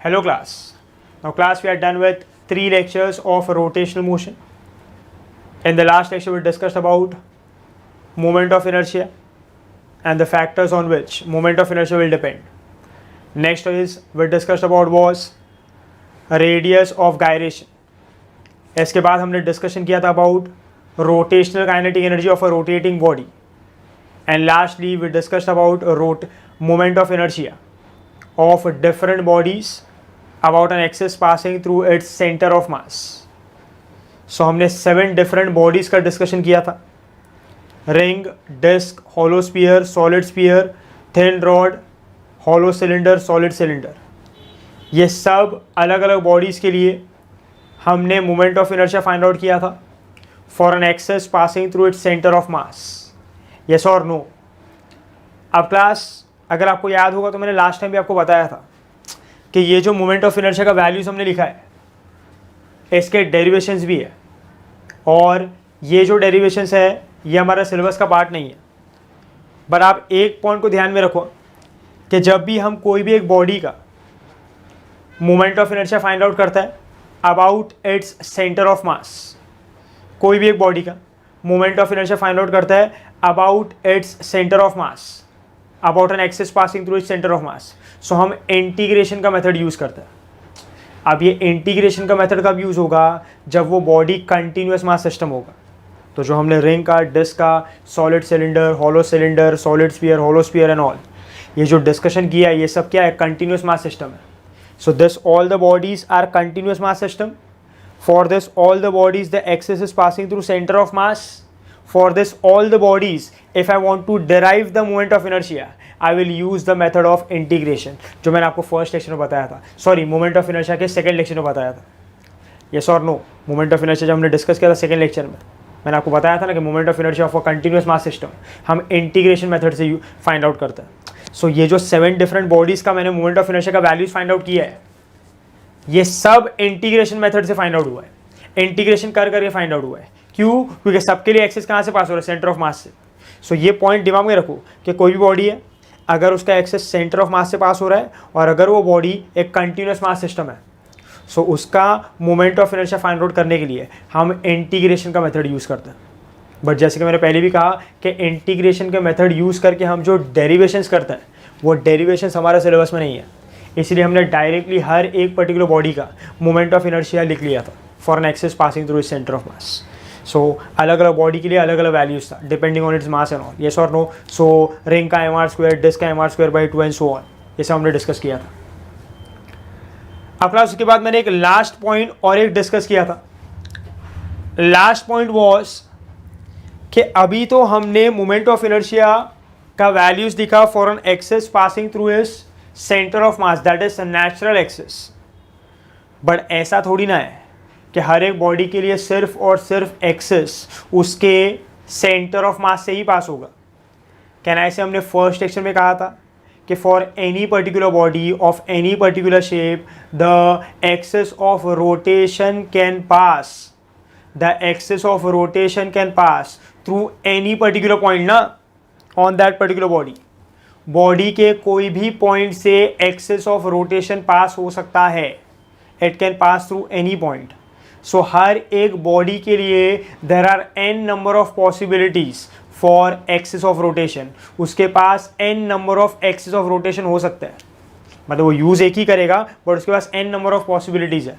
Hello class. Now class, we are done with 3 lectures of rotational motion. In the last lecture we discussed about moment of inertia and the factors on which moment of inertia will depend. Next is we discussed about was radius of gyration. इसके बाद हमने discussion किया था about rotational kinetic energy of a rotating body. And lastly we discussed about moment of inertia of different bodies about an axis passing through its center of mass. So हमने 7 different bodies का discussion किया था. Ring, disc, hollow sphere, solid sphere, thin rod, hollow cylinder, solid cylinder. ये सब अलग अलग bodies के लिए हमने moment of inertia find out किया था for an axis passing through its centre of mass. Yes और नो. अब क्लास, अगर आपको याद होगा तो मैंने लास्ट टाइम भी आपको बताया था कि ये जो मोमेंट ऑफ इनर्शिया का वैल्यूज हमने लिखा है इसके डेरिवेशंस भी है, और ये जो डेरिवेशंस है ये हमारा सिलेबस का पार्ट नहीं है. पर आप एक पॉइंट को ध्यान में रखो कि जब भी हम कोई भी एक बॉडी का moment of inertia find out करता है about its centre of mass, कोई भी एक बॉडी का moment of inertia find out करता है about its centre of mass, about an axis passing through its centre of mass, so हम integration का मेथड यूज़ करते हैं. अब ये इंटीग्रेशन का मेथड कब यूज़ होगा? जब वो बॉडी कंटिन्यूस मास सिस्टम होगा. तो जो हमने रिंग का, डिस्क का, solid cylinder, hollow cylinder, solid sphere, hollow sphere and all, ये जो डिस्कशन किया है ये सब क्या है? कंटिन्यूस मास सिस्टम है. So this all the bodies are continuous mass system. For this all the bodies the axis is passing through centre of mass. For this all the bodies if I want to derive the moment of inertia I will use the method of integration, जो मैंने आपको first lecture में बताया था, sorry moment of inertia के second lecture में बताया था. यस और नो? मोमेंट ऑफ इनर्शिया जब हमने डिस्कस किया था सेकंड लेक्चर में, मैंने आपको बताया था ना कि moment of inertia of a continuous mass system हम इंटीग्रेशन मेथड से फाइंड आउट करते हैं. सो ये जो 7 डिफरेंट बॉडीज़ का मैंने मोमेंट ऑफ इनर्शिया का वैल्यूज फाइंड आउट किया है ये सब इंटीग्रेशन मेथड से फाइंड आउट हुआ है. इंटीग्रेशन कर करके फाइंड आउट हुआ है. क्यों? क्योंकि सबके लिए एक्सिस कहाँ से पास हो रहा है? सेंटर ऑफ मास से. सो ये पॉइंट दिमाग में रखो कि कोई भी बॉडी है, अगर उसका एक्सिस सेंटर ऑफ मास से पास हो रहा है और अगर वो बॉडी एक कंटिन्यूस मास सिस्टम है, सो उसका moment of inertia find out करने के लिए हम इंटीग्रेशन का मेथड यूज़ करते हैं. बट जैसे कि मैंने पहले भी कहा कि इंटीग्रेशन के मेथड यूज़ करके हम जो डेरिवेशंस करते हैं वो डेरिवेशंस हमारे सिलेबस में नहीं है. इसलिए हमने डायरेक्टली हर एक पर्टिकुलर बॉडी का मोमेंट ऑफ इनर्शिया लिख लिया था for an axis passing through its centre of mass. So अलग अलग बॉडी के लिए अलग अलग वैल्यूज था depending on its mass and all. Yes और नो? सो रिंग का mr², डिस्क का mr²/2 एंड सो ऑन, ये सब हमने डिस्कस किया था. अब क्लास उसके बाद मैंने एक लास्ट पॉइंट और एक डिस्कस किया था. लास्ट पॉइंट वॉज कि अभी तो हमने मोमेंट ऑफ इनर्शिया का वैल्यूज दिखा for an axis passing through its centre of mass, that is natural axis. But ऐसा थोड़ी ना है कि हर एक बॉडी के लिए सिर्फ और सिर्फ एक्सिस उसके सेंटर ऑफ मास से ही पास होगा. क्या ना, ऐसे हमने फर्स्ट लेक्चर में कहा था कि for any particular body of any particular shape the axis of rotation can pass, the axis of rotation can pass through any particular point ना on that particular body. Body के कोई भी point से axis of rotation पास हो सकता है. It can pass through any point. So हर एक बॉडी के लिए there are n number of possibilities for axis of rotation. उसके पास n number of axis of rotation हो सकता है, मतलब वो यूज एक ही करेगा बट उसके पास n नंबर ऑफ पॉसिबिलिटीज है.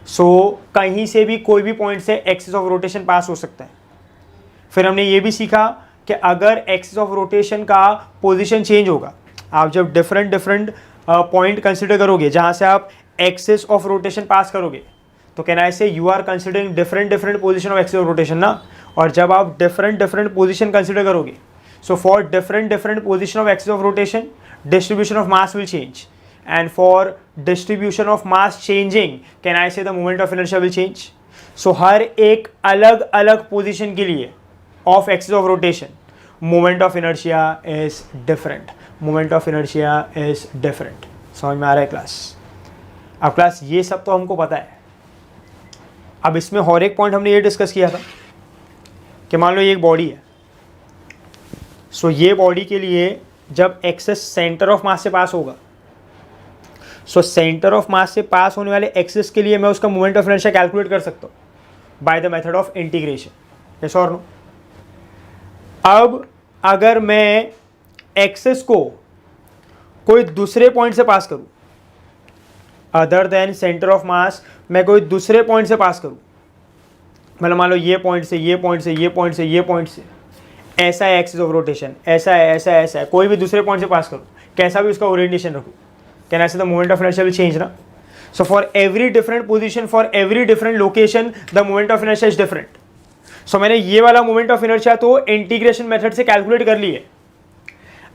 सो कहीं से भी कोई भी पॉइंट से एक्सिस ऑफ रोटेशन पास हो सकता है. फिर हमने ये भी सीखा कि अगर एक्सिस ऑफ रोटेशन का पोजीशन चेंज होगा, आप जब डिफरेंट पॉइंट कंसिडर करोगे जहाँ से आप एक्सिस ऑफ रोटेशन पास करोगे, तो कहना ऐसे you are considering different position of axis of rotation ना. और जब आप डिफरेंट पोजीशन कंसिडर करोगे, so for different position of axis of rotation distribution of mass will change, and for distribution of mass changing can I say the moment of inertia will change. So हर एक अलग अलग position के लिए of axis of rotation moment of inertia is different. Moment of inertia is different. समझ में आ रहा है क्लास? अब क्लास ये सब तो हमको पता है. अब इसमें और एक पॉइंट हमने ये डिस्कस किया था कि मान लो ये एक बॉडी है. सो ये बॉडी के लिए जब एक्सिस सेंटर ऑफ मास से पास होगा, सो सेंटर ऑफ मास से पास होने वाले एक्सिस के लिए मैं उसका मोमेंट ऑफ इनर्शिया कैलकुलेट कर सकता हूँ by the method of integration. Yes और नो? अब अगर मैं एक्सिस को कोई दूसरे पॉइंट से पास करूँ अदर देन सेंटर ऑफ मास, मैं कोई दूसरे पॉइंट से पास करूँ, मतलब मान लो ये पॉइंट से ये पॉइंट से ये पॉइंट से ये पॉइंट से, ऐसा है एक्सिस ऑफ रोटेशन, ऐसा है ऐसा है ऐसा है, कोई भी दूसरे पॉइंट से पास करूँ, कैसा भी उसका ओरिएंटेशन रखूँ, can I say the moment of inertia will change ना? So for every different position, for every different location, the moment of inertia is different. So मैंने ये वाला मोमेंट ऑफ इनर्शिया तो इंटीग्रेशन मेथड से calculate कर ली है।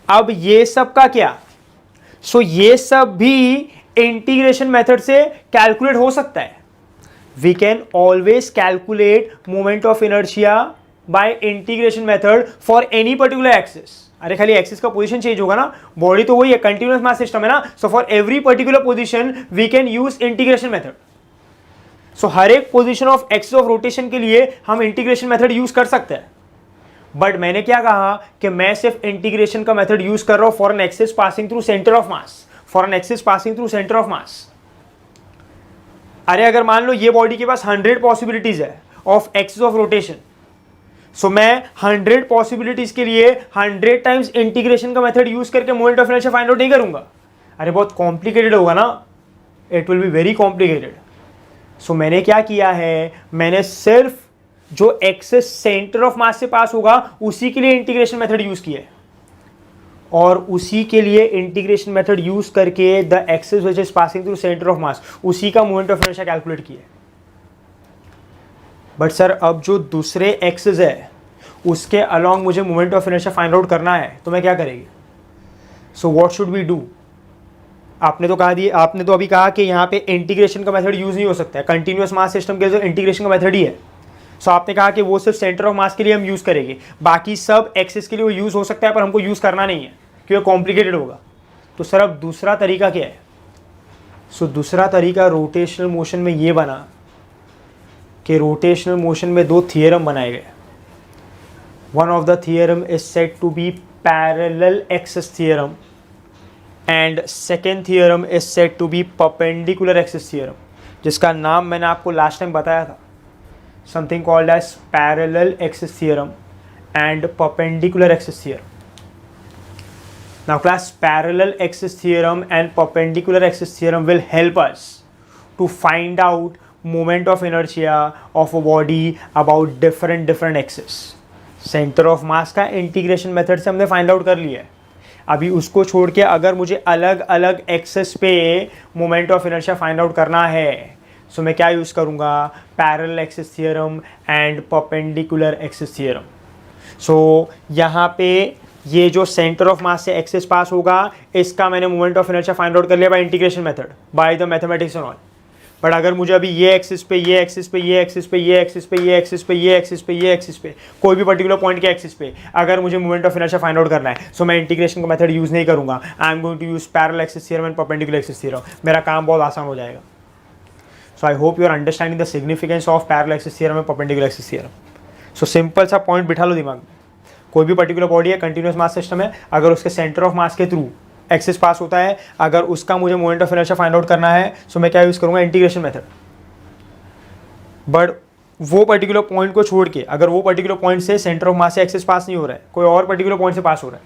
अब ये सब का क्या? सो ये सब भी इंटीग्रेशन मेथड से कैलकुलेट हो सकता है। We can always calculate moment of inertia by integration method for any particular axis. अरे खाली एक्सिस का पोजीशन चेंज होगा ना, बॉडी तो वही है, कंटिन्यूअस मास सिस्टम है ना। So for every particular position we can use integration method. So हर एक position of axis of rotation के लिए हम इंटीग्रेशन मेथड यूज कर सकते हैं। बट मैंने क्या कहा कि मैं सिर्फ इंटीग्रेशन का मेथड यूज कर रहा हूं for an axis passing through centre of mass, for an axis passing through centre of mass. अरे अगर मान लो ये बॉडी के पास 100 पॉसिबिलिटीज है of axis of rotation, so मैं 100 पॉसिबिलिटीज के लिए 100 टाइम्स इंटीग्रेशन का मेथड यूज करके moment of inertia find out नहीं करूंगा। अरे बहुत कॉम्प्लिकेटेड होगा ना, it will be very complicated. So मैंने क्या किया है, मैंने सिर्फ जो एक्सिस सेंटर ऑफ मास से पास होगा उसी के लिए इंटीग्रेशन मेथड यूज किया है, और उसी के लिए इंटीग्रेशन मेथड यूज करके the axis which is passing through centre of मास, उसी का मोमेंट ऑफ इनर्शिया कैलकुलेट किया है। बट सर अब जो दूसरे एक्सिस है उसके अलॉन्ग मुझे moment of inertia find out करना है, तो मैं क्या करेंगे? So what should we do? आपने तो अभी कहा कि यहाँ पे इंटीग्रेशन का मेथड यूज नहीं हो सकता है, कंटिन्यूअस मास सिस्टम के लिए तो इंटीग्रेशन का मेथड ही है। सो आपने कहा कि वो सिर्फ सेंटर ऑफ मास के लिए हम यूज करेंगे, बाकी सब एक्सिस के लिए वो यूज हो सकता है पर हमको यूज करना नहीं है क्योंकि कॉम्प्लिकेटेड होगा। तो सर अब दूसरा तरीका क्या है? सो दूसरा तरीका रोटेशनल मोशन में ये बना कि रोटेशनल मोशन में दो थियरम बनाए गए। One of the theorem is said to be parallel axis theorem and second theorem is said to be perpendicular axis theorem, जिसका नाम मैंने आपको लास्ट टाइम बताया था, something called as parallel axis theorem and perpendicular axis theorem. Now class, parallel axis theorem and perpendicular axis theorem will help us to find out moment of inertia of a body about different axis. Center of mass का integration method से हमने find out कर लिया है। अभी उसको छोड़ के अगर मुझे अलग अलग एक्सिस पे moment of inertia find out करना है, सो मैं क्या यूज़ करूँगा? Parallel axis theorem and perpendicular axis theorem. So यहाँ पे ये जो सेंटर ऑफ मास से एक्सिस पास होगा, इसका मैंने moment of inertia find out कर लिया bye integration method, by the mathematics and all. But अगर मुझे अभी ये एक्सिस पे, ये एक्सिस पे, ये एक्सिस पे, ये एक्सिस पे, ये एक्सिस पे, ये एक्सिस पे, ये एक्सिस पे, कोई भी पर्टिकुलर पॉइंट के एक्सिस पे अगर मुझे moment of inertia find out करना है, सो मैं इंटीग्रेशन का मेथड यूज़ नहीं करूँगा। I am going to use parallel axis theorem and perpendicular axis theorem. मेरा काम बहुत आसान हो जाएगा। So I hope you are understanding the significance of parallel axis theorem and perpendicular axis theorem. So simple सा point बिठा लो दिमाग में, कोई भी पर्टिकुलर बॉडी है, कंटिन्यूअस मास सिस्टम है, अगर उसके सेंटर ऑफ मास के थ्रू एक्सिस पास होता है, अगर उसका मुझे moment of inertia find out करना है, सो मैं क्या यूज़ करूँगा? Integration method. बट वो पर्टिकुलर पॉइंट को छोड़ के, अगर वो पर्टिकुलर पॉइंट से सेंटर ऑफ मास से एक्सिस पास नहीं हो रहा है, कोई और पर्टिकुलर पॉइंट से पास हो रहा है,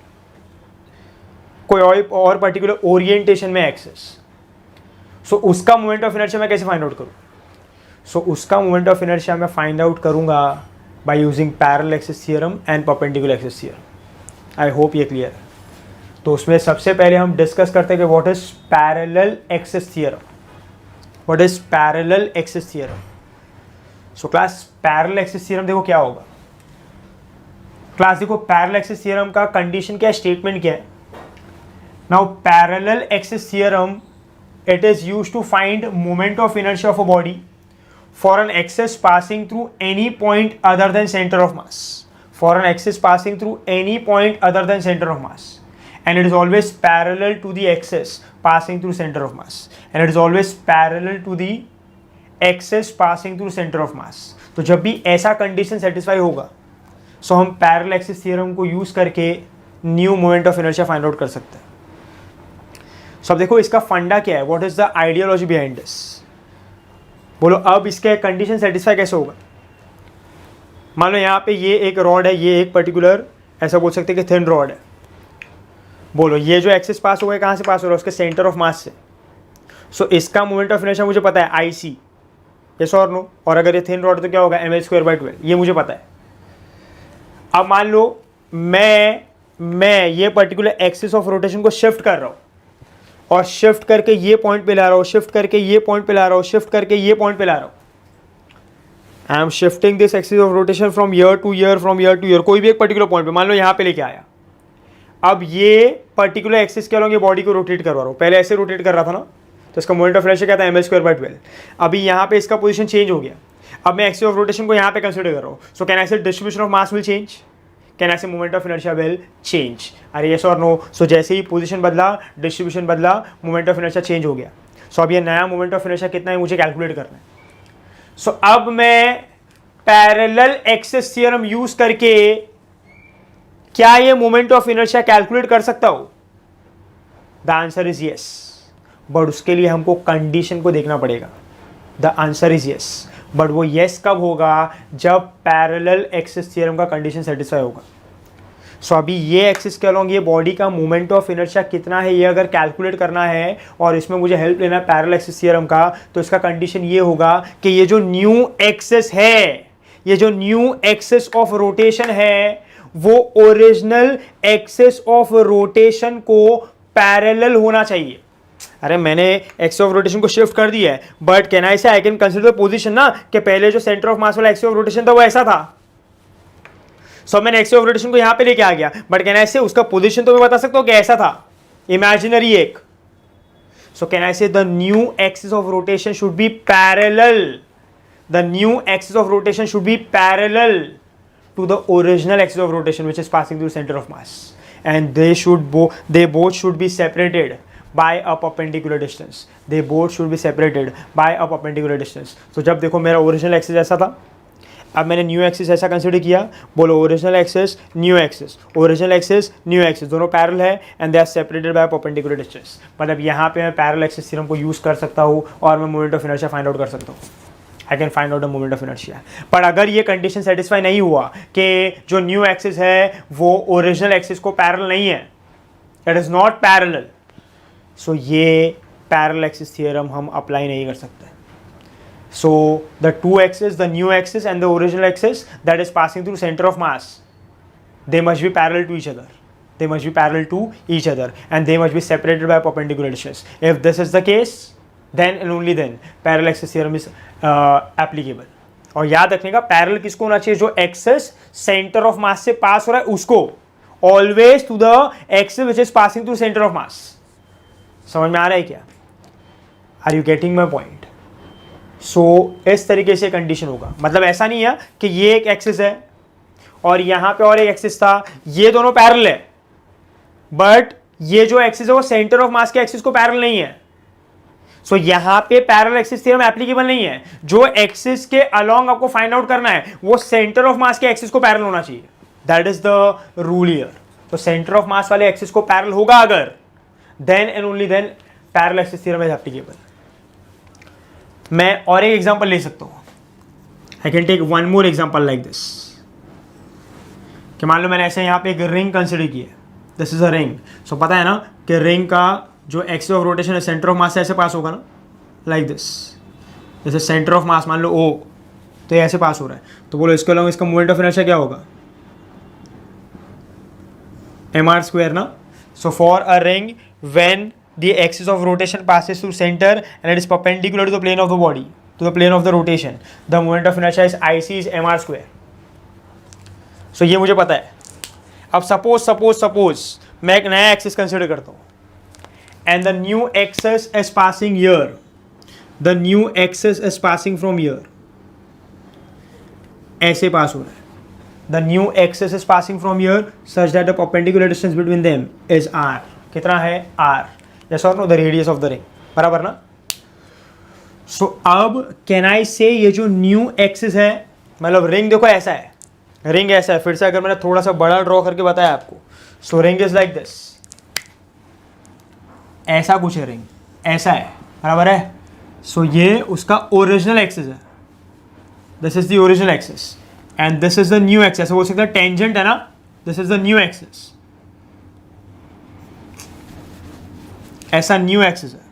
कोई और पर्टिकुलर ओरिएंटेशन में एक्सिस, सो उसका मोमेंट ऑफ इनर्शिया मैं कैसे फाइंड आउट करूँ? सो उसका मोमेंट ऑफ इनर्शिया मैं फाइंड आउट करूँगा by using parallel axis theorem and perpendicular axis theorem. I hope ये क्लियर है। तो उसमें सबसे पहले हम डिस्कस करते हैं कि what is parallel axis theorem. What is parallel axis theorem? So class, parallel axis theorem देखो क्या होगा। क्लास देखो, पैरेलल एक्सिस थियरम का कंडीशन क्या है, स्टेटमेंट क्या है? Now parallel axis theorem, it is used to find moment of inertia of a body for an axis passing through any point other than center of mass. For an axis passing through any point other than center of mass, and it is always parallel to the axis passing through center of mass, and it is always parallel to the axis passing through center of mass. तो जब भी ऐसा condition satisfy होगा, सो हम parallel axis theorem को use करके new moment of inertia find out कर सकते हैं। सो अब देखो इसका फंडा क्या है, what is the ideology behind this. बोलो अब इसके कंडीशन सेटिस्फाई कैसे होगा। मान लो यहाँ पे ये एक रॉड है, ये एक पर्टिकुलर ऐसा बोल सकते हैं कि थिन रॉड है। बोलो ये जो एक्सिस पास हो गया कहाँ से पास हो रहा है, उसके सेंटर ऑफ मास से। सो इसका मोमेंट ऑफ इनर्शिया मुझे पता है आई सी, यस और नो। और अगर ये थिन रॉड तो क्या होगा, ml²/12, ये मुझे पता है। अब मान लो मैं ये पर्टिकुलर एक्सिस ऑफ रोटेशन को शिफ्ट कर रहा हूँ और शिफ्ट करके ये पॉइंट पे ला रहा हूँ, शिफ्ट करके ये पॉइंट पे ला रहा हूँ, शिफ्ट करके ये पॉइंट पे ला रहा हूँ। I am shifting this axis of rotation from year two year, from year two year, कोई भी एक पर्टिकुलर पॉइंट पे, मान लो यहाँ पे लेके आया। अब ये पर्टिकुलर एक्सिस के अलॉन्ग ये बॉडी को रोटेट करवा रहा हूँ, पहले ऐसे रोटेट कर रहा था ना, तो इसका मोमेंट ऑफ इनर्शिया क्या था, ml²/12। अभी यहाँ पे इसका पोजीशन चेंज हो गया, अब मैं एक्सिस ऑफ रोटेशन को यहाँ पे कंसीडर कर रहा हूँ। सो can I say distribution of mass will change, can I say moment of inertia will change. अरे यस और नो। सो जैसे ही पोजीशन बदला, डिस्ट्रीब्यूशन बदला, मोमेंट ऑफ इनर्शिया चेंज हो गया। सो अब ये नया मोमेंट ऑफ इनर्शिया कितना है मुझे कैलकुलेट करना है। सो अब मैं पैरेलल एक्सिस थ्योरम यूज करके क्या ये मोमेंट ऑफ इनर्शिया कैलकुलेट कर सकता हूं? The answer is yes, but उसके लिए हमको कंडीशन को देखना पड़ेगा। The answer is yes, but वो यस कब होगा, जब पैरेलल एक्सिस थ्योरम का कंडीशन सेटिस्फाई होगा। सो अभी ये एक्सिस के अलॉन्ग ये बॉडी का मोमेंट ऑफ इनर्शिया कितना है, ये अगर कैलकुलेट करना है और इसमें मुझे हेल्प लेना है पैरेलल एक्सिस थ्योरम का, तो इसका कंडीशन ये होगा कि ये जो न्यू एक्सिस है, ये जो न्यू एक्सिस ऑफ रोटेशन है, वो ओरिजिनल एक्सिस ऑफ रोटेशन को पैरेलल होना चाहिए। अरे मैंने एक्सिस ऑफ रोटेशन को शिफ्ट कर दिया है, but can I say I can consider the position ना, कि पहले जो सेंटर ऑफ मास वाला एक्सिस ऑफ रोटेशन था वो ऐसा था। सो मैंने एक्सिस ऑफ रोटेशन को यहां पे लेके आ गया, बट कैन आई से उसका पोजीशन तो मैं बता सकता हूं कि ऐसा था, इमेजिनरी एक। सो can I say the new axis of rotation should be parallel, the new axis of rotation should be parallel to the original axis of rotation which is passing through center of mass, and they both should be separated by a perpendicular distance. They both should be separated by a perpendicular distance. So जब देखो मेरा original axis ऐसा था, अब मैंने new axis ऐसा consider किया। बोलो original axis, new axis, original axis, new axis, दोनों पैरेलल है and they are separated by perpendicular distance. मतलब यहाँ पे मैं पैरेलल एक्सिस थ्योरम को यूज कर सकता हूँ और मैं moment of inertia find out कर सकता हूँ। I can find out the moment of inertia. पर अगर ये कंडीशन सेटिस्फाई नहीं हुआ कि जो न्यू एक्सिस है वो ओरिजिनल एक्सिस को पैरेलल नहीं है, इट इज नॉट पैरेलल, सो ये पैरेलल एक्सिस थ्योरम हम अप्लाई नहीं कर सकते। So the two axis, the new axis and the original axis that is passing through centre of mass, they must be parallel to each other. They must be parallel to each other and they must be separated by perpendicular distance. If this is the case, then and only then parallel axis theorem is applicable. और याद रखने का parallel किसको होना चाहिए, जो axis centre of mass से pass हो रहा है उसको, always to the axis which is passing through centre of mass. समझ में आ रहा है क्या? Are you getting my point? So इस तरीके से कंडीशन होगा। मतलब ऐसा नहीं है कि ये एक एक्सिस है और यहां पे और एक एक्सिस था, ये दोनों पैरेलल है, बट ये जो एक्सिस है वो सेंटर ऑफ मास के एक्सिस को पैरेलल नहीं है। सो यहां पे पैरेलल एक्सिस थ्योरम एप्लीकेबल नहीं है। जो एक्सिस के अलोंग आपको फाइंड आउट करना है वो सेंटर ऑफ मास के एक्सिस को पैरेलल होना चाहिए। That is the rule here. तो सेंटर ऑफ मास वाले एक्सिस को पैरेलल होगा अगर, then and only then parallel axis theorem is applicable. मैं और एक एग्जांपल ले सकता हूं। I can take one more example like this, कि मान लो मैंने ऐसे यहाँ पे एक रिंग कंसिडर की है, दिस इज अ रिंग। सो पता है ना कि रिंग का जो एक्सिस ऑफ रोटेशन है सेंटर ऑफ मास से ऐसे पास होगा ना, लाइक दिस। जैसे सेंटर ऑफ मास मान लो ओ, तो ये ऐसे पास हो रहा है, तो बोलो इसके अलॉन्ग इसका मोमेंट ऑफ इनर्शिया क्या होगा, mr² ना। So for a ring when the axis of rotation passes through center and it is perpendicular to the plane of the body, to the plane of the rotation, the moment of inertia is IC is mr². So ये मुझे पता है। अब suppose मैं एक नया axis consider करता हूँ and the new axis is passing here, the new axis is passing from here, ऐसे पास हो रहा है। The new axis is passing from here such that the perpendicular distance between them is r. कितना है? r. Yes or no? The radius of the ring. बराबर ना? So अब can I say ये जो न्यू एक्सिस है, मतलब ring देखो ऐसा है, रिंग ऐसा है। फिर से अगर मैंने थोड़ा सा बड़ा ड्रॉ करके बताया आपको, सो रिंग इज लाइक दिस, ऐसा कुछ है रिंग, ऐसा है, बराबर है। सो ये उसका ओरिजिनल एक्सिस है, this is the original axis and this is the new axis. ऐसा बोल सकते हैं टेंजेंट है ना, this is the new axis, ऐसा न्यू एक्सिस है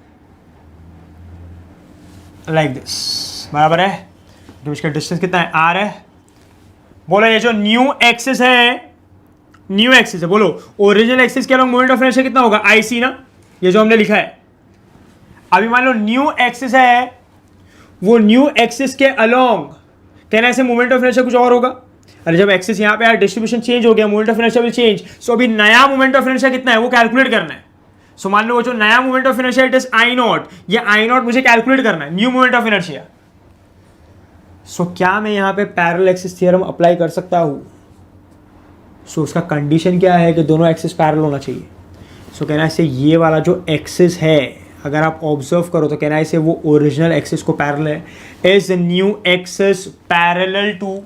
लाइक दिस, बराबर है। तो इसका डिस्टेंस कितना है, आर है। बोलो ये जो न्यू एक्सिस है, न्यू एक्सिस है, बोलो ओरिजिनल एक्सिस के अलॉन्ग मोमेंट ऑफ इनर्शिया कितना होगा, आई सी ना, ये जो हमने लिखा है। अभी मान लो न्यू एक्सिस है, वो न्यू एक्सिस के अलॉन्ग कहना ऐसे मोमेंट ऑफ इनर्शिया कुछ और होगा। अरे जब एक्सिस यहाँ पे यार डिस्ट्रीब्यूशन चेंज हो गया, moment of inertia will change. So अभी नया मोमेंट ऑफ इनर्शिया कितना है वो कैलकुलेट करना है। सो मान लो वो जो नया moment of inertia it is I not, ये आई नॉट मुझे कैलकुलेट करना है, न्यू मोमेंट ऑफ इनर्शिया। सो क्या मैं यहाँ पे पैरेलल एक्सिस थ्योरम अप्लाई कर सकता हूँ? सो उसका कंडीशन क्या है कि दोनों एक्सिस पैरेलल होना चाहिए। सो कहना है ये वाला जो एक्सिस है, अगर आप ऑब्जर्व करो तो कहना है वो ओरिजिनल एक्सिस को पैरेलल है। Is new axis parallel to,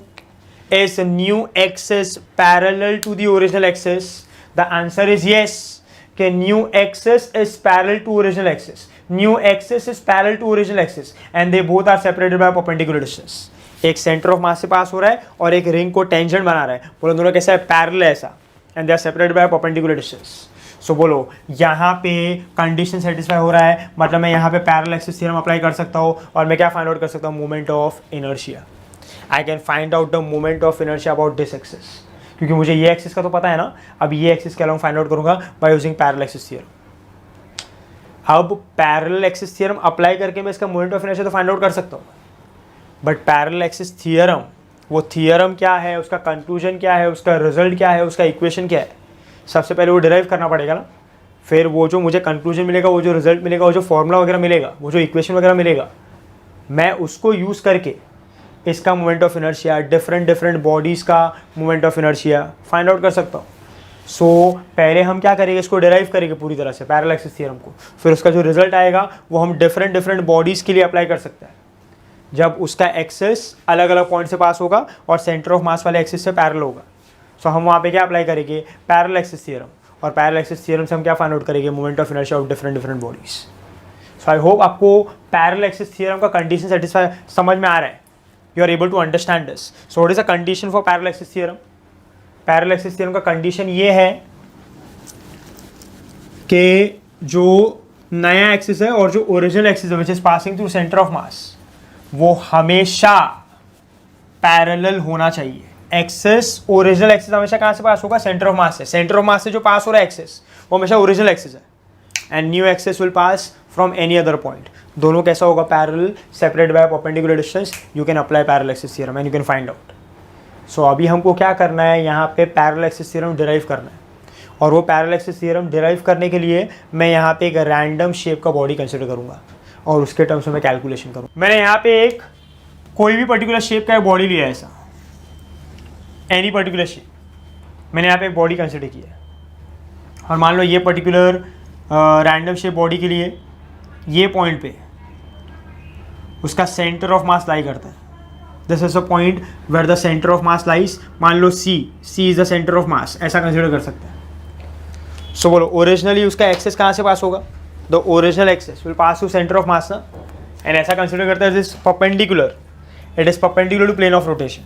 is new axis parallel to the original axis? The answer is yes, कि new axis is parallel to original axis, new axis is parallel to original axis and they both are separated by perpendicular distance. एक centre of mass से pass हो रहा है और एक ring को tangent बना रहा है, बोलो दोनों कैसा है, पैरेलल है ऐसा, and they are separated by perpendicular distance. So बोलो यहाँ पे कंडीशन सेटिस्फाई हो रहा है, मतलब मैं यहाँ पे पैरेलल एक्सिस थ्योरम अप्लाई कर सकता हूँ और मैं क्या फाइंड आउट कर सकता हूँ, moment of inertia. I can find out the moment of inertia about this axis, क्योंकि मुझे ये एक्सिस का तो पता है ना। अब ये एक्सिस के अलॉन्ग फाइंड आउट करूंगा by using parallel axis theorem. अब पैरेलल एक्सिस थ्योरम अप्लाई करके मैं इसका मोमेंट ऑफ इनर्शिया तो फाइंड आउट कर सकता हूँ, बट पैरेलल एक्सिस थ्योरम, वो थ्योरम क्या है, उसका कंक्लूजन क्या है, उसका रिजल्ट क्या है, उसका इक्वेशन क्या है, सबसे पहले वो डिराइव करना पड़ेगा ना। फिर वो जो मुझे कंक्लूजन मिलेगा, वो जो रिजल्ट मिलेगा, वो जो फॉर्मूला वगैरह मिलेगा, वो जो इक्वेशन वगैरह मिलेगा, मैं उसको यूज़ करके इसका moment of inertia, different bodies का moment of inertia find out कर सकता हूँ। सो पहले हम क्या करेंगे, इसको डिराइव करेंगे पूरी तरह से पैरेलल एक्सिस थ्योरम को, फिर उसका जो रिजल्ट आएगा वो हम डिफरेंट बॉडीज़ के लिए अप्लाई कर सकते हैं, जब उसका एक्सिस अलग अलग पॉइंट से पास होगा और सेंटर ऑफ मास वाले एक्सिस से पैरेलल होगा। सो हम वहाँ पे क्या अप्लाई करेंगे, पैरेलल एक्सिस थ्योरम, और पैरेलल एक्सिस थ्योरम से हम क्या फाइंड आउट करेंगे, moment of inertia of different bodies. So I hope आपको पैरेलल एक्सिस थ्योरम का कंडीशन सेटिस्फाई समझ में आ रहा है, you are able to understand this. So what is the condition for parallel axis theorem? Parallel axis theorem का condition ये है कि जो नया एक्सिस है और जो ओरिजिनल एक्सिस है which is passing through center of mass, वो हमेशा पैरेलल होना चाहिए। एक्सिस, ओरिजिनल एक्सिस हमेशा कहाँ से पास होगा, सेंटर ऑफ मास से। सेंटर ऑफ मास से जो पास हो रहा है एक्सिस, वो हमेशा ओरिजिनल एक्सिस है, and new axis will pass from any other point. दोनों कैसा होगा, parallel, separate by perpendicular distance. You can apply parallel axis theorem and you can find out. So अभी हमको क्या करना है, यहाँ पे पैरेलल एक्सिस थ्योरम डिराइव करना है, और वो पैरेलल एक्सिस थ्योरम डिराइव करने के लिए मैं यहाँ पे एक रैंडम शेप का बॉडी कंसिडर करूँगा और उसके टर्म्स में मैं कैलकुलेशन करूँ। मैंने यहाँ पे एक कोई भी पर्टिकुलर शेप का एक बॉडी लिया है, ऐसा एनी पर्टिकुलर शेप, मैंने यहाँ पे एक बॉडी कंसिडर किया है, और मान लो ये पर्टिकुलर रैंडम शेप बॉडी के लिए ये पॉइंट पे उसका सेंटर ऑफ मास लाई करता है। This is a point where the centre of mass lies. मान लो C is the centre of mass, ऐसा कंसिडर कर सकते हैं। सो बोलो ओरिजिनली उसका एक्सेस कहाँ से पास होगा, the original axis will pass to centre of mass ना, एंड ऐसा कंसिडर करता है this perpendicular, it is perpendicular to plane of rotation.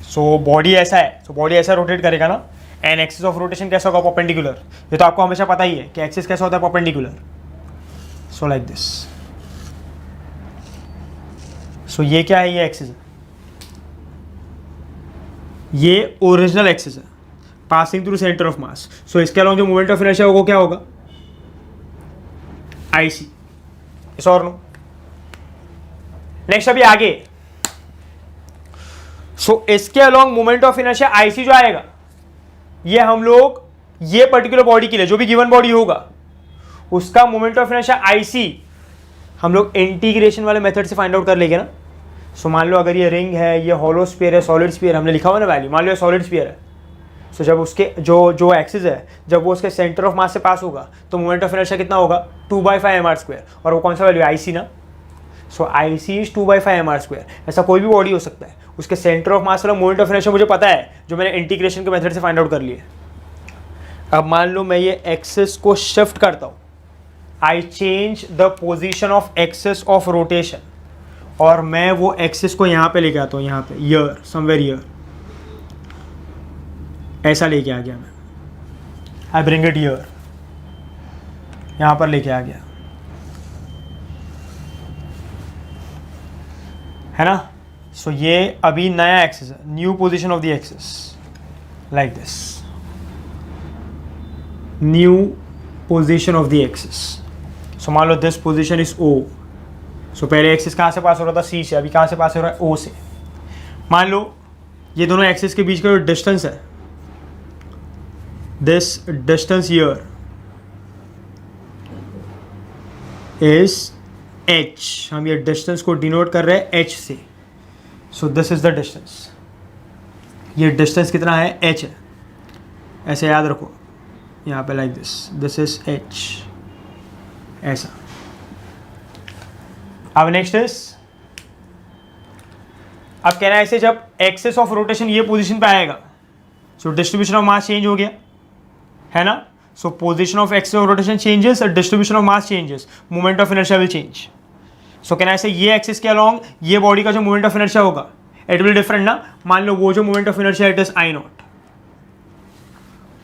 So body ऐसा है, सो बॉडी ऐसा रोटेट करेगा ना, एंड एक्सिस ऑफ रोटेशन कैसा होगा, परपेंडिकुलर। ये तो आपको हमेशा पता ही है कि एक्सिस कैसा होता है, perpendicular. So like this. So ये क्या है, ये एक्सिस है, ये ओरिजिनल एक्सिस है passing through centre of mass. So इसके अलॉन्ग जो मोमेंट ऑफ इनर्शिया होगा, क्या होगा, IC। इस और नो नेक्स्ट अभी आगे। सो इसके along moment of inertia IC जो आएगा, ये हम लोग ये पर्टिकुलर बॉडी के लिए, जो भी गिवन बॉडी होगा, उसका मोमेंट ऑफ इनर्शिया IC हम लोग इंटीग्रेशन वाले मेथड से फाइंड आउट कर लेंगे ना। सो मान लो अगर ये रिंग है, ये हॉलो स्फीयर है, सॉलिड स्फीयर, हमने लिखा हुआ ना वैल्यू, मान लो ये सॉलिड स्फीयर है। सो जब उसके जो एक्सिस है, जब वो उसके सेंटर ऑफ मास से पास होगा, तो मोमेंट ऑफ इनर्शिया कितना होगा, 2/5 mr², और वो कौन सा वैल्यू, IC ना। सो IC इज 2/5 mr²। ऐसा कोई भी बॉडी हो सकता है, उसके सेंटर ऑफ मास वाला मोमेंट ऑफ इनर्शिया मुझे पता है, जो मैंने इंटीग्रेशन के मेथड से फाइंड आउट कर लिया। अब मान लो मैं ये एक्सिस को शिफ्ट करता हूँ, I change the position of axis of rotation, और मैं वो एक्सिस को यहाँ पे लेके आता हूँ, यहाँ पे ईयर, समवेयर ईयर, ऐसा लेके आ गया मैं, आई ब्रिंग इट ईयर, यहाँ पर लेके आ गया, है ना। सो ये अभी नया एक्सिस है, new position of the axis, like this, new position of the axis. So मान लो this position is O. So पहले एक्सिस कहाँ से पास हो रहा था, सी से, अभी कहाँ से पास हो रहा है, ओ से। मान लो ये दोनों एक्सिस के बीच का जो डिस्टेंस है, this distance here is h, हम ये डिस्टेंस को डिनोट कर रहे हैं h से। सो दिस इज द डिस्टेंस, ये डिस्टेंस कितना है, h है, ऐसे याद रखो यहाँ पे, लाइक दिस इज h, ऐसा। अब नेक्स्ट इज, अब कहना है ऐसे जब एक्सिस ऑफ रोटेशन ये पोजीशन पे आएगा, so distribution of mass change हो गया, है ना। So position of axis of rotation changes, distribution of mass changes, moment of inertia will change. So कहना है ऐसे ये एक्सिस के अलोंग ये बॉडी का जो मोमेंट ऑफ इनर्शिया होगा इट विल डिफरेंट ना। मान लो वो जो moment of inertia it is I not,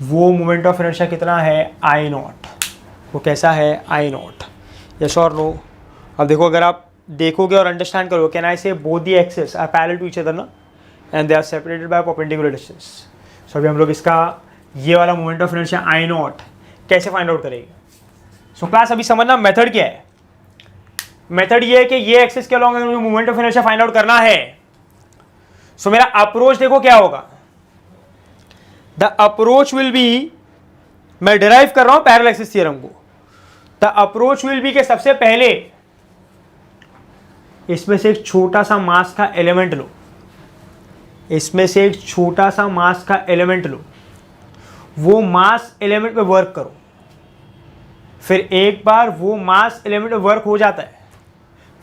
वो मोमेंट ऑफ इनर्शिया कितना है, आई नॉट, वो कैसा है, आई नॉट, यस और नो। अब देखो अगर आप देखोगे और अंडरस्टैंड करोगे, कहना है ऐसे both the axis are parallel to each other ना, and they are separated by perpendicular distance. So अभी हम लोग इसका ये वाला moment of inertia I not कैसे फाइंड आउट करेंगे। सो क्लास अभी समझना मेथड क्या है। मेथड ये है कि ये एक्सिस के अलोंग मुझे moment of inertia find out करना है। सो मेरा अप्रोच देखो क्या होगा, द अप्रोच विल बी, मैं डिराइव कर रहा हूं पैरेलल एक्सिस थ्योरम को, द अप्रोच विल बी के सबसे पहले इसमें से एक छोटा सा मास का एलिमेंट लो, इसमें से एक छोटा सा मास का एलिमेंट लो, वो मास एलिमेंट पे वर्क करो, फिर एक बार वो मास एलिमेंट पे वर्क हो जाता है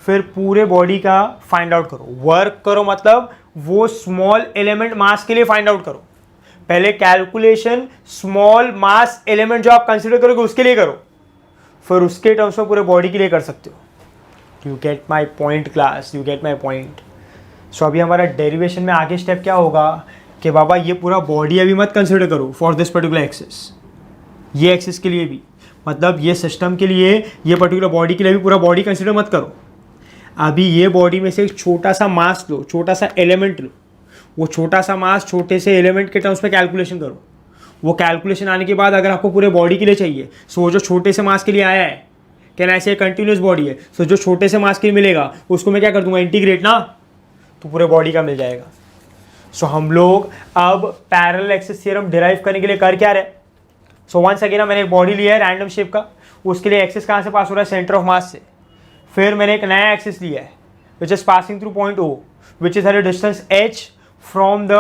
फिर पूरे बॉडी का फाइंड आउट करो। वर्क करो मतलब वो स्मॉल एलिमेंट मास के लिए फाइंड आउट करो। पहले कैलकुलेशन स्मॉल मास एलिमेंट जो आप कंसीडर करोगे उसके लिए करो, फिर उसके टर्म्स में पूरे बॉडी के लिए कर सकते हो। You get my point class, you get my point. So अभी हमारा डेरिवेशन में आगे स्टेप क्या होगा कि बाबा ये पूरा बॉडी अभी मत कंसीडर करो फॉर दिस पर्टिकुलर एक्सिस, ये एक्सिस के लिए भी, मतलब ये सिस्टम के लिए, ये पर्टिकुलर बॉडी के लिए भी पूरा बॉडी कंसीडर मत करो। अभी ये बॉडी में से एक छोटा सा मास लो, छोटा सा एलिमेंट लो, वो छोटा सा मास छोटे से एलिमेंट के टर्म्स में कैलकुलेशन करो। वो कैलकुलेशन आने के बाद अगर आपको पूरे बॉडी के लिए चाहिए, सो वो जो छोटे से मास के लिए आया है, कहना ऐसे कंटिन्यूस बॉडी है, सो जो छोटे से मास के लिए मिलेगा उसको मैं क्या कर दूंगा, इंटीग्रेट ना, तो पूरे बॉडी का मिल जाएगा। सो हम लोग अब पैरेलल एक्सिस थ्योरम डिराइव करने के लिए कर क्या रहे। सो वंस अगेन मैंने एक बॉडी लिया है रैंडम शेप का, उसके लिए एक्सिस कहाँ से पास हो रहा है, सेंटर ऑफ मास से। फिर मैंने एक नया एक्सिस लिया है which is passing through point O, which is at a distance h from the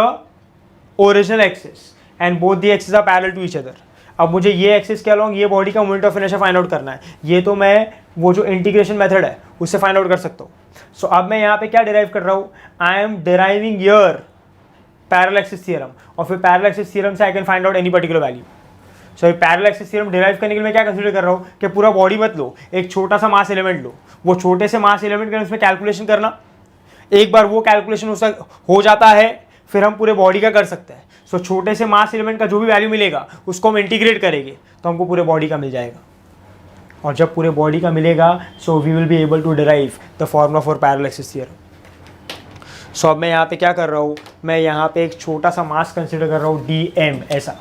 original axis, and both the axis are parallel to each other. अब मुझे ये एक्सिस के अलोंग ये बॉडी का moment of inertia find out करना है। ये तो मैं वो जो इंटीग्रेशन मेथड है उससे फाइंड आउट कर सकता हूँ। सो अब मैं यहाँ पे क्या डिराइव कर रहा हूँ, I am deriving your parallel axis theorem, और फिर पैरेलल एक्सिस थ्योरम से आई can find out any particular value. So parallel axis theorem derive करने के लिए मैं क्या कंसीडर कर रहा हूँ कि पूरा बॉडी मत लो, एक छोटा सा मास एलिमेंट लो, वो छोटे से मास एलिमेंट का उसमें कैलकुलेशन करना। एक बार वो कैलकुलेशन हो जाता है फिर हम पूरे बॉडी का कर सकते हैं। सो छोटे से मास एलिमेंट का जो भी वैल्यू मिलेगा उसको हम इंटीग्रेट करेंगे तो हमको पूरे बॉडी का मिल जाएगा, और जब पूरे बॉडी का मिलेगा so we will be able to derive the formula for parallel axis theorem. So अब मैं यहाँ पे क्या कर रहा हूँ, मैं यहाँ पे एक छोटा सा मास कंसिडर कर रहा हूँ dm, ऐसा।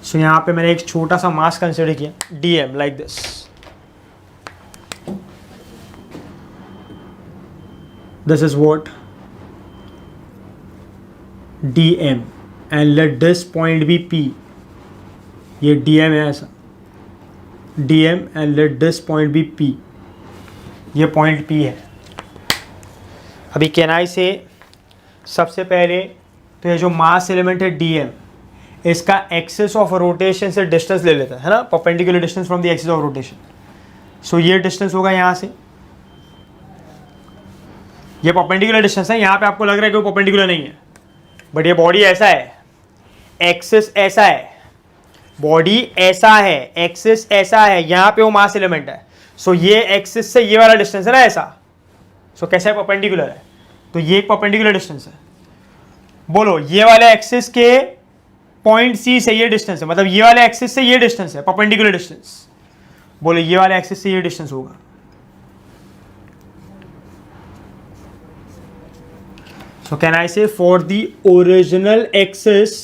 सो यहाँ पे मैंने एक छोटा सा मास कंसिडर किया dm, like this. This is what dm, and let this point be p। ये dm है ऐसा, dm and let this point be p। ये पॉइंट p है। अभी केनाई से सबसे पहले तो ये जो मास एलिमेंट है dm, इसका एक्सिस ऑफ रोटेशन से डिस्टेंस ले लेता है ना, perpendicular distance from the axis of rotation. So ये डिस्टेंस होगा यहाँ से, ये परपेंडिकुलर डिस्टेंस है। यहाँ पे आपको लग रहा है कि वो परपेंडिकुलर नहीं है, बट ये बॉडी ऐसा है, एक्सिस ऐसा है, बॉडी ऐसा है, एक्सिस ऐसा है, यहाँ पे वो मास एलिमेंट है, सो ये एक्सिस से ये वाला डिस्टेंस है ना ऐसा, सो कैसा है, परपेंडिकुलर है, तो ये एक परपेंडिकुलर डिस्टेंस है। बोलो ये वाले एक्सिस के पॉइंट सी से ये डिस्टेंस है, मतलब ये वाले एक्सिस से ये डिस्टेंस है, परपेंडिकुलर डिस्टेंस। बोलो ये वाले एक्सिस से ये डिस्टेंस होगा, so can I say for the original axis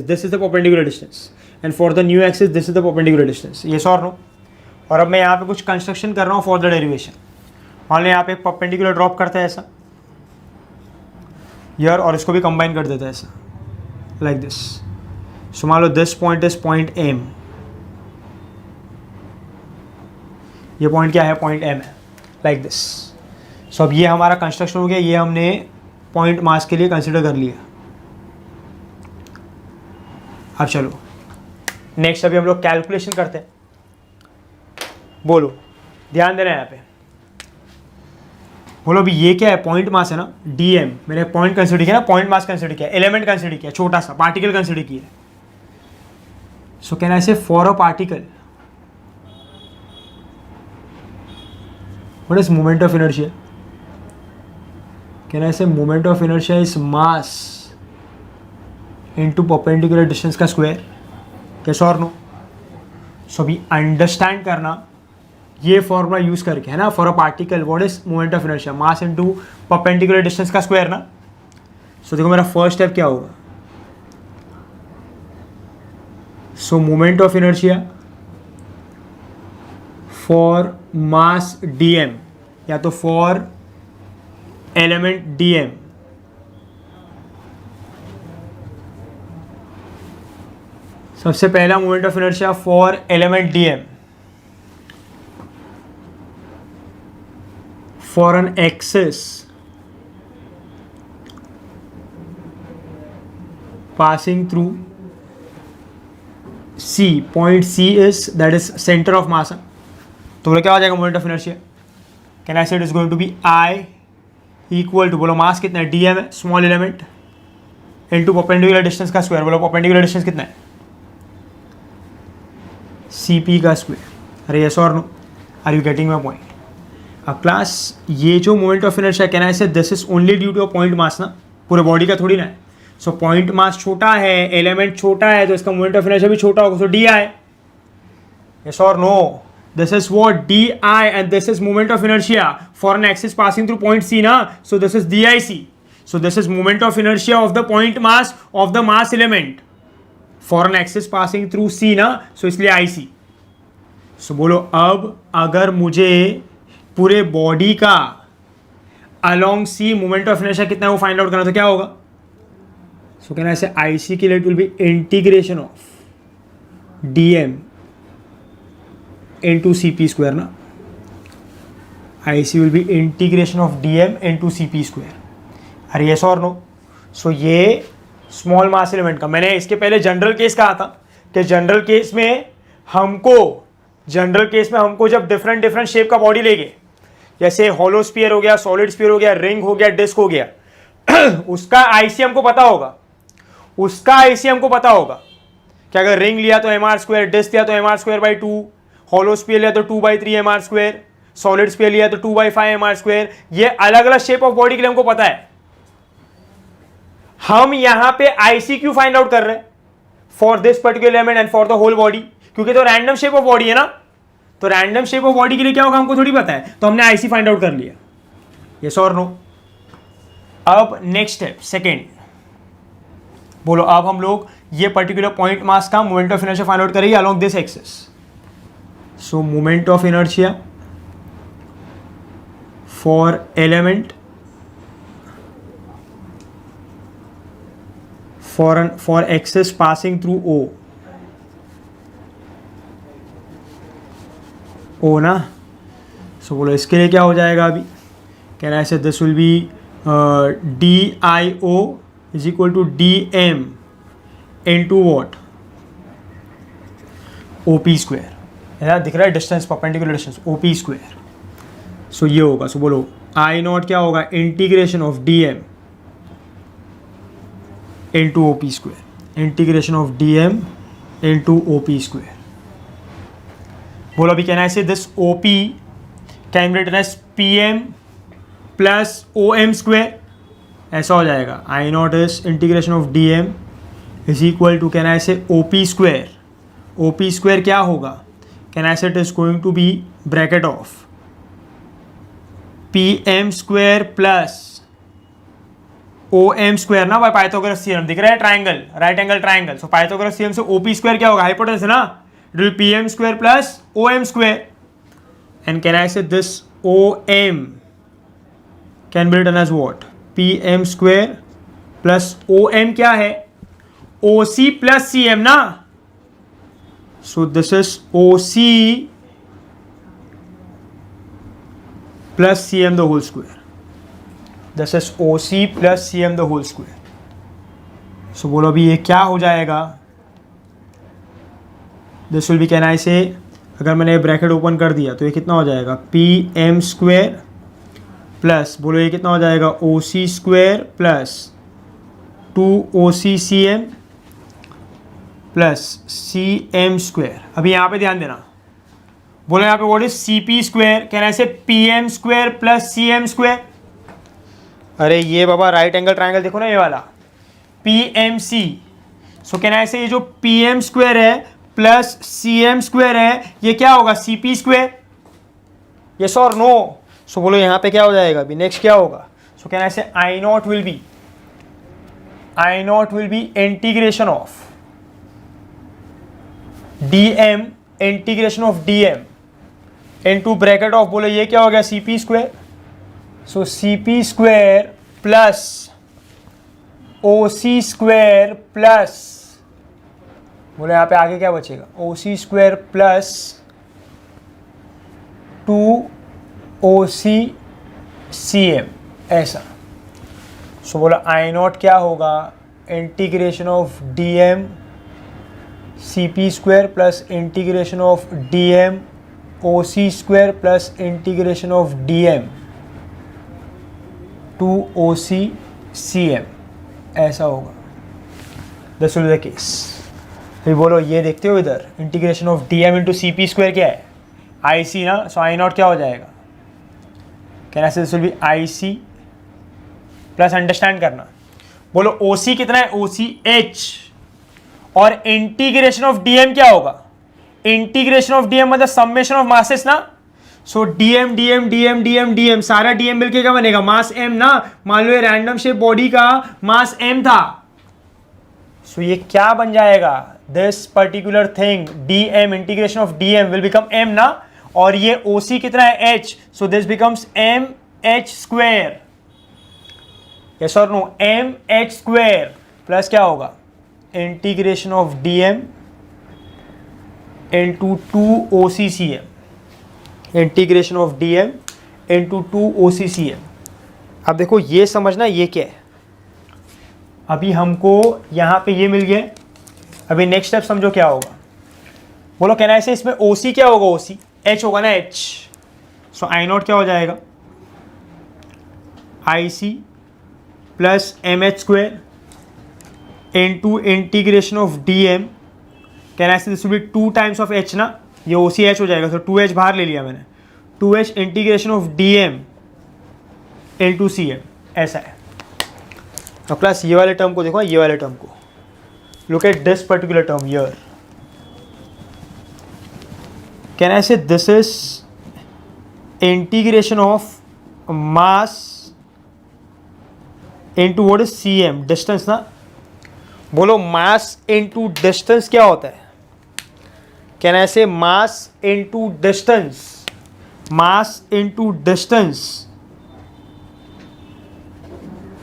this is the perpendicular distance and for the new axis this is the perpendicular distance, yes or no? और अब मैं यहाँ पे कुछ कंस्ट्रक्शन कर रहा हूँ फॉर द डेरिवेशन। मान लो यहाँ पे एक परपेंडिकुलर ड्रॉप करता है ऐसा यार, और इसको भी कंबाइन कर देता है ऐसा, लाइक दिस। सो मान लो this point is point M, ये पॉइंट क्या है, पॉइंट एम है, लाइक दिस। सो अब ये हमारा कंस्ट्रक्शन हो गया, ये हमने पॉइंट मास के लिए कंसिडर कर लिया। अब चलो नेक्स्ट अभी हम लोग कैलकुलेशन करते हैं। बोलो ध्यान देना यहाँ पे, बोलो अभी ये क्या है, पॉइंट मास है ना, डीएम, मैंने पॉइंट कंसिडर किया ना, पॉइंट मास कंसिडर किया, एलिमेंट कंसिडर किया, छोटा सा पार्टिकल कंसिडर किया। सो can I say for a particle what is moment of inertia? Can I say moment of inertia is mass into perpendicular distance का square, कैसे और नो? सो अभी understand करना ये फॉर्मूला यूज करके, है ना, for a particle what is moment of inertia, mass into perpendicular distance का स्क्वायर ना। सो देखो मेरा फर्स्ट स्टेप क्या होगा, सो moment of inertia for mass DM या तो फॉर एलिमेंट डीएम, सबसे पहला moment of inertia for element DM for an axis passing through C, point C is that is center of mass। तो बोलो क्या हो जाएगा moment of inertia? Can I say it is going to be I equal to, बोलो mass कितना है, DM है, small element, into perpendicular distance का स्क्वायर। बोलो परपेंडिकुलर डिस्टेंस कितना है, CP का स्क्वायर। अरे यस और no, are you getting my point? अब क्लास ये जो moment of inertia can I say this is only due to a point mass ना, पूरे बॉडी का थोड़ी ना है। सो पॉइंट मास छोटा है, एलिमेंट छोटा है, तो इसका मोमेंट ऑफ इनर्शिया भी छोटा होगा, सो डी आई। यस और no? This is what, D I, and this is moment of inertia for an axis passing through point C ना, so this is D I C. So this is moment of inertia of the point mass of the mass element for an axis passing through C ना, so इसलिए आई C. सो बोलो अब अगर मुझे पूरे body का along C moment of inertia कितना है वो फाइंड आउट करना, तो क्या होगा? सो कहना ऐसे आई सी के लिए it will be integration of DM into CP square ना, I C will be integration of DM into CP square. अरे यस और नो? सो ये स्मॉल मास एलिमेंट का, मैंने इसके पहले जनरल केस कहा था कि जनरल केस में हमको जब डिफरेंट शेप का बॉडी लेंगे, जैसे हॉलो स्फीयर हो गया, सॉलिड स्फीयर हो गया, रिंग हो गया, डिस्क हो गया, उसका आईसी हमको पता होगा कि अगर रिंग लिया तो एम आर स्क्वायर, डिस्क लिया तो M R square by 2, hollow sphere लिया तो 2/3 M R square, solid sphere लिया तो 2/5 एम आर स्क्वायर। ये अलग अलग शेप ऑफ बॉडी के लिए हमको पता है। हम यहां पे आईसी क्यों फाइंड आउट कर रहे हैं? For this particular element and for the whole body, क्योंकि तो रैंडम शेप ऑफ बॉडी है ना, तो रैंडम शेप ऑफ बॉडी के लिए क्या होगा हमको थोड़ी पता है, तो हमने आईसी फाइंड आउट कर लिया। यस और नो? अब नेक्स्ट स्टेप सेकेंड, बोलो अब हम लोग ये पर्टिकुलर पॉइंट मास का moment of inertia find out करेंगे along this axis. So moment of inertia for element for axis passing through O ना। सो बोलो इसके लिए क्या हो जाएगा अभी, can I say this will be D I O is equal to D M into what, O P square. है दिख रहा है distance, perpendicular distance, O P square. So ये होगा, सो बोलो आई नॉट क्या होगा, integration of D M into O P square. integration of dm into OP square. बोलो अभी can I say this OP can be written as PM plus OM square. ऐसा हो जाएगा I naught is integration of dm is equal to can I say OP square. OP square क्या होगा? Can I say it is going to be bracket of PM square plus OM square ना by Pythagoras theorem दिख रहा है triangle right angle triangle. So Pythagoras theorem से OP square क्या होगा? Hypotenuse है ना. It will PM square plus OM square. And can I say this OM can be written as what? PM square plus OM क्या है? OC plus CM ना. So this is OC plus CM the whole square. This is OC plus CM the whole square. So बोलो अभी ये क्या हो जाएगा? This will be can I say अगर मैंने ब्रैकेट ओपन कर दिया तो ये कितना हो जाएगा? PM स्क्वायर प्लस बोलो ये कितना हो जाएगा? OC square plus 2OCCM plus CM square. अभी यहाँ पे ध्यान देना. बोलो यहाँ पे what is CP square? Can I से PM square plus CM square. अरे ये बाबा राइट एंगल ट्राइंगल देखो ना ये वाला PMC. So can I say ये जो PM स्क्वायर है प्लस CM स्क्वायर है ये क्या होगा? CP square. यस और नो? सो बोलो यहाँ पे क्या हो जाएगा? अभी नेक्स्ट क्या होगा? सो can I say I naught will be integration of DM integration of DM into bracket of बोलो ये क्या हो गया? CP square. So CP square plus OC square plus बोले यहाँ पे आगे क्या बचेगा? OC स्क्वायर प्लस 2OCCM ऐसा. सो बोला I naught क्या होगा? Integration of DM CP square plus integration of DM OC square plus integration of DM 2OCCM ऐसा होगा. This will be the case. फिर बोलो ये देखते हो इधर integration of DM into CP square क्या है? IC ना. सो I naught क्या हो जाएगा? Can I say this will be IC plus understand करना. बोलो OC कितना है? OCH और इंटीग्रेशन ऑफ DM क्या होगा? इंटीग्रेशन ऑफ DM मतलब समेशन ऑफ मासेस ना. सो DM सारा DM मिलके क्या बनेगा? मास M ना. मान लो ये रैंडम शेप बॉडी का मास M था. सो ये क्या बन जाएगा? This particular thing DM integration of DM will become M ना. और ये OC कितना है? H. So this becomes MH square. Yes और नो? MH स्क्वायर प्लस क्या होगा? Integration of DM into 2OCCM. Integration of DM into 2OCCM. अब देखो ये समझना ये क्या है. अभी हमको यहाँ पे ये मिल गया. अभी नेक्स्ट स्टेप समझो क्या होगा. बोलो कहना ऐसे इसमें OC क्या होगा? OC H होगा ना. H. सो I naught क्या हो जाएगा? IC plus MH square into integration of DM. Can I say this will be 2 times of H ना. ये OCH हो जाएगा. तो 2H बाहर ले लिया मैंने. 2H integration of DM into CM ऐसा है. अब क्लास ये वाले टर्म को देखो. ये वाले टर्म को look at this particular term here. Can I say this is integration of mass into what is CM distance ना. बोलो मास इंटू डिस्टेंस क्या होता है? कैन आई से mass into distance. Mass into distance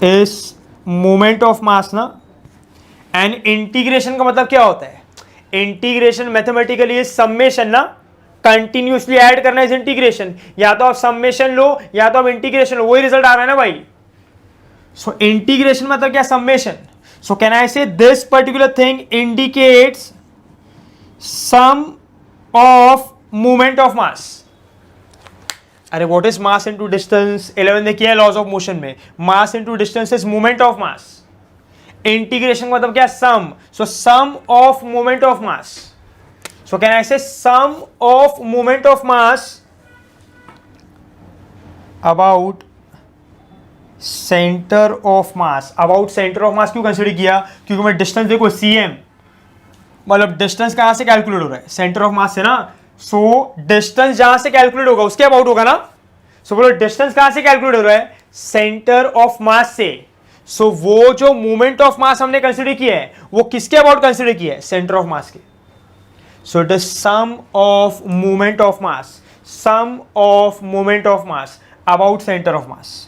is moment of mass ना. And integration का मतलब क्या होता है? इंटीग्रेशन मैथमेटिकली इज समेशन ना. कंटिन्यूसली ऐड करना इज इंटीग्रेशन. या तो आप समेशन लो या तो आप इंटीग्रेशन लो. वही रिजल्ट आ रहा है ना भाई. सो इंटीग्रेशन मतलब क्या? Summation. So can I say this particular thing indicates sum of movement of mass. अरे what is mass into distance? 11 ने किया लॉज ऑफ मोशन में. Mass into distance is movement of mass. Integration मतलब क्या, sum. So sum of moment of mass. So can I say sum of moment of mass about centre of mass. About centre of mass क्यों consider किया, क्योंकि मैं distance देखो cm, मतलब distance कहां से कैलकुलेट हो रहा है, सेंटर ऑफ मास से ना. सो डिस्टेंस जहां से कैलकुलेट होगा उसके अबाउट होगा ना. सो बोलो डिस्टेंस कहां से कैलकुलेट हो रहा है, सेंटर ऑफ मास से. सो वो जो मोमेंट ऑफ मास हमने कंसिडर किया है वो किसके अबाउट कंसिडर किया है, सेंटर ऑफ मास के. So it is sum of moment of mass, sum of moment of mass about centre of mass,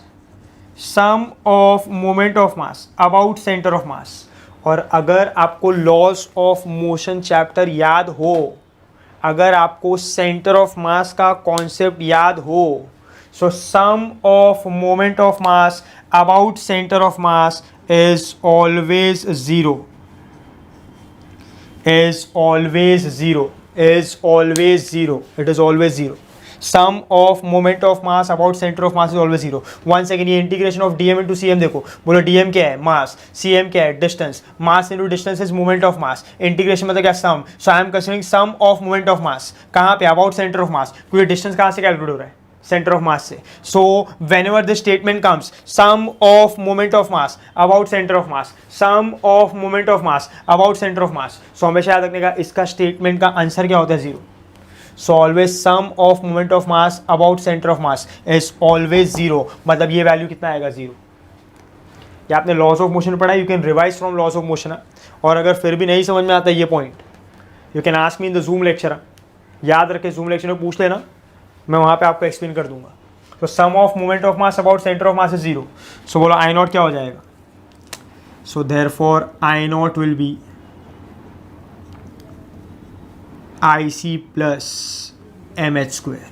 sum of moment of mass about centre of mass. और अगर आपको laws of motion chapter याद हो, अगर आपको centre of मास का concept याद हो, so sum of moment of mass about centre of mass is always zero, is always zero, is always zero, it is always zero. Sum of moment of mass about center of mass is always zero. Once again ये integration of dm into cm देखो, बोलो dm क्या है, मास, cm क्या है, distance, mass into distance is moment of mass, integration मतलब क्या, sum. So I am considering sum of moment of mass कहाँ पे, अबाउट सेंटर ऑफ मास, क्योंकि डिस्टेंस कहाँ से कैलकुलेट हो रहा है, सेंटर ऑफ मास से. सो whenever this statement comes, sum of moment of mass about center of mass, sum of moment of mass about center of mass. सो हमेशा याद रखने का, इसका स्टेटमेंट का आंसर क्या होता है, zero. So always sum of moment of mass about centre of mass is always zero, मतलब ये वैल्यू कितना आएगा, जीरो. ये आपने लॉज ऑफ मोशन पढ़ा, you can revise from laws of motion. और अगर फिर भी नहीं समझ में आता ये point, you can ask me in the Zoom lecture. याद रखे, जूम लेक्चर में पूछ लेना, मैं वहाँ पे आपको एक्सप्लेन कर दूंगा. तो sum of moment of mass about centre of mass is zero. So बोलो आई नॉट क्या हो जाएगा. So therefore I naught will be IC plus mh square.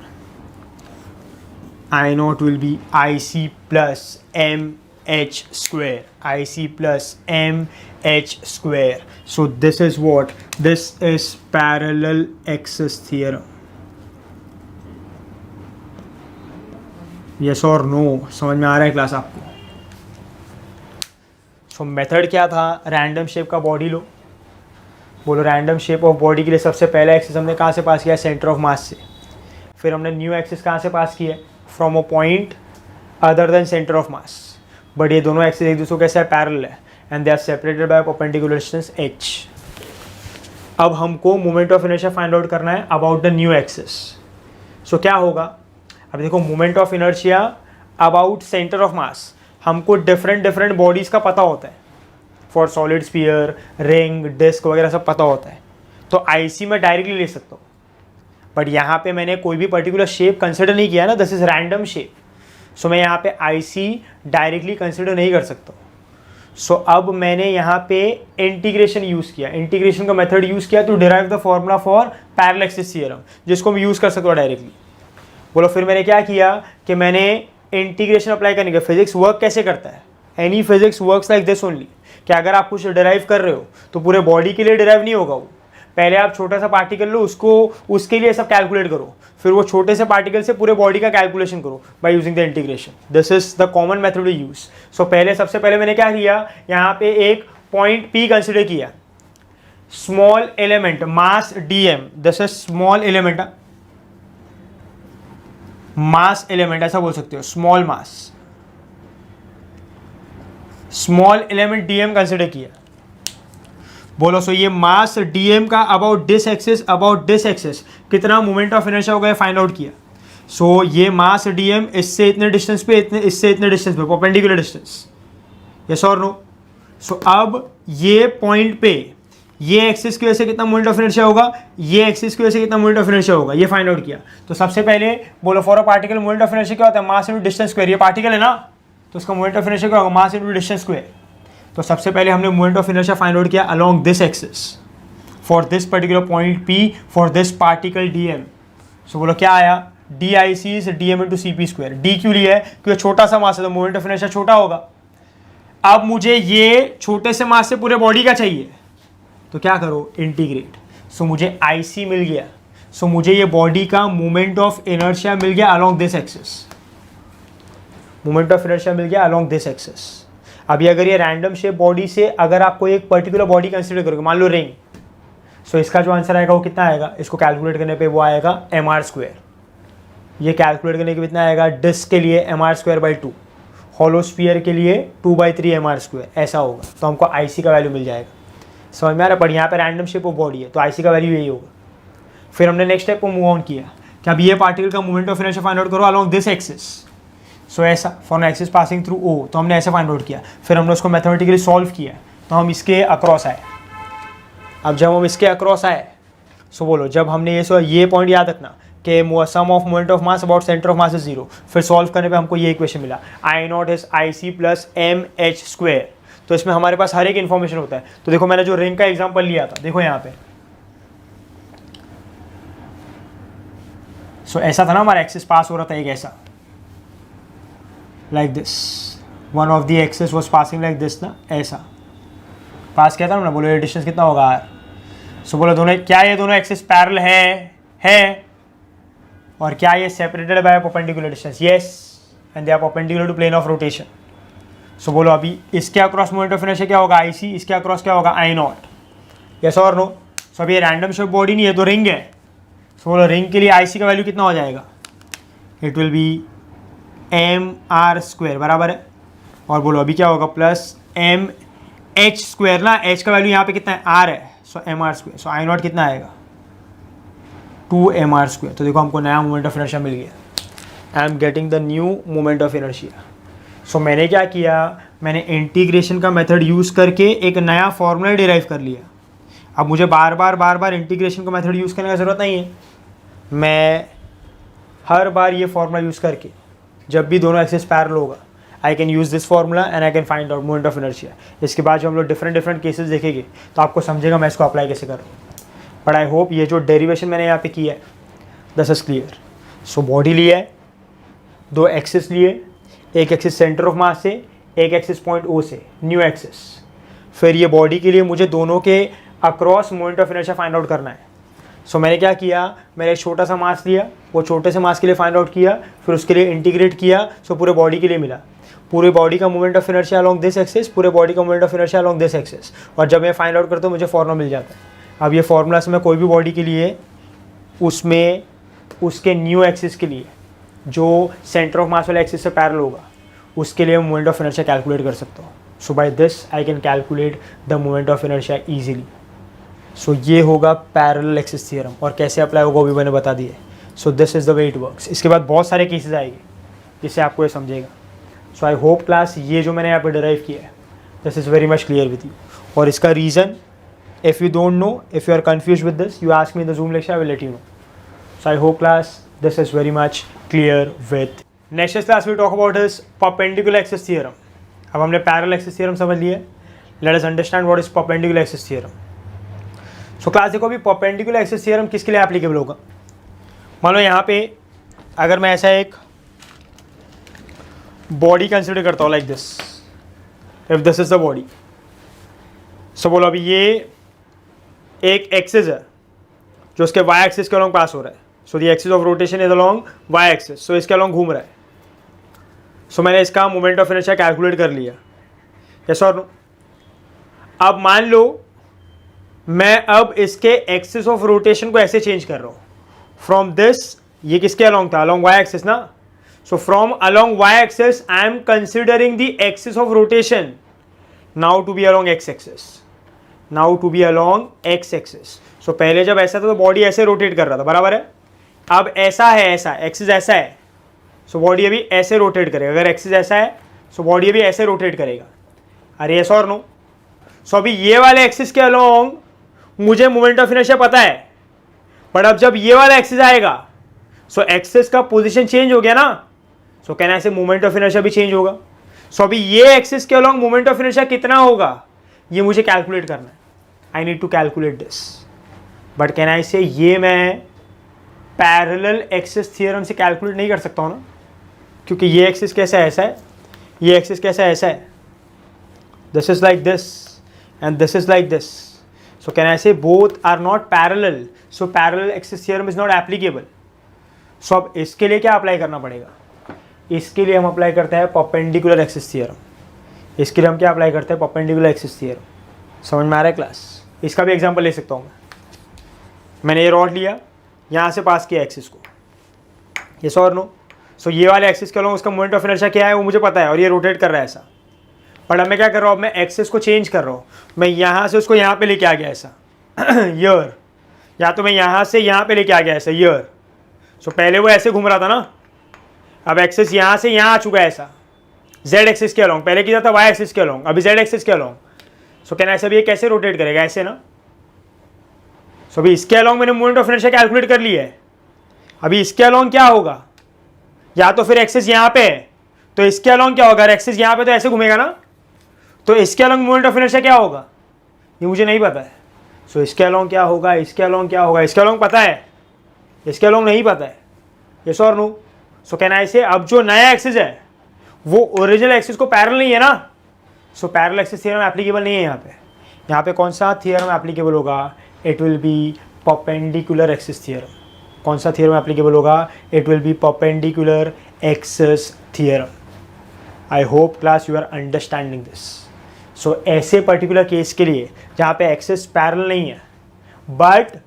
I naught will be IC plus mh square. IC plus mh square. So this is what? This is parallel axis theorem. Yes or no? समझ में आ रहा है class आपको. सो method क्या था, random shape का body लो. बोलो रैंडम शेप ऑफ बॉडी के लिए सबसे पहला एक्सिस हमने कहाँ से पास किया, सेंटर ऑफ मास से. फिर हमने न्यू एक्सिस कहाँ से पास किया, from a point other than centre of mass. But ये दोनों एक्सिस एक दूसरे को कैसे पैरेलल है, and they are separated by perpendicular distance h. अब हमको moment of inertia find out करना है about the new axis. So क्या होगा, अब देखो moment of inertia about centre of mass हमको डिफरेंट बॉडीज़ का पता होता है. For solid sphere, ring, disc वगैरह सब पता होता है, तो आईसी में डायरेक्टली ले सकता हूँ. बट यहाँ पे मैंने कोई भी पर्टिकुलर शेप कंसिडर नहीं किया ना, दिस इज रैंडम शेप. सो मैं यहाँ पे आईसी डायरेक्टली कंसिडर नहीं कर सकता. सो अब मैंने यहाँ पे इंटीग्रेशन यूज़ किया, इंटीग्रेशन का मेथड यूज़ किया to derive the formula for parallel axis theorem, जिसको मैं यूज़ कर सकता हूँ डायरेक्टली. बोलो फिर मैंने क्या किया कि मैंने इंटीग्रेशन अप्लाई करने का, फिजिक्स वर्क कैसे करता है, any physics works like this only, कि अगर आप कुछ डिराइव कर रहे हो तो पूरे बॉडी के लिए डिराइव नहीं होगा वो. पहले आप छोटा सा पार्टिकल लो, उसको उसके लिए सब कैलकुलेट करो, फिर वो छोटे से पार्टिकल से पूरे बॉडी का कैलकुलेशन करो by using the integration. This is the common method to use. So पहले सबसे पहले मैंने क्या किया, यहाँ पे एक पॉइंट P कंसिडर किया, small element mass dm, this is small element, mass element ऐसा बोल सकते हो, small mass, small element dm consider किया. बोलो सो ये मास dm का अबाउट दिस एक्सिस कितना मोमेंट ऑफ इनर्शिया होगा फाइंड आउट किया. सो ये मास dm इससे इतने डिस्टेंस पे, इससे इतने डिस्टेंस पे, परपेंडिकुलर डिस्टेंस. यस और नो. सो अब ये पॉइंट पे ये एक्सिस की वजह से कितना मोमेंट ऑफ इनर्शिया होगा, ये एक्सिस की वजह से कितना मोमेंट ऑफ इनर्शिया होगा, ये फाइंड आउट किया. तो सबसे पहले बोलो for a particle moment of inertia क्या होता है, मास इनटू डिस्टेंस स्क्वायर. ये पार्टिकल है ना, तो उसका मोमेंट ऑफ इनर्शिया क्या होगा, मास इनटू डिस्टेंस स्क्वायर. तो सबसे पहले हमने moment of inertia find out किया along this axis for this particular point P for this particle dm. So बोलो क्या आया, DIC is dm into CP square. D क्यों लिया है, क्योंकि छोटा सा मास है तो मोमेंट ऑफ इनर्शिया छोटा होगा. अब मुझे ये छोटे से मास से पूरे बॉडी का चाहिए, तो क्या करो, इंटीग्रेट. सो मुझे IC मिल गया. सो मुझे ये बॉडी का मोमेंट ऑफ इनर्शिया मिल गया along this axis, moment of inertia मिल गया अलोंग दिस एक्सिस. अभी अगर ये रैंडम शेप बॉडी से अगर आपको एक पर्टिकुलर बॉडी कंसिडर करोगे, मान लो रिंग, सो इसका जो आंसर आएगा वो कितना आएगा, इसको कैलकुलेट करने पे वो आएगा mr²। ये कैलकुलेट करने के कितना आएगा, डिस्क के लिए mr²/2, हॉलो स्फीयर के लिए 2/3 mr², ऐसा होगा। तो हमको IC का वैल्यू मिल जाएगा। समझ में आ रहा है? पर यहाँ पे रैंडम शेप ऑफ बॉडी है तो IC का वैल्यू यही होगा। फिर हमने नेक्स्ट स्टेप को मूव ऑन किया कि अब ये पार्टिकल का moment of inertia find out करो अलॉन्ग दिस एक्सिस। सो ऐसा for an axis passing through O, तो हमने ऐसे फाइंड आउट किया। फिर हमने उसको मैथमेटिकली सॉल्व किया तो हम इसके अक्रॉस आए। अब जब हम इसके अक्रॉस आए, सो बोलो, जब हमने ये पॉइंट याद रखना कि sum of moment of mass about centre of mass is 0। फिर सॉल्व करने पे हमको ये इक्वेशन मिला, I0 is IC plus mh²। तो इसमें हमारे पास हर एक इन्फॉर्मेशन होता है। तो देखो मैंने जो रिंग का एग्जांपल लिया था, देखो यहाँ पे सो ऐसा था ना, हमारा एक्सिस पास हो रहा था एक ऐसा, like this, one of the axis was passing like this ना, ऐसा पास किया था ना। बोलो ये डिस्टेंस कितना होगा R। सो बोलो दोनों, क्या ये दोनों एक्सिस पैरेलल है और क्या ये separated by perpendicular distance? Yes, and they are perpendicular to plane of rotation. So बोलो अभी इसके अक्रॉस मोमेंट ऑफ इनर्शिया क्या होगा, IC, इसके अक्रॉस क्या होगा, I0। यस और नो? सो अभी ये रैंडम शेप बॉडी नहीं है तो रिंग है। सो बोलो रिंग के लिए IC का वैल्यू कितना हो जाएगा, इट विल बी mr², बराबर है। और बोलो अभी क्या होगा, प्लस mh², ना h का वैल्यू यहाँ पे कितना है, R है, सो mr²। सो I0 कितना आएगा, 2mr²। तो देखो हमको नया मोमेंट ऑफ इनर्शिया मिल गया। I am getting the new moment of inertia. So मैंने क्या किया, मैंने इंटीग्रेशन का मेथड यूज़ करके एक नया फॉर्मूला डिराइव कर लिया। अब मुझे बार बार इंटीग्रेशन का मेथड यूज़ करने की ज़रूरत नहीं है। मैं हर बार ये फॉर्मूला यूज़ करके, जब भी दोनों एक्सिस पैरेलल होगा, I can use this formula and I can find out moment of inertia. इसके बाद जो हम लोग डिफरेंट केसेस देखेंगे तो आपको समझेगा मैं इसको अप्लाई कैसे कर रहा हूँ। बट आई होप ये जो डेरिवेशन मैंने यहाँ पे किया है this is clear. So body लिया है, दो एक्सिस लिए, एक एक्सिस सेंटर ऑफ मास से, एक एक्सिस पॉइंट O से, न्यू एक्सिस। फिर ये बॉडी के लिए मुझे दोनों के across moment of inertia find out करना है। सो मैंने क्या किया, मैंने एक छोटा सा मास लिया, वो छोटे से मास के लिए फाइंड आउट किया, फिर उसके लिए इंटीग्रेट किया, सो पूरे बॉडी के लिए मिला। पूरे बॉडी का moment of inertia along this axis, पूरे बॉडी का moment of inertia along this axis. और जब मैं फाइंड आउट करता हूँ मुझे फॉर्मूला मिल जाता है। अब ये फॉर्मूला से मैं कोई भी बॉडी के लिए उसमें उसके न्यू एक्सिस के लिए जो सेंटर ऑफ मास वाले एक्सिस से पैरेलल होगा उसके लिए मोमेंट ऑफ इनर्शिया कैलकुलेट कर सकता हूँ। So by this I can calculate the moment of inertia easily. So ये होगा पैरेलल एक्सिस थ्योरम, और कैसे अप्लाई होगा वो भी मैंने बता दिया। सो this is the way it works. इसके बाद बहुत सारे केसेस आएंगे जिससे आपको ये समझेगा। सो आई होप क्लास ये जो मैंने यहाँ पे डिराइव किया है this is very much clear with you. और इसका reason, if you don't know, if you are confused with this, you ask me in the Zoom lecture, I will let you know. So I hope class this is very much clear with. Next class we talk about is perpendicular axis theorem. अब हमने parallel axis theorem समझ लिया। Let us understand what is perpendicular axis theorem. So class देखो अभी perpendicular axis theorem किसके लिए applicable होगा। मान लो यहाँ पे अगर मैं ऐसा एक body consider करता हूँ like this, if this is the body, so बोलो अभी ये एक एक्सिस है जो उसके वाई एक्सिस के अलॉन्ग पास हो रहा है। So the axis of rotation is along Y axis, so इसके अलॉन्ग घूम रहा है। सो मैंने इसका मोमेंट ऑफ इनर्शिया कैलकुलेट कर लिया, यस और नो। अब मान लो मैं अब इसके एक्सिस ऑफ रोटेशन को ऐसे चेंज कर रहा हूँ, फ्रॉम दिस, ये किसके अलॉन्ग था, अलॉन्ग वाई एक्सिस ना। So from along Y axis I am considering the axis of rotation now to be along X axis, now to be along X axis. So पहले जब ऐसा था तो body ऐसे रोटेट कर रहा था, बराबर है। अब ऐसा है, ऐसा एक्सिस ऐसा है, सो बॉडी अभी ऐसे रोटेट करेगा। अगर एक्सिस ऐसा है सो बॉडी अभी ऐसे रोटेट करेगा। अरे यस और नो? सो अभी ये वाले एक्सिस के अलॉन्ग मुझे मोमेंट ऑफ इनर्शिया पता है, बट अब जब ये वाला एक्सिस आएगा सो एक्सिस का पोजीशन चेंज हो गया ना। सो कहना ऐसे मोमेंट ऑफ इनर्शिया भी चेंज होगा। सो अभी ये एक्सिस के अलॉन्ग मोमेंट ऑफ इनर्शिया कितना होगा ये मुझे कैलकुलेट करना है। I need to calculate this, but can I say ये मैं पैरेलल एक्सिस थ्योरम से कैलकुलेट नहीं कर सकता हूँ ना, क्योंकि ये एक्सिस कैसा ऐसा है, ये एक्सिस कैसा ऐसा है, this is like this and this is like this. So can I say both are not parallel, so parallel axis theorem is not applicable. सो अब इसके लिए क्या अप्लाई करना पड़ेगा, इसके लिए हम अप्लाई करते हैं परपेंडिकुलर एक्सिस थ्योरम। इसके लिए हम क्या अप्लाई करते हैं, परपेंडिकुलर एक्सिस थ्योरम। समझ में आ रहा है क्लास? इसका भी एग्जांपल ले सकता हूँ मैं। मैंने ये रॉड लिया, यहाँ से पास किया एक्सिस को, यस और नो? सो ये वाले एक्सिस के अलॉन्ग उसका मोमेंट ऑफ इनर्शिया क्या है वो मुझे पता है, और ये रोटेट कर रहा है ऐसा। बट अब मैं क्या कर रहा हूँ, मैं एक्सिस को चेंज कर रहा हूँ, मैं यहाँ से उसको यहाँ पे लेके आ गया ऐसा ईयर, या तो मैं यहाँ से यहाँ पे लेके आ गया ऐसा ईयर। सो पहले वो ऐसे घूम रहा था ना, अब एक्सिस यहाँ से यहाँ आ चुका है ऐसा जेड एक्सिस के अलॉन्ग, पहले किया था वाई एक्सिस के अलॉन्ग, अभी जेड एक्सिस के अलॉन्ग। सो कहना ऐसा भी ये कैसे रोटेट करेगा, ऐसे ना। सो अभी इसके अलॉन्ग मैंने मोमेंट ऑफ इनर्शिया कैलकुलेट कर लिया है। अभी इसके अलॉन्ग क्या होगा, या तो फिर एक्सिस यहाँ पे है तो इसके अलॉन्ग क्या होगा, एक्सिस यहाँ पे तो ऐसे घूमेगा ना, तो इसके अलॉन्ग मोमेंट ऑफ इनर्शिया क्या होगा ये मुझे नहीं पता है। सो इसके अलॉन्ग क्या होगा, इसके अलॉन्ग क्या होगा, इसके अलॉन्ग पता है, इसके अलॉन्ग नहीं पता है, यस और नो? सो कहना ऐसे अब जो नया एक्सिस है वो ओरिजिनल एक्सिस को पैरेलल नहीं है ना, so parallel axis theorem applicable नहीं है यहाँ पे। यहाँ पे कौन सा थ्योरम एप्लीकेबल होगा, it will be perpendicular axis theorem. कौन सा थ्योरम एप्लीकेबल होगा, it will be perpendicular axis theorem. I hope class you are understanding this. So ऐसे पर्टिकुलर केस के लिए जहाँ पे एक्सिस पैरेलल नहीं है बट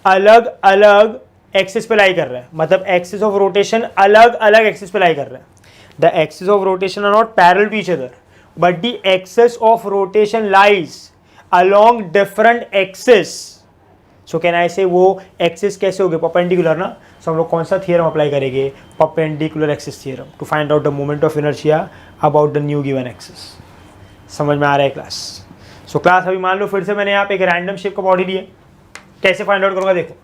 अलग अलग एक्सिस पे लाई कर रहा है, मतलब एक्सिस ऑफ रोटेशन अलग अलग एक्सिस पे लाई कर रहा है। The axis of rotation are not parallel to each other but the axis of rotation lies along different axis. So can I say वो एक्सिस कैसे हो गए, परपेंडिकुलर ना। सो हम लोग कौन सा थियरम अप्लाई करेंगे, perpendicular axis theorem, to find out the moment of inertia about the new given axis. समझ में आ रहा है क्लास? सो क्लास अभी मान लो फिर से मैंने यहाँ पे एक रैंडम शेप का बॉडी लिया, कैसे फाइंड आउट करूँगा देखो।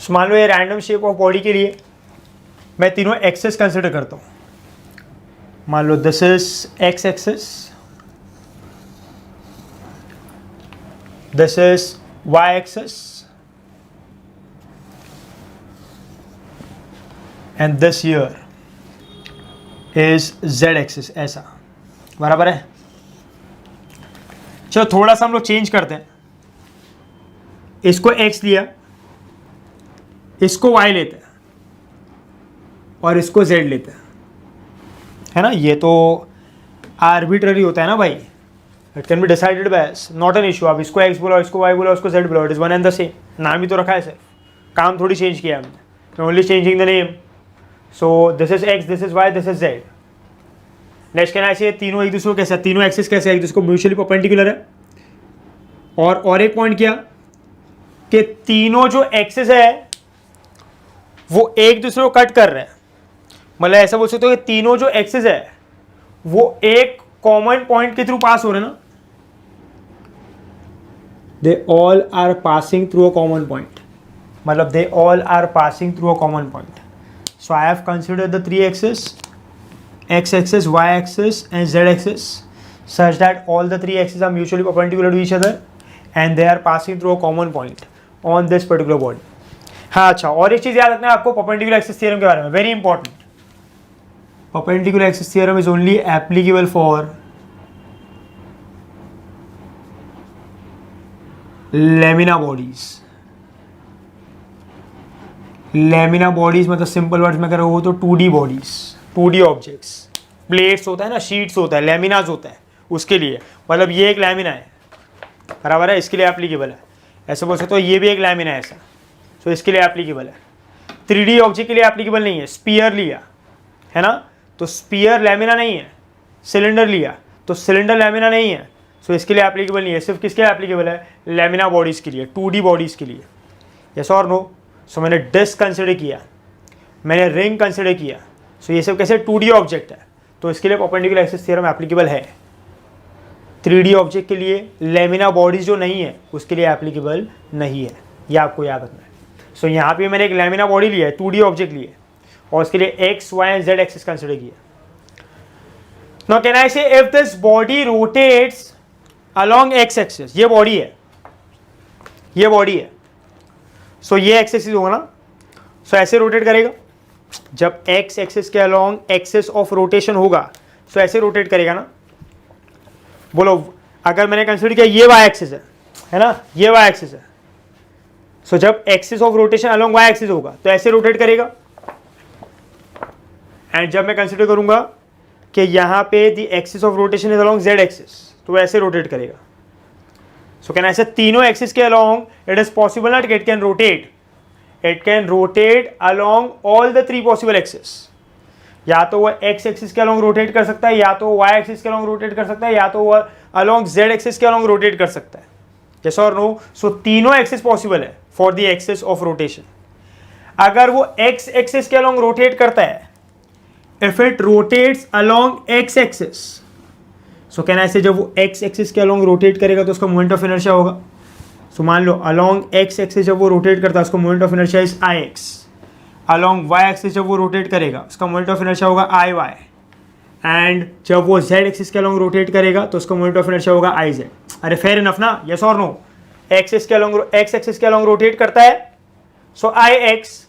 सो मान लो ये रैंडम शेप ऑफ बॉडी के लिए मैं तीनों एक्सिस कंसिडर करता हूँ। मान लो this is X axis, this is Y axis and this here is Z axis, ऐसा बराबर है। चलो थोड़ा सा हम लोग चेंज करते हैं, इसको x लिया, इसको y लेते हैं और इसको z लेते हैं, है ना। ये तो आर्बिट्ररी होता है ना भाई, it can be decided by not an issue. आप इसको x बोला, इसको y बोला, उसको z बोला, it is one and the same. नाम ही तो रखा है सर, काम थोड़ी चेंज किया हमने, only changing the name. So this is x, this is y, this is z। Next कहना है तीनों एक दूसरे को कैसे, तीनों एक्सिस कैसे एक दूसरे को म्यूचुअली परपेंडिकुलर है। और एक पॉइंट किया कि तीनों जो एक्सिस है वो एक दूसरे को कट कर रहे हैं, मतलब ऐसा बोल सकते हो कि तीनों जो एक्सिस है वो एक कॉमन पॉइंट के थ्रू पास हो रहे हैं ना, they all are passing through a common point, मतलब they all are passing through a common point. So I have considered the three axis, x axis, y axis and z axis, such that all the three axes are mutually perpendicular to each other and they are passing through a common point on this particular body. हाँ अच्छा, और एक चीज़ याद रखना है आपको perpendicular axis theorem के बारे में, very important. Perpendicular axis theorem is only applicable for lamina bodies. Lamina bodies मतलब सिंपल वर्ड्स में करो वो तो 2D bodies, 2D objects, plates होता है ना, शीट्स होता है, लेमिनाज होता है, उसके लिए, मतलब ये एक लेमिना है, बराबर है, इसके लिए एप्लीकेबल है। ऐसे बोल सकते हो ये भी एक लेमिना है ऐसा, तो इसके लिए एप्लीकेबल है। 3D ऑब्जेक्ट के लिए एप्लीकेबल नहीं है। स्पीयर लिया है ना, तो स्पीयर लेमिना नहीं है। सिलेंडर लिया तो सिलेंडर लेमिना नहीं है, सो इसके लिए एप्लीकेबल नहीं है। सिर्फ किसके लिए एप्लीकेबल है, लेमिना बॉडीज़ के लिए, 2D बॉडीज़ के लिए, यस और नो। सो मैंने डिस्क कंसिडर किया, मैंने रिंग कंसिडर किया, सो ये सब कैसे 2D ऑब्जेक्ट है, तो इसके लिए परपेंडिकुलर एक्सिस थ्योरम एप्लीकेबल है। 3D ऑब्जेक्ट के लिए लेमिना बॉडीज जो नहीं है उसके लिए एप्लीकेबल नहीं है, ये आपको याद रखना है। सो यहाँ पे मैंने एक लेमिना बॉडी लिया है, 2D ऑब्जेक्ट लिए, और उसके लिए x, y and z axis consider किया। नाउ कैन आई से if this body rotates along x axis, ये बॉडी है, ये बॉडी है, सो ये x एक्सिस होगा ना, सो ऐसे रोटेट करेगा। जब x एक्सिस के अलोंग एक्सिस ऑफ रोटेशन होगा सो ऐसे रोटेट करेगा ना। बोलो अगर मैंने कंसिडर किया ये y एक्सिस है ना, ये y एक्सिस है, सो जब axis of rotation along y axis होगा तो ऐसे रोटेट करेगा। एंड जब मैं कंसिडर करूंगा कि यहाँ पे the axis of rotation is along Z axis, तो ऐसे रोटेट करेगा. सो कैन ऐसे तीनों एक्सिस के along it is possible not it can rotate, it can rotate along all the 3 possible axis. या तो वो एक्स एक्सिस के अलोंग रोटेट कर सकता है, या तो वाई एक्सिस के अलोंग रोटेट कर सकता है, या तो वो अलोंग जेड एक्सिस के अलोंग रोटेट कर सकता है. यस और नो? सो तीनों एक्सिस पॉसिबल है for the axis of rotation. अगर वो एक्स एक्सिस के अलोंग रोटेट करता है, if it rotates along x axis, so can ऐसे जब वो एक्स एक्सिस के अलोंग रोटेट करेगा तो उसका मोमेंट ऑफ इनर्शिया होगा. सो मान लो अलोंग एक्स एक्सिस जब वो रोटेट करता है उसका moment of inertia is I X. Along Y axis जब वो रोटेट करेगा उसका मोमेंट ऑफ इनर्शिया होगा आई वाई. एंड जब वो जेड एक्सिस के अलोंग रोटेट करेगा तो उसका मोमेंट ऑफ इनर्शिया होगा आई जेड. अरे फेयर इनफ ना? यस और नो? एक्स एक्सिस के अलोंग रोटेट करता है so I X,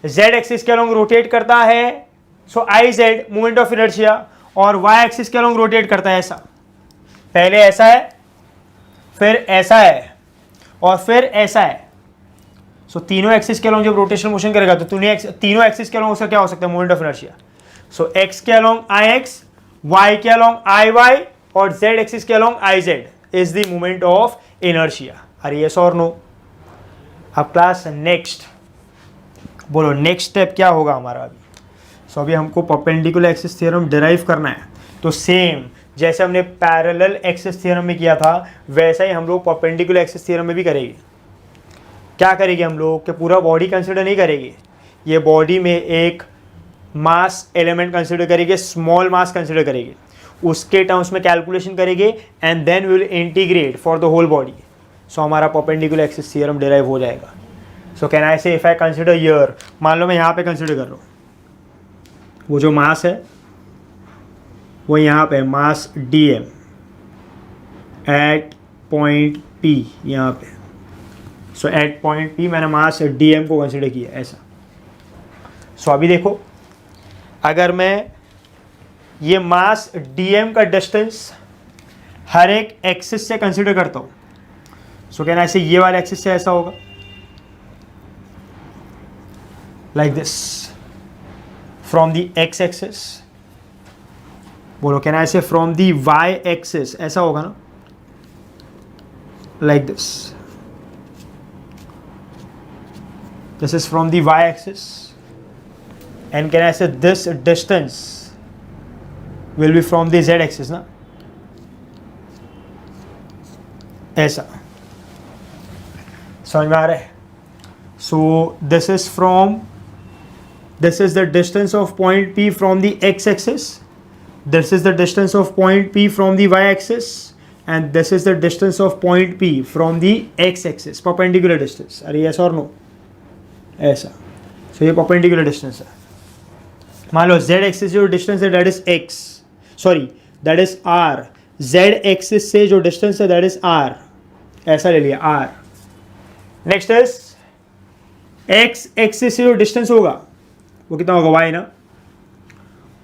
Z axis के अलोंग रोटेट करता है so I Z moment of inertia, और वाई एक्सिस के अलोंग रोटेट करता है ऐसा. पहले ऐसा है, फिर ऐसा है, और फिर ऐसा है. सो तीनों एक्सिस के अलोंग जब रोटेशनल मोशन करेगा तो तीनों एक्सिस के अलोंग उसका क्या हो सकता है? Moment of inertia. So x के अलोंग आई एक्स, वाई के अलोंग आई वाई, और जेड एक्सिस के along I Z is the moment of inertia. अरे यस और नो? अब क्लास नेक्स्ट बोलो, नेक्स्ट स्टेप क्या होगा हमारा अभी? सो अभी हमको परपेंडिकुलर एक्सिस थ्योरम डिराइव करना है. तो सेम जैसे हमने पैरेलल एक्सिस थ्योरम में किया था वैसा ही हम लोग परपेंडिकुलर एक्सिस थ्योरम में भी करेंगे. क्या करेंगे हम लोग कि पूरा बॉडी कंसिडर नहीं करेंगे, ये बॉडी में एक मास एलिमेंट कंसिडर करेंगे, स्मॉल मास कंसिडर करेंगे, उसके टर्म्स में कैलकुलेशन करेंगे and then we will integrate for the whole body. So हमारा परपेंडिकुलर एक्सिस थ्योरम डिराइव हो जाएगा. सो कैन आई से इफ आई कंसिडर हियर, मान लो मैं यहाँ पे कंसिडर कर रहा हूँ, वो जो मास है वो यहाँ पे mass D M at point P यहाँ पे. सो एट पॉइंट पी मैंने मास डी एम को कंसिडर किया ऐसा. सो अभी देखो, अगर मैं ये मास डी एम का डिस्टेंस हर एक एक्सिस से कंसिडर करता हूँ, सो कैन ऐसे ये वाले एक्सिस से ऐसा होगा like this from the X axis. बोलो कैन ऐसे फ्रॉम द वाई एक्सिस ऐसा होगा ना, like this. This is from the y-axis, and can I say this distance will be from the z-axis ना, ऐसा समझ में आ रहा है? So this is the distance of point P from the x-axis, this is the distance of point P from the y-axis, and this is the distance of point P from the x-axis, perpendicular distance. अरे yes or no? ऐसा. सो ये perpendicular distance है. मान लो z axis जो distance है that is x, sorry that is r. z axis से जो distance है दैट इज r, ऐसा ले लिया r. Next is x axis से जो डिस्टेंस होगा वो कितना होगा y ना,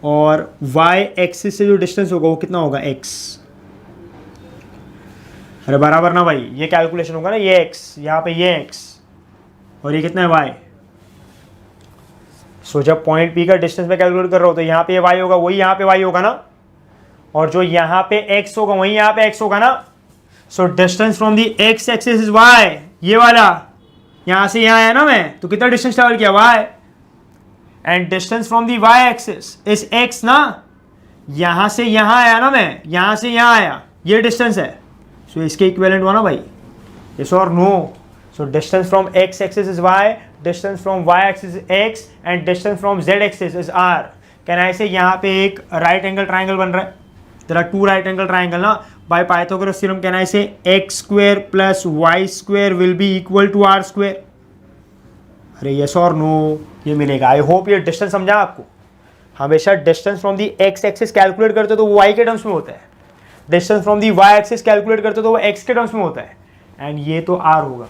और y एक्सिस से जो डिस्टेंस होगा वो कितना होगा x. अरे बराबर ना भाई, ये कैलकुलेशन होगा ना, ये x यहाँ पे ये x और ये कितना है y. सो जब पॉइंट P का डिस्टेंस में कैलकुलेट कर रहा हो तो यहाँ पे y होगा, वही यहाँ पे y होगा ना, और जो यहाँ पे x होगा वही यहाँ पे x होगा ना. So distance from the x axis is y, ये वाला यहाँ से यहाँ आया ना मैं, तो कितना डिस्टेंस ट्रेवल किया y. And distance from the y axis is x ना, यहाँ से यहाँ आया ना मैं, यहाँ से यहाँ आया, ये डिस्टेंस है. सो इसके इक्विवेलेंट हुआ ना भाई, यस और no? So distance from x axis is y, distance from y axis is x, and distance from z axis is r. Can I say यहाँ पे एक right angle triangle बन रहा है? There are two right angle triangle ना. By Pythagoras theorem can I say x square plus y square will be equal to r square? अरे yes or no? ये मिलेगा. I hope ये distance समझा आपको. हमेशा distance from the x axis calculate करते तो वो y के टर्म्स में होता है, distance from the y axis calculate करते तो वो x के टर्म्स में होता है, and ये तो r होगा.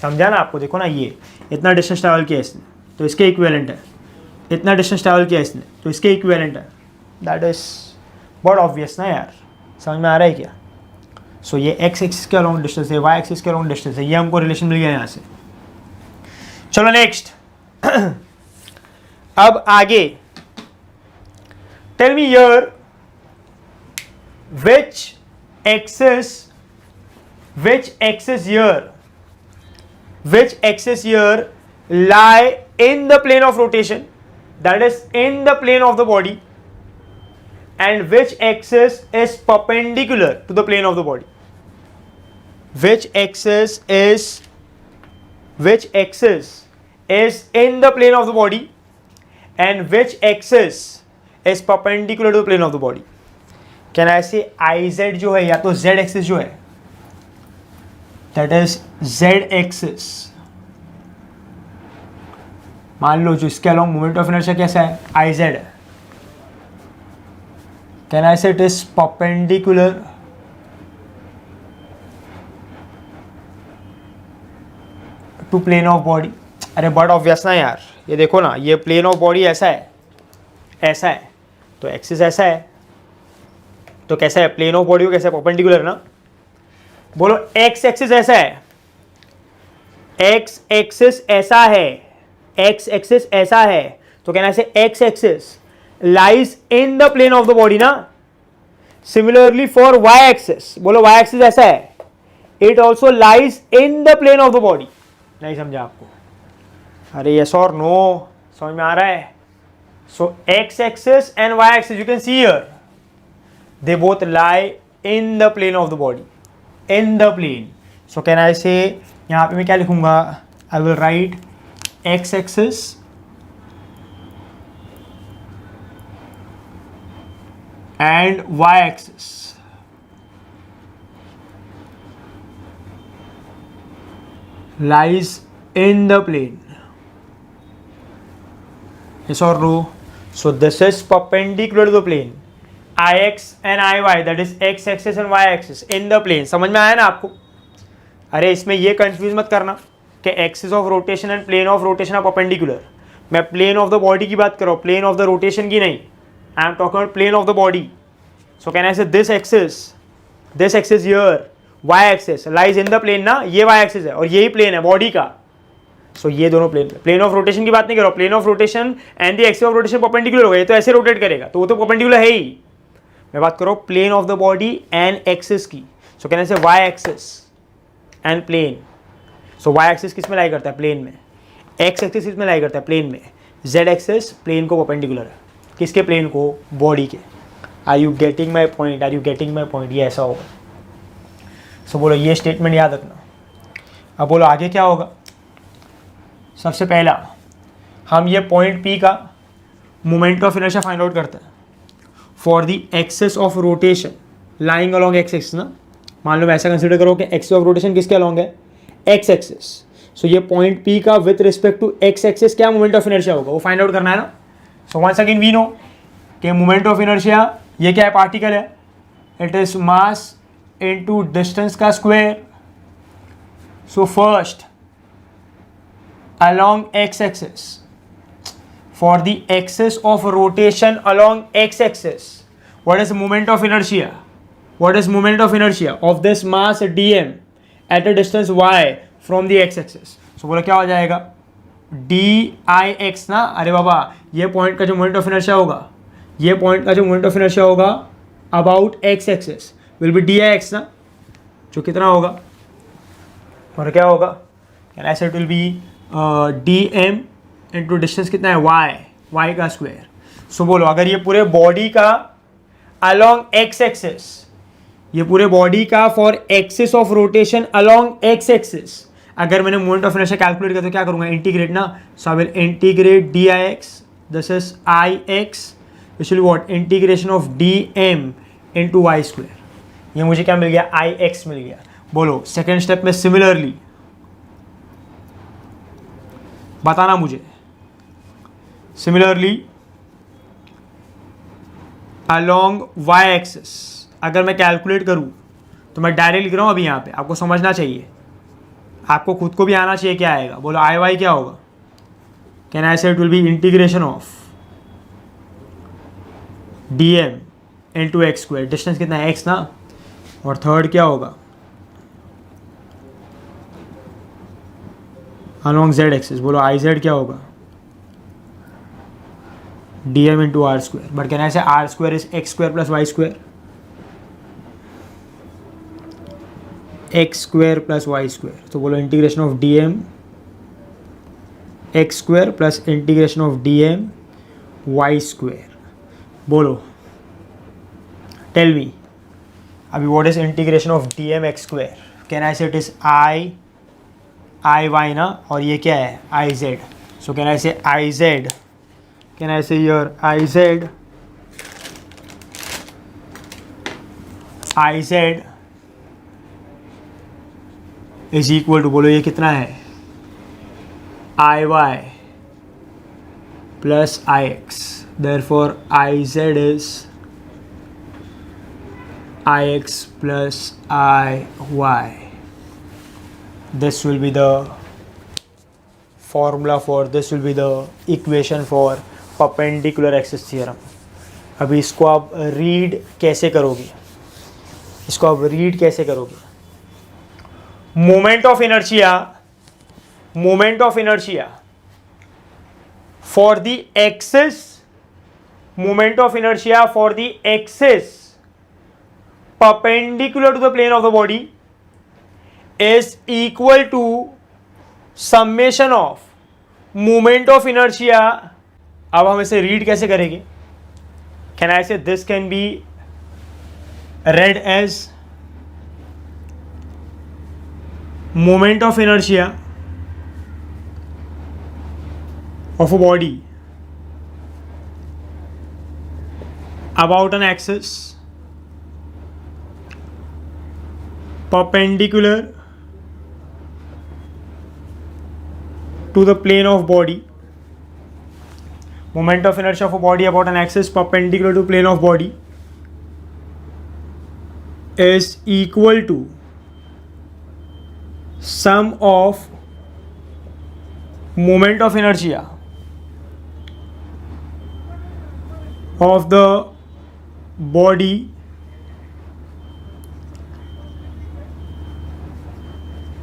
समझा ना आपको? देखो ना, ये इतना डिस्टेंस ट्रैवल किया इसने तो इसके इक्विवेलेंट है, इतना डिस्टेंस ट्रैवल किया इसने तो इसके इक्विवेलेंट है. दैट इज बहुत ऑब्वियस ना यार, समझ में आ रहा है क्या? सो ये एक्स एक्सिस के अलोंग डिस्टेंस है, वाई एक्सिस के अलोंग डिस्टेंस है, ये हमको रिलेशन मिल गया यहाँ से. चलो नेक्स्ट. अब आगे tell me here which axis here lie in the plane of rotation, that is in the plane of the body, and which axis is perpendicular to the plane of the body? Which axis is in the plane of the body, and which axis is perpendicular to the plane of the body? Can I say IZ जो है या तो Z axis जो है, that is Z axis, मान लो जो इसके along moment of inertia कैसा है, IZ है. Can I say it is perpendicular to plane of body? अरे बट ऑब्वियस ना यार, ये देखो ना, ये प्लेन ऑफ बॉडी ऐसा है तो एक्सिस ऐसा है, तो कैसा है, प्लेन ऑफ बॉडी को कैसा है, परपेंडिकुलर ना. बोलो एक्स एक्सिस ऐसा है, एक्स एक्सिस ऐसा है, तो कहना से X axis lies in the plane of the body ना. सिमिलरली फॉर वाई एक्सिस, बोलो वाई एक्सिस ऐसा है, it also lies in the plane of the body. नहीं समझा आपको? अरे यस और नो, समझ में आ रहा है? So X axis and Y axis, you can see here, they both lie in the plane of the body, in the plane. So can I say, यहाँ पे मैं क्या लिखूंगा, I will write x axis and y axis lies in the plane. Yes or no? So this is perpendicular to the plane. IX and IY, that is x axis and y axis in the plane. समझ में आया ना आपको? अरे इसमें ये confuse मत करना कि axis of rotation and plane of rotation are perpendicular. मैं प्लेन ऑफ द बॉडी की बात कर रहा हूँ, प्लेन ऑफ द रोटेशन की नहीं. I am talking about plane of the body. So can I say this axis here, y axis lies in the plane ना, ये y एक्सिस है और यही प्लेन है बॉडी का. सो ये दोनों प्लेन ऑफ रोटेशन की बात नहीं कर रहा हूँ. Plane of rotation and the axis of rotation perpendicular होगा, ये तो ऐसे रोटेट करेगा, तो वो तो परपेंडिकुलर है ही. मैं बात करो plane of the body and axis की. सो कहने से Y axis and plane. So Y axis किस में लाई करता है, प्लेन में. एक्स एक्सिस किस में लाई करता है, प्लेन में. जेड एक्सिस प्लेन को परपेंडिकुलर है, किसके, प्लेन को, बॉडी के. Are you getting my point? ये ऐसा होगा. सो बोलो ये स्टेटमेंट याद रखना. अब बोलो आगे क्या होगा. सबसे पहला हम ये पॉइंट पी का moment of inertia find out करते हैं for the axis of rotation lying along X axis ना. मान लो ऐसा कंसिडर करो कि एक्सिस ऑफ रोटेशन किसके अलॉन्ग है, एक्स एक्सिस. सो ये पॉइंट पी का with respect to X axis क्या मोमेंट ऑफ इनर्शिया होगा, वो फाइंड आउट करना है ना. So once again we know कि मोमेंट ऑफ इनर्शिया ये क्या है, पार्टिकल है, it is mass into distance का square. So first along x axis, for the axis of rotation along x axis, what is moment of inertia? What is moment of inertia of this mass dm at a distance y from the x axis? So बोला क्या हो जाएगा, dix ना. अरे बाबा ये point का जो moment of inertia होगा, ये पॉइंट का जो मोमेंट ऑफ इनर्शिया होगा about x axis will be dix ना, जो कितना होगा, और क्या होगा, can I say it will B dm into distance कितना है, y का स्क्वायर. सो बोलो अगर ये पूरे बॉडी का अलॉन्ग एक्स एक्सिस, ये पूरे बॉडी का for axis of rotation along X axis, अगर मैंने मोमेंट ऑफ इनर्शिया कैलकुलेट किया तो क्या करूँगा, इंटीग्रेट ना. So I will integrate dix, this is ix, which will what, integration of dm into Y square. ये मुझे क्या मिल गया, ix मिल गया. बोलो सेकेंड स्टेप में सिमिलरली बताना मुझे, सिमिलरली अलोंग y एक्सिस अगर मैं कैलकुलेट करूं तो मैं डायरेक्ट लिख रहा हूं अभी यहाँ पे, आपको समझना चाहिए, आपको खुद को भी आना चाहिए क्या आएगा. बोलो आई वाई क्या होगा, can I say it will be integration of dm into x square, distance कितना है x ना, और थर्ड क्या होगा अलॉन्ग z एक्सिस. बोलो आई जेड क्या होगा, dm into r square. But can I say r square is x square plus y square? X square plus y square. So बोलो integration of dm x square plus integration of dm y square. बोलो, tell me. अभी what is integration of dm x square? Can I say it is I y ना, और ये क्या है I z. So can I say I z? Can I say here I z is equal to, बोलो ये कितना है, I y plus I x. Therefore I z is I x plus I y. This will be the formula for, this will be the equation for perpendicular axis theorem. अभी इसको आप read कैसे करोगे, इसको आप रीड कैसे करोगे? Moment of inertia for the axis, moment of inertia for the axis perpendicular to the plane of the body is equal to summation of moment of inertia. अब हम इसे रीड कैसे करेंगे? Can I say this can be read as moment of inertia of a body about an axis perpendicular to the plane of body. Moment of inertia of a body about an axis perpendicular to plane of body is equal to sum of moment of inertia of the body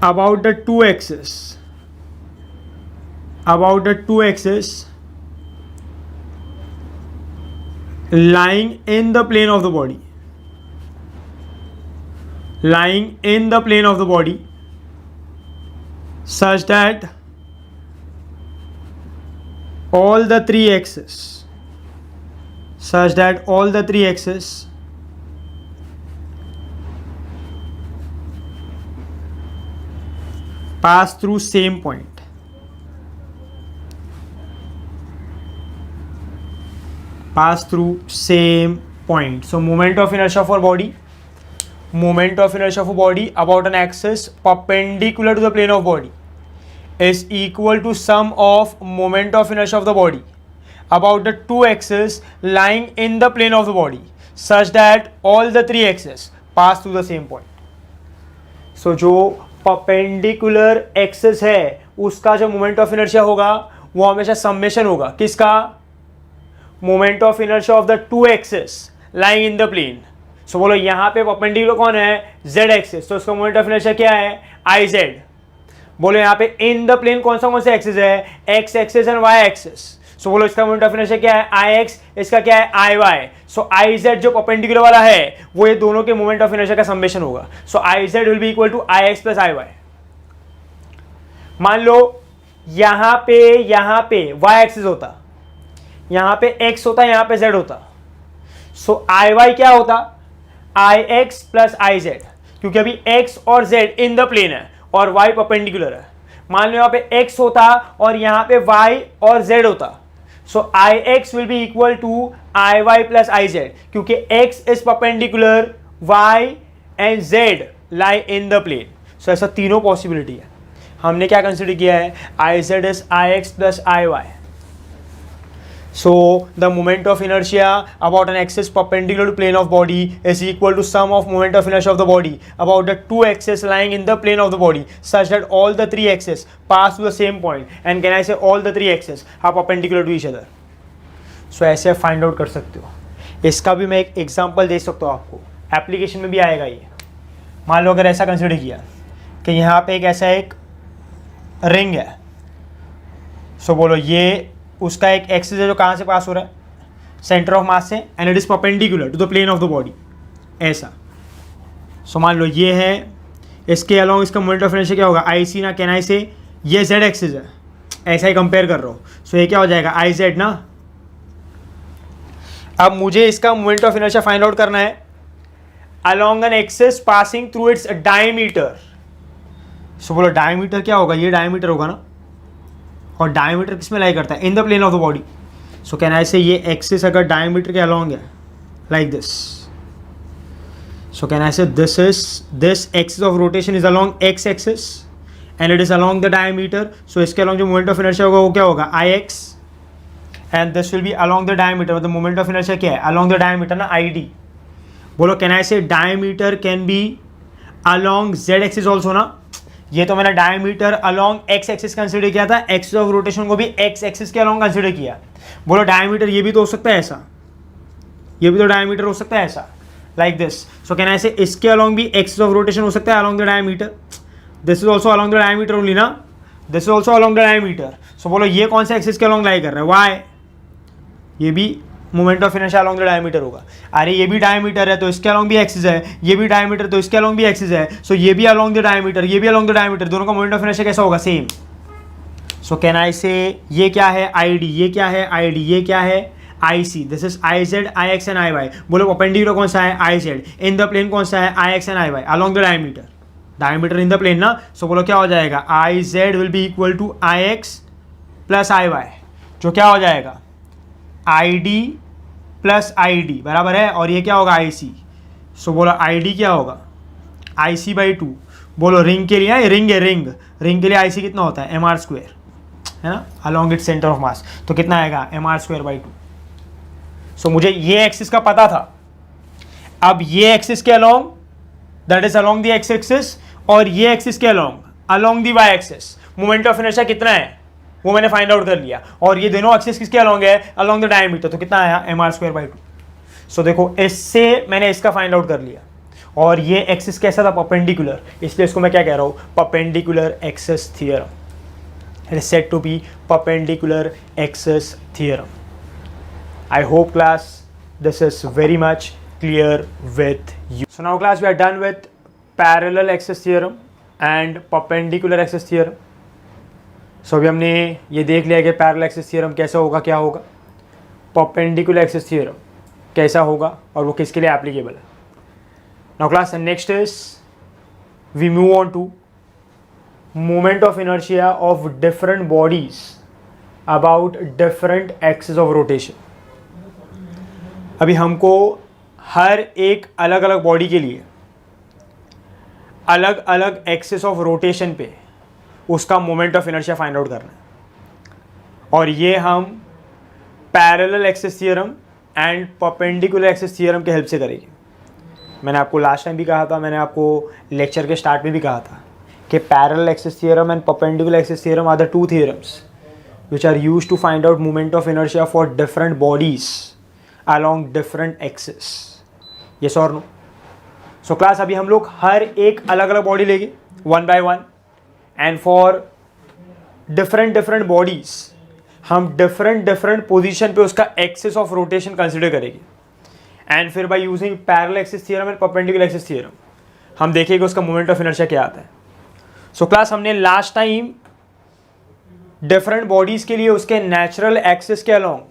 about the two axes lying in the plane of the body, such that all the three axes pass through same point. So moment of inertia for body, about an axis perpendicular to the plane of body is equal to sum of moment of inertia of the body about the two axes lying in the plane of the body, such that all the three axes pass through the same point. So जो perpendicular axis है उसका जो moment of inertia होगा वो हमेशा summation होगा, किसका? Moment of inertia of the two axis lying in the plane. So बोलो यहाँ पे परपेंडिकुलर कौन है? Z axis. तो उसका मोमेंट ऑफ इनर्शिया क्या है? I Z. बोलो यहाँ पे इन द प्लेन कौन सा एक्सिस है? X axis and Y axis. So बोलो इसका मोमेंट ऑफ इनर्शिया क्या है? I X. इसका क्या है? I Y. So I Z जो परपेंडिकुलर वाला है वो ये दोनों के मोमेंट ऑफ इनर्शिया का समेशन होगा. So I Z will be equal to I X plus I Y. मान लो यहां पे वाई एक्सिस होता, यहां पे एक्स होता, यहां पे जेड होता. सो आई वाई क्या होता? आई एक्स प्लस आई जेड, क्योंकि अभी एक्स और जेड इन द प्लेन है और वाई परपेंडिकुलर है. मान लो यहां पे एक्स होता और यहां पे वाई और जेड होता. So Ix will be equal to Iy plus Iz, क्योंकि x is perpendicular, y and z lie in the plane. So ऐसा तीनों पॉसिबिलिटी है. हमने क्या कंसिडर किया है? Iz is Ix plus Iy. So the moment of inertia about an axis perpendicular to plane of body is equal to sum of moment of inertia of the body about the two axes lying in the plane of the body, such that all the three axes pass to the same point. And can I say all the three axes are perpendicular to each other? So ऐसे find out कर सकते हो. इसका भी मैं एक example दे सकता हूँ आपको, एप्लीकेशन में भी आएगा ये. मान लो अगर ऐसा कंसिडर किया कि यहाँ पे एक ऐसा एक रिंग है. सो बोलो ये उसका एक एक्सिस है जो कहाँ से पास हो रहा है? सेंटर ऑफ मास से and it is perpendicular to the plane of the body, ऐसा। सो मान लो ये है, इसके अलॉन्ग इसका मोमेंट ऑफ इनर्शिया क्या होगा, आई सी ना, कैन आई से ये जेड एक्सिस है, ऐसा ही कंपेयर कर रहा हूँ। सो ये क्या हो जाएगा, आई जेड ना। अब मुझे इसका moment of inertia find out करना है along an axis passing through its diameter. सो बोलो डायमीटर क्या होगा, ये डायमीटर होगा ना, और डायमीटर किस में लाई करता है, in the plane of the body. So can I say ये एक्सिस अगर डायमीटर के अलॉन्ग है like this, so can I say this axis of rotation is along X axis and it is along the diameter. So इसके along जो moment of inertia होगा वो क्या होगा, I X, and this will be along the diameter, मतलब moment of inertia क्या है, along the diameter ना, आई डी। बोलो कैन आई से diameter can be along Z axis also ना। ये तो मैंने diameter along X axis consider किया था, एक्सिस ऑफ रोटेशन को भी एक्स एक्सिस के अलॉन्ग कंसिडर किया। बोलो डायमीटर ये भी तो हो सकता है ऐसा, ये भी तो डायमीटर हो सकता है ऐसा, like this. So can I से इसके अलॉन्ग भी एक्सिस ऑफ रोटेशन हो सकता है along the diameter, this is also along the diameter only ना, this is also along the diameter. So बोलो ये कौन सा एक्सिस के अलॉन्ग लाई कर रहा है, वाई, ये भी moment of inertia along the diameter होगा। अरे ये भी डायमीटर है तो इसके अलॉन्ग भी एक्सिस है, ये भी डायमीटर तो इसके अलॉन्ग भी एक्सिस है, सो ये भी अलॉन्ग द डायमीटर, ये भी अलॉन्ग द डायमीटर, दोनों का मोमेंट ऑफ इनर्शिया कैसा होगा, same. So can I say ये क्या है, आई डी, ये क्या है, आई डी, ये क्या है, I C, this is I Z, I X and I Y. बोलो परपेंडिकुलर कौन सा है, I Z, in the plane कौन सा है, I X and I Y, along the diameter, diameter in the plane ना। सो बोलो क्या हो जाएगा, I Z will be equal to I X plus I Y, जो क्या हो जाएगा, I D plus I D बराबर है, और ये क्या होगा, आई सी। सो बोलो आई डी क्या होगा, आई सी बाई टू। बोलो रिंग के लिए, रिंग है, रिंग के लिए आई सी कितना होता है, एम आर स्क्वेयर, है ना, along it centre of mass, तो कितना आएगा, M R square by two. So मुझे ये एक्सिस का पता था, अब ये एक्सिस के along, that is along the X axis, और ये एक्सिस के along the Y axis moment of inertia कितना है वो मैंने फाइंड आउट कर लिया, और ये दोनों एक्सिस किसके अलॉन्ग है, अलॉन्ग द डायमीटर, तो कितना आया, M R square by two. So देखो इससे मैंने इसका फाइंड आउट कर लिया, और ये एक्सिस कैसा था, परपेंडिकुलर, इसलिए इसको मैं क्या कह रहा हूँ, perpendicular axis theorem, it is said to be perpendicular axis theorem. I hope class this is very much clear with you. So now class we are done with parallel axis theorem and perpendicular axis theorem. So अभी हमने ये देख लिया कि parallel axis theorem कैसा होगा, क्या होगा, परपेंडिकुलर एक्सिस थ्योरम कैसा होगा, और वो किसके लिए एप्लीकेबल है। Now class next is we move on to moment of inertia of different bodies about different axis of rotation. अभी हमको हर एक अलग अलग बॉडी के लिए अलग अलग एक्सिस ऑफ रोटेशन पे उसका moment of inertia find out करना है, और ये हम parallel axis theorem and perpendicular axis theorem के हेल्प से करेंगे। मैंने आपको लास्ट टाइम भी कहा था, मैंने आपको लेक्चर के स्टार्ट में भी कहा था कि parallel axis theorem and perpendicular axis theorem are the two theorems which are used to find out moment of inertia for different bodies along different axes. Yes or no? So class अभी हम लोग हर एक अलग अलग body लेंगे one by one, and for different bodies हम different position पे उसका एक्सिस ऑफ रोटेशन कंसिडर करेंगे, एंड फिर by using parallel axis theorem and perpendicular axis theorem हम देखेंगे उसका मोमेंट ऑफ इनर्शिया क्या आता है। सो क्लास हमने लास्ट टाइम डिफरेंट बॉडीज के लिए उसके नेचुरल एक्सिस के along,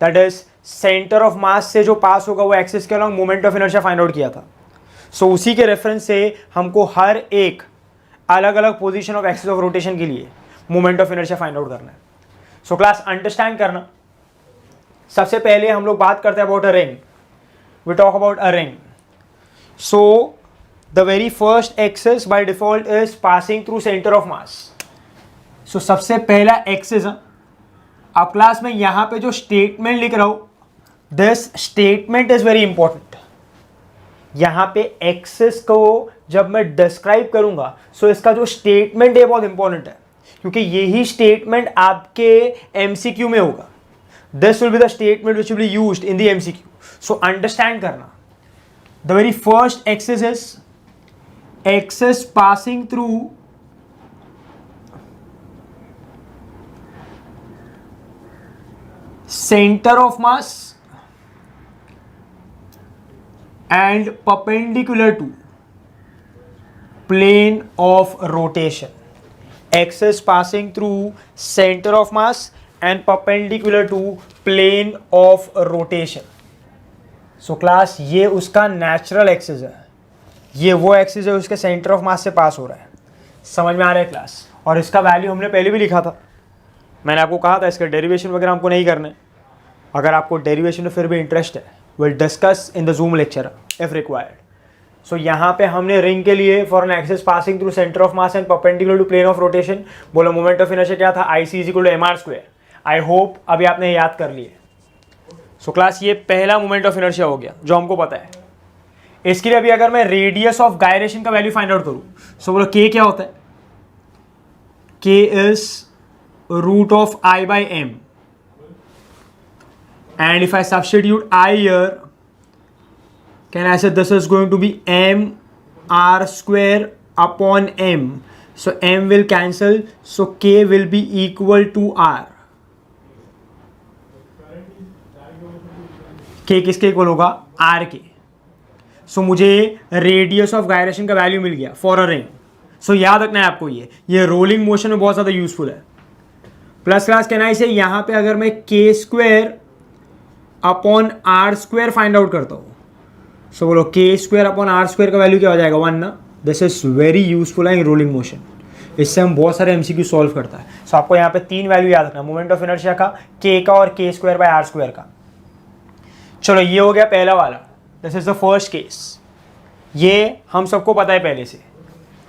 that is centre of mass से जो पास होगा वो एक्सिस के along moment of inertia find out किया था। सो उसी के रेफरेंस से हमको हर एक अलग अलग position of axis of rotation के लिए moment of inertia find out करना है। सो क्लास अंडरस्टैंड करना, सबसे पहले हम लोग बात करते हैं about a ring, we talk about a ring. So the very first axis by default is passing through centre of mass. So सबसे पहला एक्सिस, अब क्लास में यहां पे जो स्टेटमेंट लिख रहा हूं, this statement is very important. यहां पे एक्सिस को जब मैं डिस्क्राइब करूंगा, सो इसका जो स्टेटमेंट है बहुत इंपॉर्टेंट है, क्योंकि यही स्टेटमेंट आपके एमसीक्यू में होगा। This will be the statement which will be used in the MCQ. So understand करना, the very first axis is axis passing through center of mass and perpendicular to plane of rotation. Axis passing through center of mass and perpendicular to plane of rotation. So class ये उसका natural axis है, ये वो axis है उसके centre of mass से pass हो रहा है. समझ में आ रहा है क्लास? और इसका वैल्यू हमने पहले भी लिखा था, मैंने आपको कहा था इसका डेरिवेशन वगैरह हमको नहीं करना है. अगर आपको डेरिवेशन में फिर भी इंटरेस्ट है, will discuss in the Zoom lecture if required. So यहाँ पे हमने रिंग के लिए for an axis passing through centre of mass and perpendicular to plane of rotation बोलो मोमेंट ऑफ इनर्शिया क्या था, I C is equal to M R square. I hope अभी आपने याद कर लिए. सो क्लास ये पहला मोमेंट ऑफ इनर्शिया हो गया जो हमको पता है. इसके लिए अभी अगर मैं रेडियस ऑफ गायरेशन का वैल्यू फाइंड आउट करूं, सो बोलो के क्या होता है, K is root of I by M. And if I substitute I here, can I say this is going to be m r square upon m. So m will cancel, so k will be equal to r. k किसके equal होगा, r के. सो मुझे radius of gyration का value मिल गया for a ring. सो याद रखना है आपको, ये रोलिंग मोशन में बहुत ज़्यादा यूजफुल है. प्लस क्लास कहना इसे यहाँ पे अगर मैं K square upon R square find out करता हूँ, सो बोलो K square upon R square का वैल्यू क्या हो जाएगा, 1 ना. This is very useful in rolling motion. इससे हम बहुत सारे एमसीक्यू सॉल्व करता है. सो आपको यहाँ पे 3 वैल्यू याद रखना, मोमेंट ऑफ इनर्शिया का, के का और के स्क्वायर बाय आर स्क्वायर का. चलो ये हो गया पहला वाला, this is the first case. ये हम सबको पता है पहले से,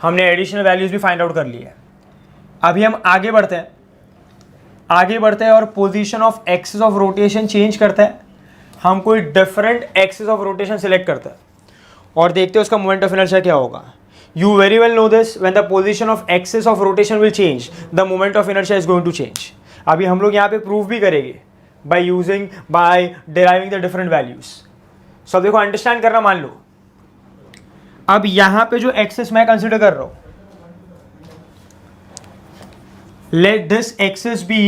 हमने एडिशनल वैल्यूज भी फाइंड आउट कर लिए. अभी हम आगे बढ़ते हैं और position of axis of rotation change करता है. हम कोई different axis of rotation select करते हैं और देखते हैं उसका मोमेंट ऑफ इनर्शिया क्या होगा. You very well know this, when the position of axis of rotation will change the moment of inertia is going to change. अभी हम लोग यहाँ पे प्रूव भी करेंगे by deriving the different values. So देखो अंडरस्टैंड करना, मान लो अब यहाँ पे जो एक्सिस मैं कंसिडर कर रहा हूँ, let this axis be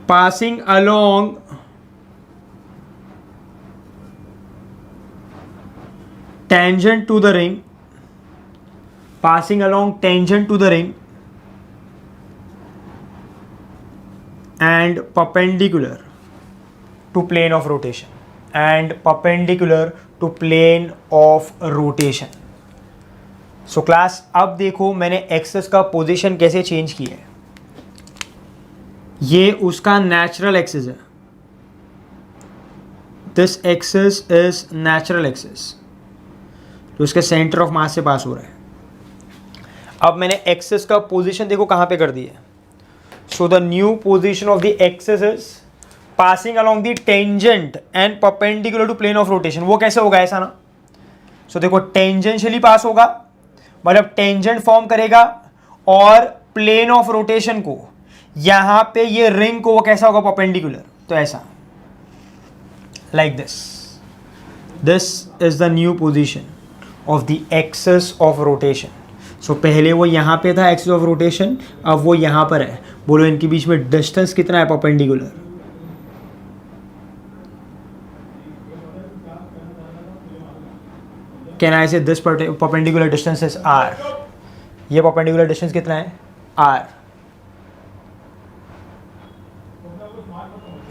passing along tangent to the ring, and perpendicular to plane of rotation. So class अब देखो मैंने एक्सिस का पोजीशन कैसे चेंज किया है. ये उसका नेचुरल एक्सिस है, this axis is natural axis, तो उसके सेंटर ऑफ मास से पास हो रहा है. अब मैंने एक्सिस का पोजीशन देखो कहाँ पे कर दिया. So the new position of the axis is passing along the tangent and perpendicular to plane of rotation. वो कैसे होगा, ऐसा ना. सो देखो टेंजेंशियली पास होगा, मतलब टेंजेंट फॉर्म करेगा और प्लेन ऑफ रोटेशन को, यहां पे ये रिंग को वो कैसा होगा, परपेंडिकुलर. तो ऐसा, like this is the new position of the axis of rotation. So पहले वो यहां पे था एक्सिस ऑफ रोटेशन, अब वो यहां पर है. बोलो इनके बीच में डिस्टेंस कितना है, perpendicular. Can I say this perpendicular distance is R. ये परपेंडिकुलर डिस्टेंस कितना है, आर.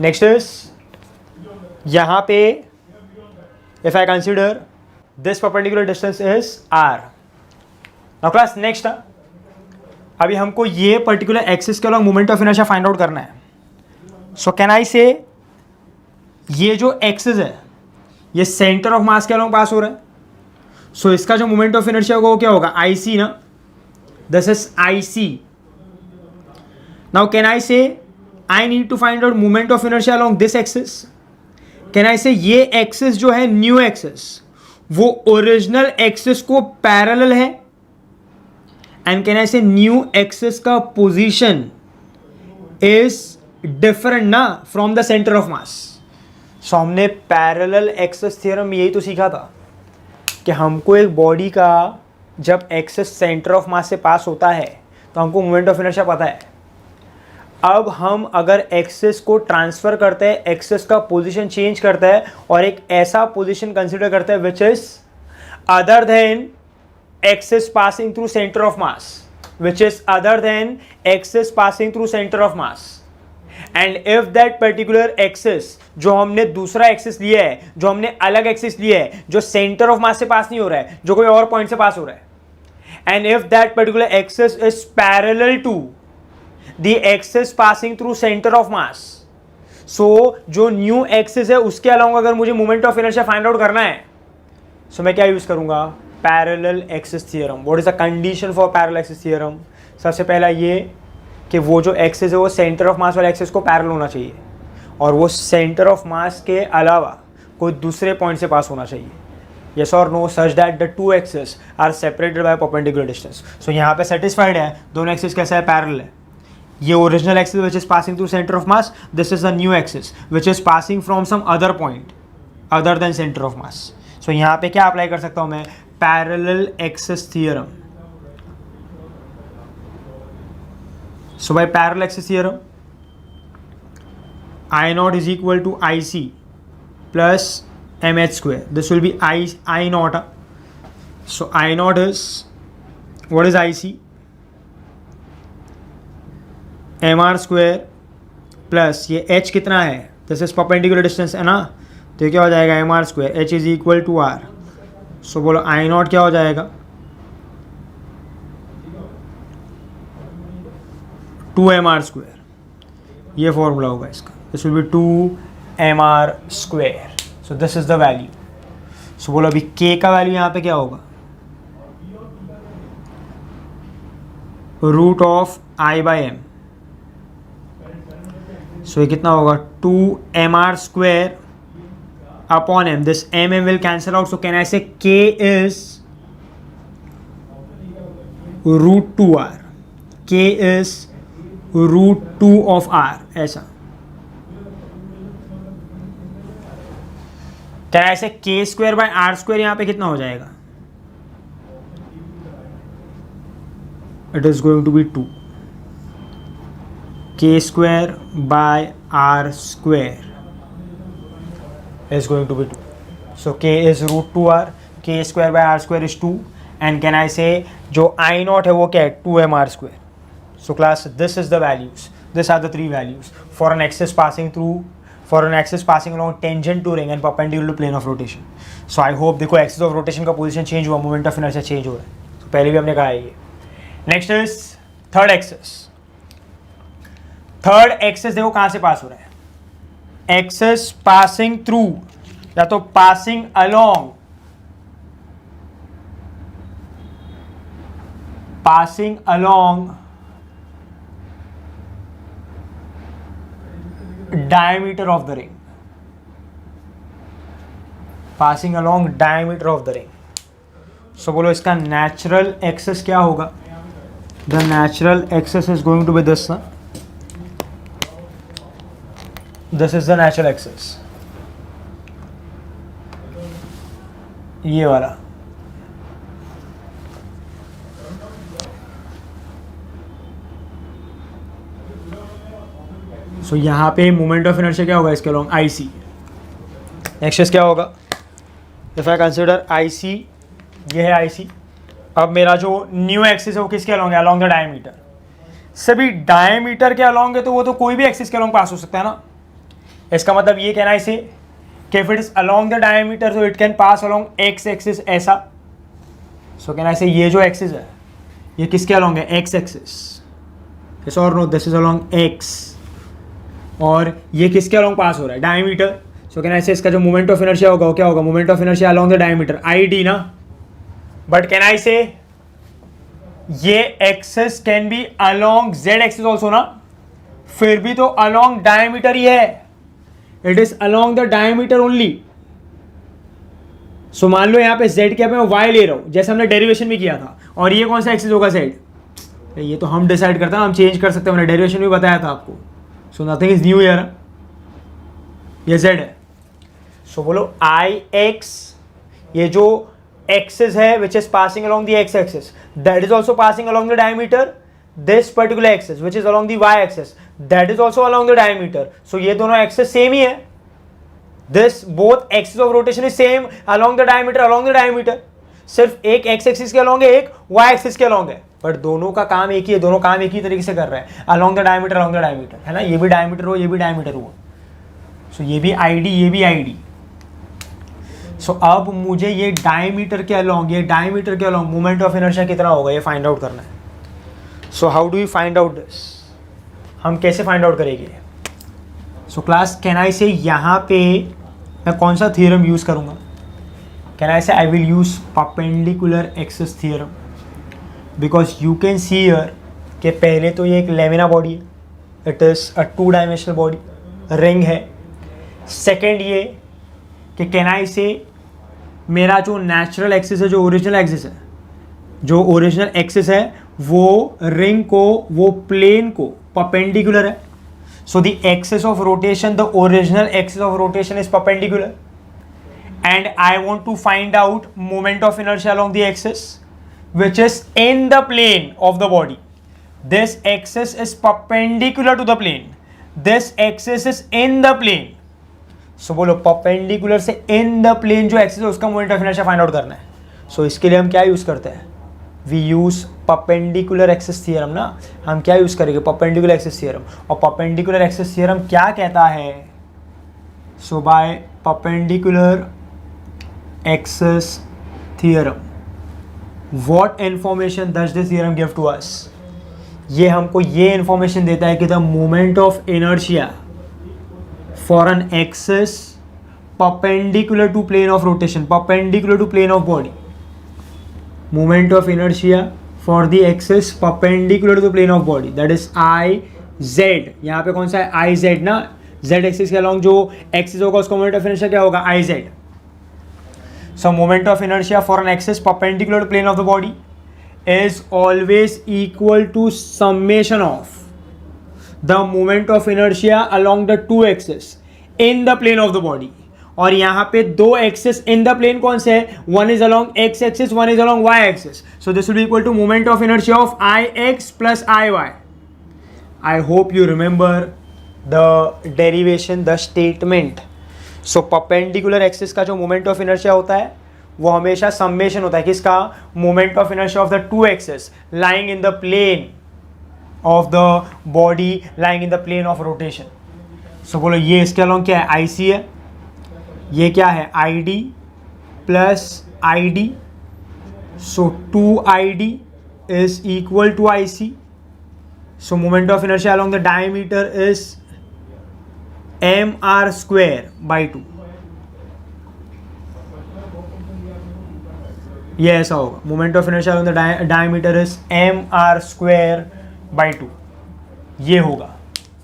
नेक्स्ट इज यहां पे if I consider this perpendicular distance is R. Now class next, अभी हमको ये पर्टिकुलर एक्सिस के along moment of inertia find out करना है. सो कैन आई से ये जो एक्सिस है ये सेंटर ऑफ मास के अलॉन्ग पास हो रहा है. सो इसका जो मोमेंट ऑफ इनर्शिया होगा वो क्या होगा, आई सी ना. This is I C. Now can I say I need to find out moment of inertia along this axis. Can I say ये एक्सिस जो है न्यू एक्सिस वो ओरिजिनल एक्सिस को पैरेलल है. And can I say new axis का position is different ना from the centre of mass. So हमने parallel axis theorem यही तो सीखा था कि हमको एक बॉडी का जब एक्सिस सेंटर ऑफ मास से पास होता है तो हमको मोमेंट ऑफ इनर्शिया पता है. अब हम अगर एक्सिस को ट्रांसफर करते हैं, एक्सिस का पोजीशन चेंज करता है और एक ऐसा पोजीशन कंसीडर करते हैं which is other than axis passing through centre of mass, which is other than axis passing through center of mass, and if that particular axis जो हमने दूसरा एक्सिस लिया है, जो हमने अलग एक्सिस लिया है, जो सेंटर ऑफ मास से पास नहीं हो रहा है, जो कोई और पॉइंट से पास हो रहा है, and if that particular axis is parallel to the axis passing through center of mass, so जो न्यू एक्सिस है उसके अलावा अगर मुझे moment of inertia find out करना है, so मैं क्या यूज करूंगा, parallel axis theorem. What is the condition for parallel axis theorem? सबसे पहला ये कि वो जो एक्सिस है वो सेंटर ऑफ मास वाले एक्सिस को पैरेलल होना चाहिए और वो सेंटर ऑफ मास के अलावा कोई दूसरे पॉइंट से पास होना चाहिए. यस और no, such that the two axis are separated by perpendicular distance. So यहाँ पे सेटिस्फाइड है, दोनों एक्सिस कैसा है, पैरेलल है. ये original axis which is passing through centre of mass, this is the new axis which is passing from some other point other than centre of mass. So यहाँ पे क्या अप्लाई कर सकता हूँ मैं, parallel axis theorem. So by parallel axis theorem, I naught is equal to IC plus mh square. This will be I naught. So I naught is, what is IC? mr square plus ये h कितना है, this is perpendicular distance है ना, तो क्या हो जाएगा mr square, h is equal to r. सो बोलो आई नॉट क्या हो जाएगा, 2mr स्क्वायर. ये फॉर्मूला होगा इसका, this will be 2mr square. So this is the value. So बोलो अभी k का वैल्यू यहाँ पे क्या होगा, root of i by M. So ये कितना होगा, 2mr square upon m. This m will cancel out, so can I say k is root 2r. K is root 2 of r. ऐसा. Can I say k square by r square यहाँ पे कितना हो जाएगा, it is going to be 2. K square by r square is going to be 2. So k is root 2r, k square by r square is 2, and can I say जो I naught है वो क्या है, 2mr square. So class, this is the values. These are the three values for an axis passing through, for an axis passing along tangent to ring and perpendicular to plane of rotation. So I hope देखो axis of rotation का position change हुआ, moment of inertia change हो रहा है. So पहले भी हमने कहा है ये. Next is third axis. Third axis देखो कहाँ से पास हो रहा है, एक्सेस पासिंग थ्रू या तो passing along, passing along diameter of the ring, passing along diameter of the ring. So बोलो इसका नेचुरल एक्सेस क्या होगा, the natural axes is going to be this. This is the natural axis, ये वाला. सो यहाँ पे मोमेंट ऑफ इनर्शिया क्या होगा इसके अलोंग, IC. एक्सिस क्या होगा, इफ आई कंसिडर IC, ये है IC. अब मेरा जो न्यू एक्सिस है वो किसके अलोंग है, अलोंग द डायमीटर. सभी डायमीटर के अलोंग है तो वो तो कोई भी एक्सिस के अलोंग पास हो सकता है ना. इसका मतलब ये कहना है इसे कि if it is along the diameter so it can pass along x axis ऐसा. सो कहना है इसे ये जो एक्सिस है ये किसके अलोंग है, एक्स एक्सिस. यस और no, this is along X, और ये किसके अलोंग पास हो रहा है, डायमीटर. सो कहना है इसे इसका जो मोमेंट ऑफ इनर्शिया होगा वो क्या होगा, moment of inertia along the diameter, ID ना. बट कैन आई से ये axis can be along Z axis also ना, फिर भी तो अलोंग डायमीटर ही है, it is along the diameter only. So मान लो यहाँ पे z क्या पे मैं y ले रहा हूँ, जैसे हमने डेरिवेशन भी किया था, और ये कौन सा एक्सिस होगा, z. ये तो हम डिसाइड करते हैं, हम चेंज कर सकते हैं, हमने डेरिवेशन भी बताया था आपको. So nothing is new here, ये z है. सो बोलो Ix, ये जो एक्सिस है which is passing along the x axis, that is also passing along the diameter, this particular axis which is along the y axis that is also along the diameter. So ये दोनों axis same ही है. This both axis of rotation is same along the diameter. सिर्फ एक x axis के along है, एक y axis के along है, बट दोनों का काम एक ही है, दोनों काम एक ही तरीके से कर रहे हैं. along the diameter है ना, ये भी diameter हो, ये भी diameter हुआ. So ये भी ID, ये भी ID. So अब मुझे ये डायमीटर के along मोमेंट ऑफ इनर्शिया कितना होगा ये फाइंड आउट करना है. So how do you find out this, हम कैसे फाइंड आउट करेंगे. सो क्लास कैन आई से यहाँ पे मैं कौन सा थियरम यूज़ करूँगा. Can I say I will use perpendicular axis theorem, because you can see here कि पहले तो ये एक लेमिना बॉडी है, it is a 2 dimensional body, ring है. सेकेंड ये कि कैन आई से मेरा जो नेचुरल एक्सिस है, जो ओरिजिनल एक्सिस है वो रिंग को, वो प्लेन को परपेंडिकुलर है. So the axis of rotation, the original axis of rotation is perpendicular, and I want to find out moment of inertia along the axis which is in the plane of the body. This axis is perpendicular to the plane. This axis is in the plane. So बोलो perpendicular से in the plane जो axis है उसका moment of inertia find out करना है. So इसके लिए हम क्या use करते हैं, we use perpendicular axis theorem ना. हम क्या use करेंगे, perpendicular axis theorem. और perpendicular axis theorem क्या कहता है, so by perpendicular axis theorem what information does this theorem give to us. ये हमको ये information देता है कि the moment of inertia for an axis perpendicular to plane of rotation, perpendicular to plane of body, moment of inertia for the axis perpendicular to the plane of body, that is IZ. यहाँ पे कौन सा है, IZ ना. Z axis के along जो axis होगा उसका moment of inertia क्या होगा, IZ. So moment of inertia for an axis perpendicular to plane of the body is always equal to summation of the moment of inertia along the 2 axes in the plane of the body. और यहाँ पे 2 axis in the plane कौन से है, one is along x axis, one is along y axis. So this will be equal to moment of inertia of Ix plus Iy. I hope you remember the derivation, the statement. So perpendicular axis का जो moment of inertia होता है वो हमेशा सम्मेशन होता है किसका, moment of inertia of the 2 axis lying in the plane of the body, lying in the plane of rotation. So बोलो ये इसके अलॉन्ग क्या है, IC है, ये क्या है ID plus ID. So 2ID is equal to IC. So moment of inertia along the diameter is mr square by 2. ये ऐसा होगा, moment of inertia on the diameter is mr square by 2. ये होगा.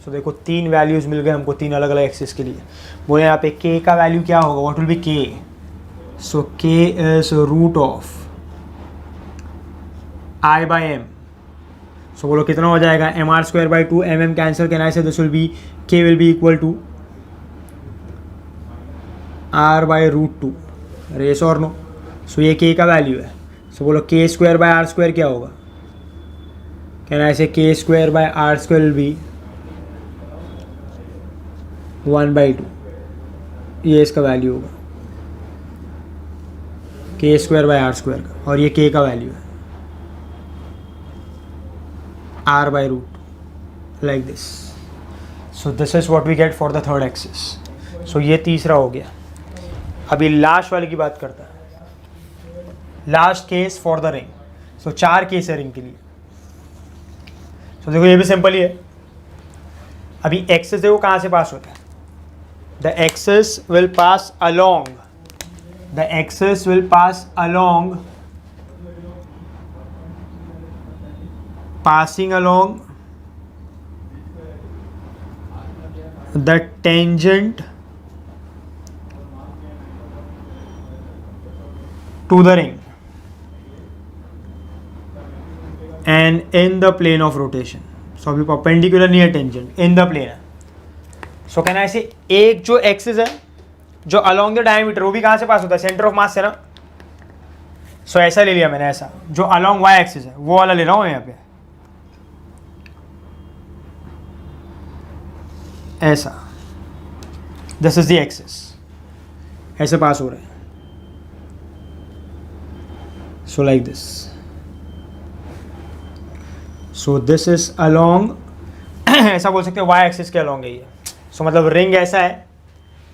सो देखो 3 वैल्यूज मिल गए हमको 3 अलग अलग एक्सिस के लिए. बोले यहाँ पे k का वैल्यू क्या होगा, what will be k. So k is root of I by m. So बोलो कितना हो जाएगा, mr square by 2, mm cancel can I say this will be, k will be equal to r by root 2. Yes और no. So ये k का value है. सो बोलो k square by r square क्या होगा, can I say k square by r square will B 1 by 2. ये इसका वैल्यू होगा k square by r square का, और ये k का वैल्यू है r by root, like this. So this is what we get for the third axis. So ये तीसरा हो गया. अभी लास्ट वाले की बात करता है, last case for the ring. So 4 case है रिंग के लिए. सो देखो ये भी सिंपल ही है. अभी एक्सिस देखो कहाँ से पास होता है, the axis will pass along, the axis will pass along, passing along the tangent to the ring and in the plane of rotation. So अभी perpendicular नहीं है, tangent in the plane है. So can I say एक जो axis है जो along the diameter वो भी कहाँ से पास होता है, सेंटर ऑफ मास से ना. So ऐसा ले लिया मैंने, ऐसा जो along y एक्सिस है वो वाला ले रहा हूँ यहाँ पे. ऐसा, दिस इज द एक्सिस, ऐसे पास हो रहा है, सो like this, so this is along ऐसा बोल सकते हैं वाई एक्सिस के अलोंग है ये। सो मतलब रिंग ऐसा है,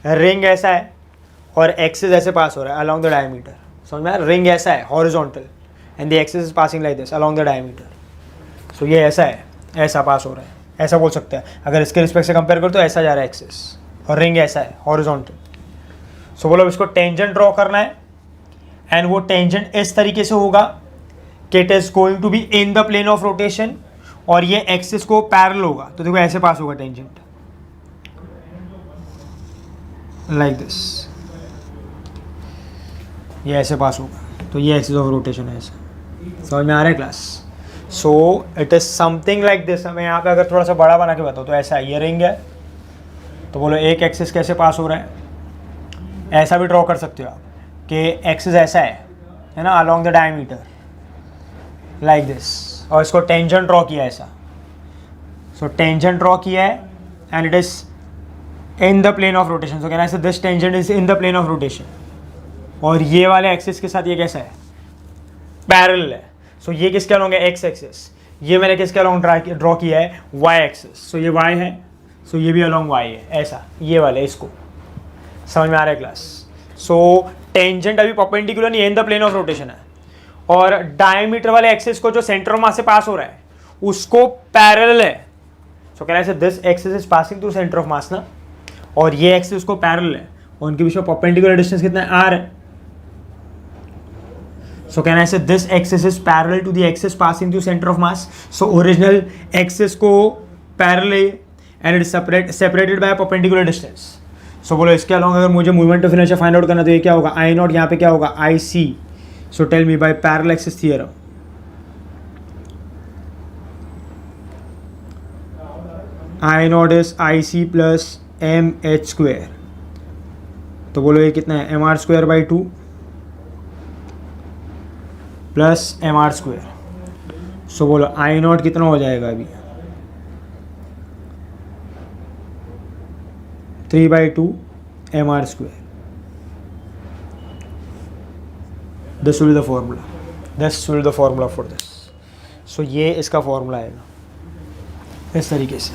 रिंग ऐसा है और एक्सिस ऐसे पास हो रहा है अलोंग द डायमीटर। समझ में आया? रिंग ऐसा है horizontal and the axis is passing like this along the diameter. So ये ऐसा है, ऐसा पास हो रहा है, ऐसा बोल सकते हैं। अगर इसके रिस्पेक्ट से कंपेयर करो तो ऐसा जा रहा है एक्सिस, और रिंग ऐसा है हॉरिजॉन्टल। सो बोलो इसको टेंजेंट ड्रॉ करना है एंड वो टेंजेंट इस तरीके से होगा कि it is going to be in the plane of rotation और ये एक्सिस को पैरेलल होगा। तो देखो ऐसे पास होगा टेंजेंट, लाइक दिस, ये ऐसे पास होगा। तो ये एक्सिस ऑफ रोटेशन है ऐसा। समझ में आ रहा है class? So it is something like this. मैं यहाँ पे अगर थोड़ा सा बड़ा बना के बताऊँ तो ऐसा है, ये रिंग है, तो बोलो एक एक्सिस कैसे पास हो रहा है, ऐसा भी ड्रॉ कर सकते हो आप कि एक्सिस ऐसा है ना, along the diameter like this, और इसको टेंजेंट ड्रॉ किया ऐसा। सो टेंजेंट ड्रॉ किया है and it is in the plane of rotation. So कहना है this tangent is in the plane of rotation, और ये वाले एक्सिस के साथ ये कैसा है, पैरेलल है। सो ये किसके अलोंग है, एक्स एक्सिस। ये मैंने किसके अलोंग ड्रॉ किया है, वाई एक्सिस। सो ये वाई है, सो ये भी अलोंग वाई है, ऐसा ये वाले, इसको समझ में आ रहा है क्लास? सो टेंजेंट अभी परपेंडिकुलर नहीं है, in the plane of rotation है, और डायमीटर वाले एक्सिस को जो सेंटर ऑफ मास से पास हो रहा है उसको पैरेलल है। सो कहना है this axis is passing through centre of mass ना, और ये एक्सिस उसको पैरेलल है, और उनके बीच में परपेंडिकुलर डिस्टेंस कितना है, आर है। सो कहना है this axis is parallel to the axis passing through centre of mass. So original axis को पैरेलल है and it is separated by perpendicular distance. So बोलो इसके अलोंग अगर मुझे movement of inertia find out करना तो ये क्या होगा, आई नॉट, यहाँ पे क्या होगा, I C. So tell me by parallel axis theorem, I naught is I C plus M H square. तो बोलो ये कितना है, M R square by 2 plus M R square. So बोलो आई नॉट कितना हो जाएगा अभी, 3/2 M R square. This will be the formula, this will be the formula for this. So ये इसका फॉर्मूला आएगा इस तरीके से।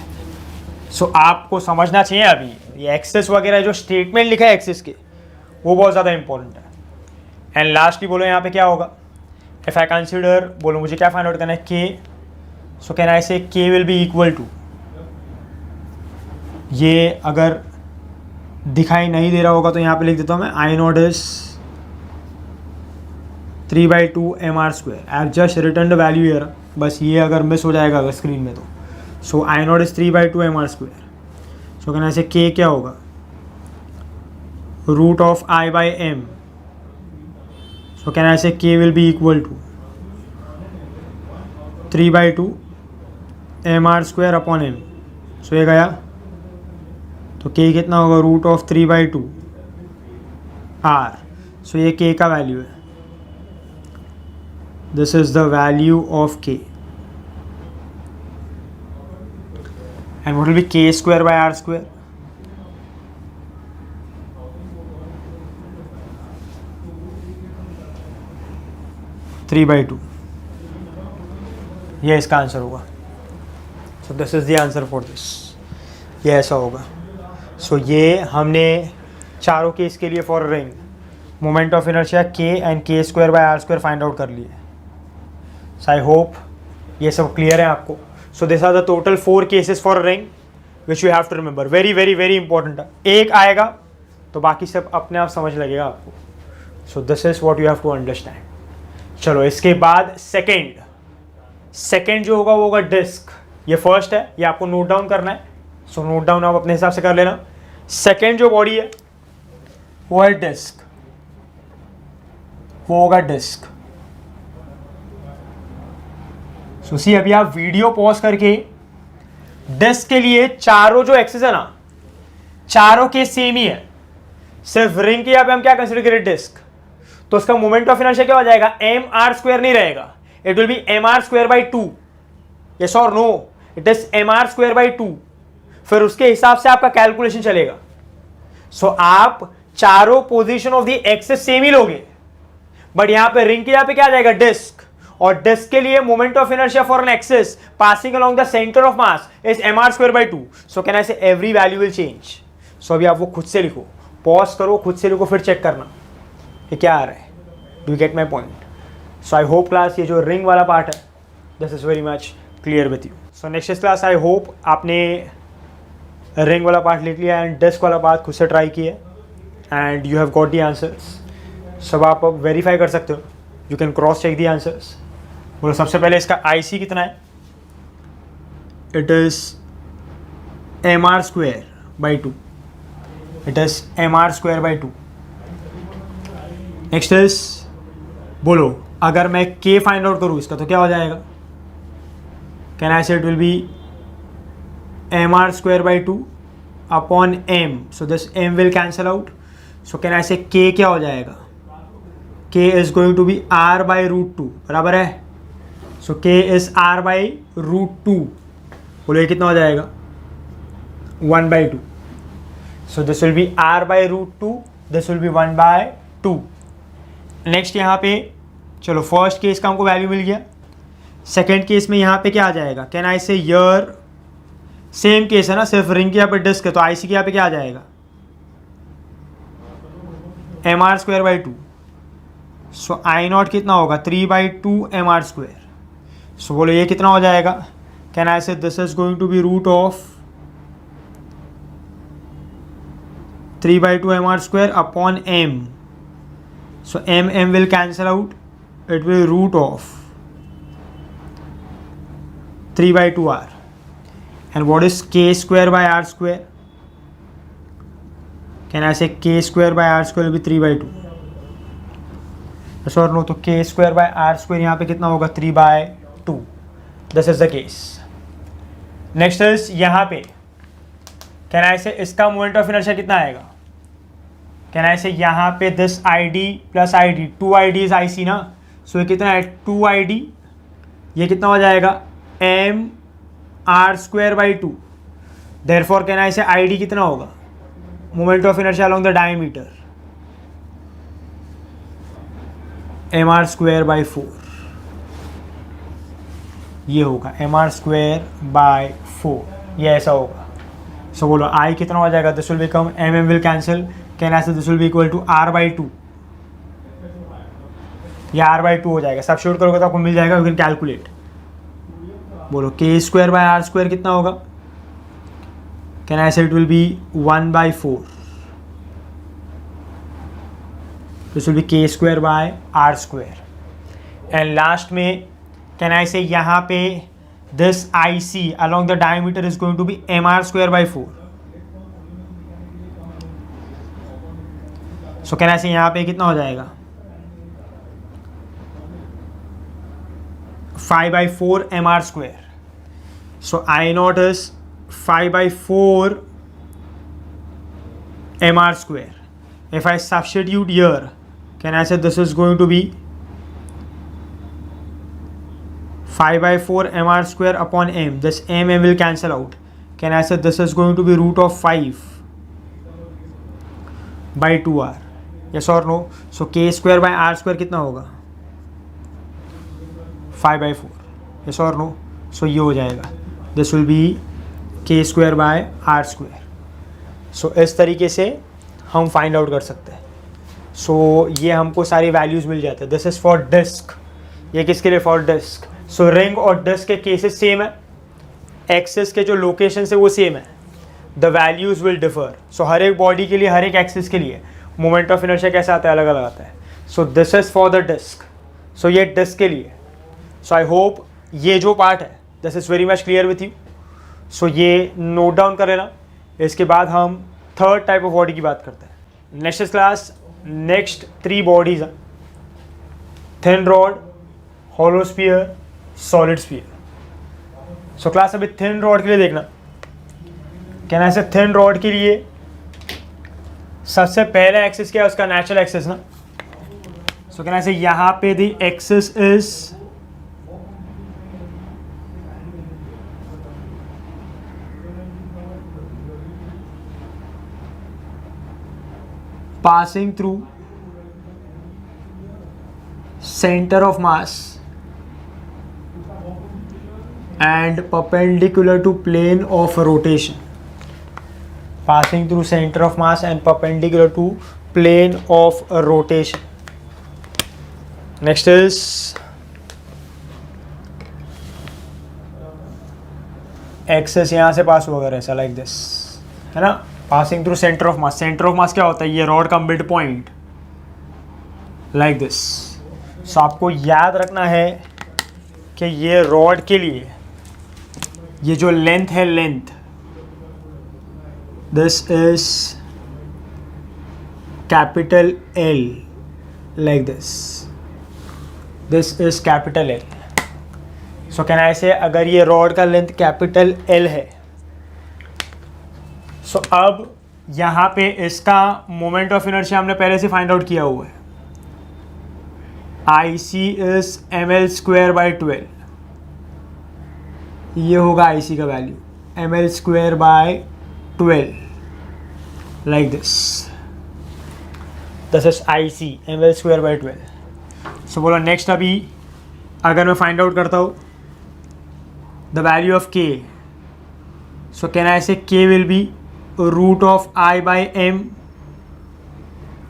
सो आपको समझना चाहिए अभी ये एक्सेस वगैरह जो स्टेटमेंट लिखा है एक्सेस के, वो बहुत ज़्यादा इंपॉर्टेंट है। एंड लास्टली बोलो यहाँ पे क्या होगा, इफ आई कंसिडर, बोलो मुझे क्या फाइंड आउट करना है, के। सो कहना है ऐसे के विल बी इक्वल टू, ये अगर दिखाई नहीं दे रहा होगा तो यहाँ पे लिख देता हूँ मैं, I naught is 3/2 M R square. I have just return the value here, बस ये अगर मिस हो जाएगा अगर स्क्रीन में तो। So I naught is 3/2 M R square. So कहना ऐसे के क्या होगा, root of I by M. So कहना ऐसे के will be equal to 3/2 M R square upon M. So ये गया, तो के कितना होगा, रूट ऑफ 3/2 आर। सो ये के का वैल्यू है, this is the value of K, and what will be K square by R square. Three by two, ये इसका आंसर होगा। So this is the answer for this, ये ऐसा होगा। सो ये हमने चारों केस के लिए for ring moment of inertia K and K square by R square find out कर लिए। सो आई होप ये सब क्लियर है आपको। So this are the total 4 cases for ring which you have to remember, very very very important है। एक आएगा तो बाकी सब अपने आप समझ लगेगा आपको। So this is what you have to understand. चलो इसके बाद सेकेंड जो होगा वो होगा डिस्क। ये फर्स्ट है, ये आपको नोट डाउन करना है। सो नोट डाउन आप अपने हिसाब से कर लेना। सेकेंड जो बॉडी है वो है डिस्क, वो होगा डिस्क। सो सी अभी आप वीडियो पॉज करके डिस्क के लिए चारों जो एक्सिस है ना, चारों के सेम ही है, सिर्फ रिंग के यहाँ पे हम क्या कंसिडर करें, डिस्क। तो उसका मोमेंट ऑफ इनर्शिया क्या हो जाएगा, एम आर स्क्वायर नहीं रहेगा, it will be M R square by 2। Yes और no, it is M R square by 2 फिर उसके हिसाब से आपका कैलकुलेशन चलेगा. सो आप चारों position of the axis same ही लोगे, बट यहां पे रिंग के यहां पे क्या आ जाएगा, डिस्क. और डिस्क के लिए moment of inertia for an axis passing along the centre of mass is mr²/2. So can I से every value will change. So अभी आप वो खुद से लिखो, पॉज करो, खुद से लिखो, फिर चेक करना ये क्या आ रहा है. Do you get my point? So I hope class ये जो रिंग वाला पार्ट है this is very much clear with you. So next class I hope आपने रिंग वाला पार्ट लिख लिया एंड डिस्क वाला पार्ट खुद से ट्राई किया and you have got the answers. सब आप वेरीफाई कर सकते हो, you can cross check the answers. बोलो सबसे पहले इसका IC कितना है, it is mr²/2. It is mr²/2. Next is बोलो अगर मैं K फाइंड आउट करूँ इसका तो क्या हो जाएगा, can I say it will be mr²/2 upon m. So this m will cancel out. So can I say K क्या हो जाएगा, K is going to be r/√2. बराबर है. So K is r/√2. बोलो ये कितना हो जाएगा, 1/2. So this will be r/√2, this will be 1/2. Next यहाँ पे चलो फर्स्ट केस का हमको वैल्यू मिल गया. सेकेंड केस में यहाँ पे क्या आ जाएगा, कैन आई से यर सेम केस है ना, सिर्फ रिंग के यहाँ पे डिस्क है, तो IC के यहाँ पे क्या आ जाएगा, mr²/2. सो I0 कितना होगा, 3/2 mr². सो बोलो ये कितना हो जाएगा, can I say this is going to be root of 3/2 mr² upon m. So m will cancel out, it will root of 3/2 r. and what is k²/r²? Can I say k²/r² will be 3/2? yes or no? तो k²/r² यहाँ पे कितना होगा, 3/2. This is the case. Next is यहाँ पे can I से इसका moment of inertia कितना आएगा, कैन आई से यहाँ पे this ID plus ID, 2ID is IC ना. सो ये कितना है, 2ID. ये कितना हो जाएगा, mr²/2. देयरफॉर कैन आई से ID कितना होगा, moment of inertia along the diameter, mr²/4. ये होगा mr²/4, ये ऐसा होगा. सो बोलो I कितना हो जाएगा, this will become m will cancel, can I say this will be equal to r/2. ये r/2 हो जाएगा. सब्स्टिट्यूट करोगे तो आपको मिल जाएगा, यू कैन कैलकुलेट. बोलो k²/r² कितना होगा, can I say it will B 1/4. This will B k²/r². And last में कैन आई से यहाँ पे this IC along the diameter is going to be mr²/4. So can I से यहाँ पे कितना हो जाएगा, 5/4 mr². So I0 is 5/4 mr². If I substitute here, can I say this is going to be 5/4 mr² upon m. This m will cancel out. Can I say this is going to be root of 5/2r? Yes or no? So k²/r² कितना होगा, 5/4. Yes or no? So ये हो जाएगा, this will be k²/r². So इस तरीके से हम find out कर सकते हैं. सो ये हमको सारी वैल्यूज़ मिल जाते हैं. This is for disk. ये किसके लिए, फॉर डिस्क. सो रिंग और डिस्क के केसेस सेम है, एक्सिस के जो लोकेशन है वो सेम है, the values will differ. So हर एक बॉडी के लिए, हर एक एक्सिस के लिए मोमेंट ऑफ इनर्शिया कैसा आता है, अलग अलग आता है. So this is for the disc. So ये डिस्क के लिए. सो आई होप ये जो पार्ट है this is very much clear with you. So ये नोट डाउन कर लेना. इसके बाद हम थर्ड टाइप ऑफ बॉडी की बात करते हैं. नेक्स्ट क्लास, नेक्स्ट 3 बॉडीज हैं, thin rod, hollow sphere, solid sphere. So class अभी थिन रॉड के लिए देखना. कैन आई से थिन रॉड के लिए सबसे पहला एक्सिस क्या है, उसका नेचुरल एक्सिस ना. सो कैन आई से यहाँ पे the axis is passing through center of mass and perpendicular to plane of rotation. Passing through center of mass and perpendicular to plane of rotation. Next is axis यहाँ से pass होगा ऐसा like this, है ना, passing through centre of mass. Centre of mass क्या होता है? ये रॉड का mid point like this. So आपको याद रखना है कि ये रॉड के लिए ये जो लेंथ है, length, this is capital L like this. This is capital L. So can I से अगर ये रॉड का लेंथ कैपिटल एल है, सो अब यहाँ पे इसका मोमेंट ऑफ इनर्शिया हमने पहले से फाइंड आउट किया हुआ है. I C is M L square by 12. ये होगा आई सी का value, M L square by 12 like this. This is I C M L square by 12. So बोलो नेक्स्ट, अभी अगर मैं फाइंड आउट करता हूँ the value of k, so can I say k will be root of I by m.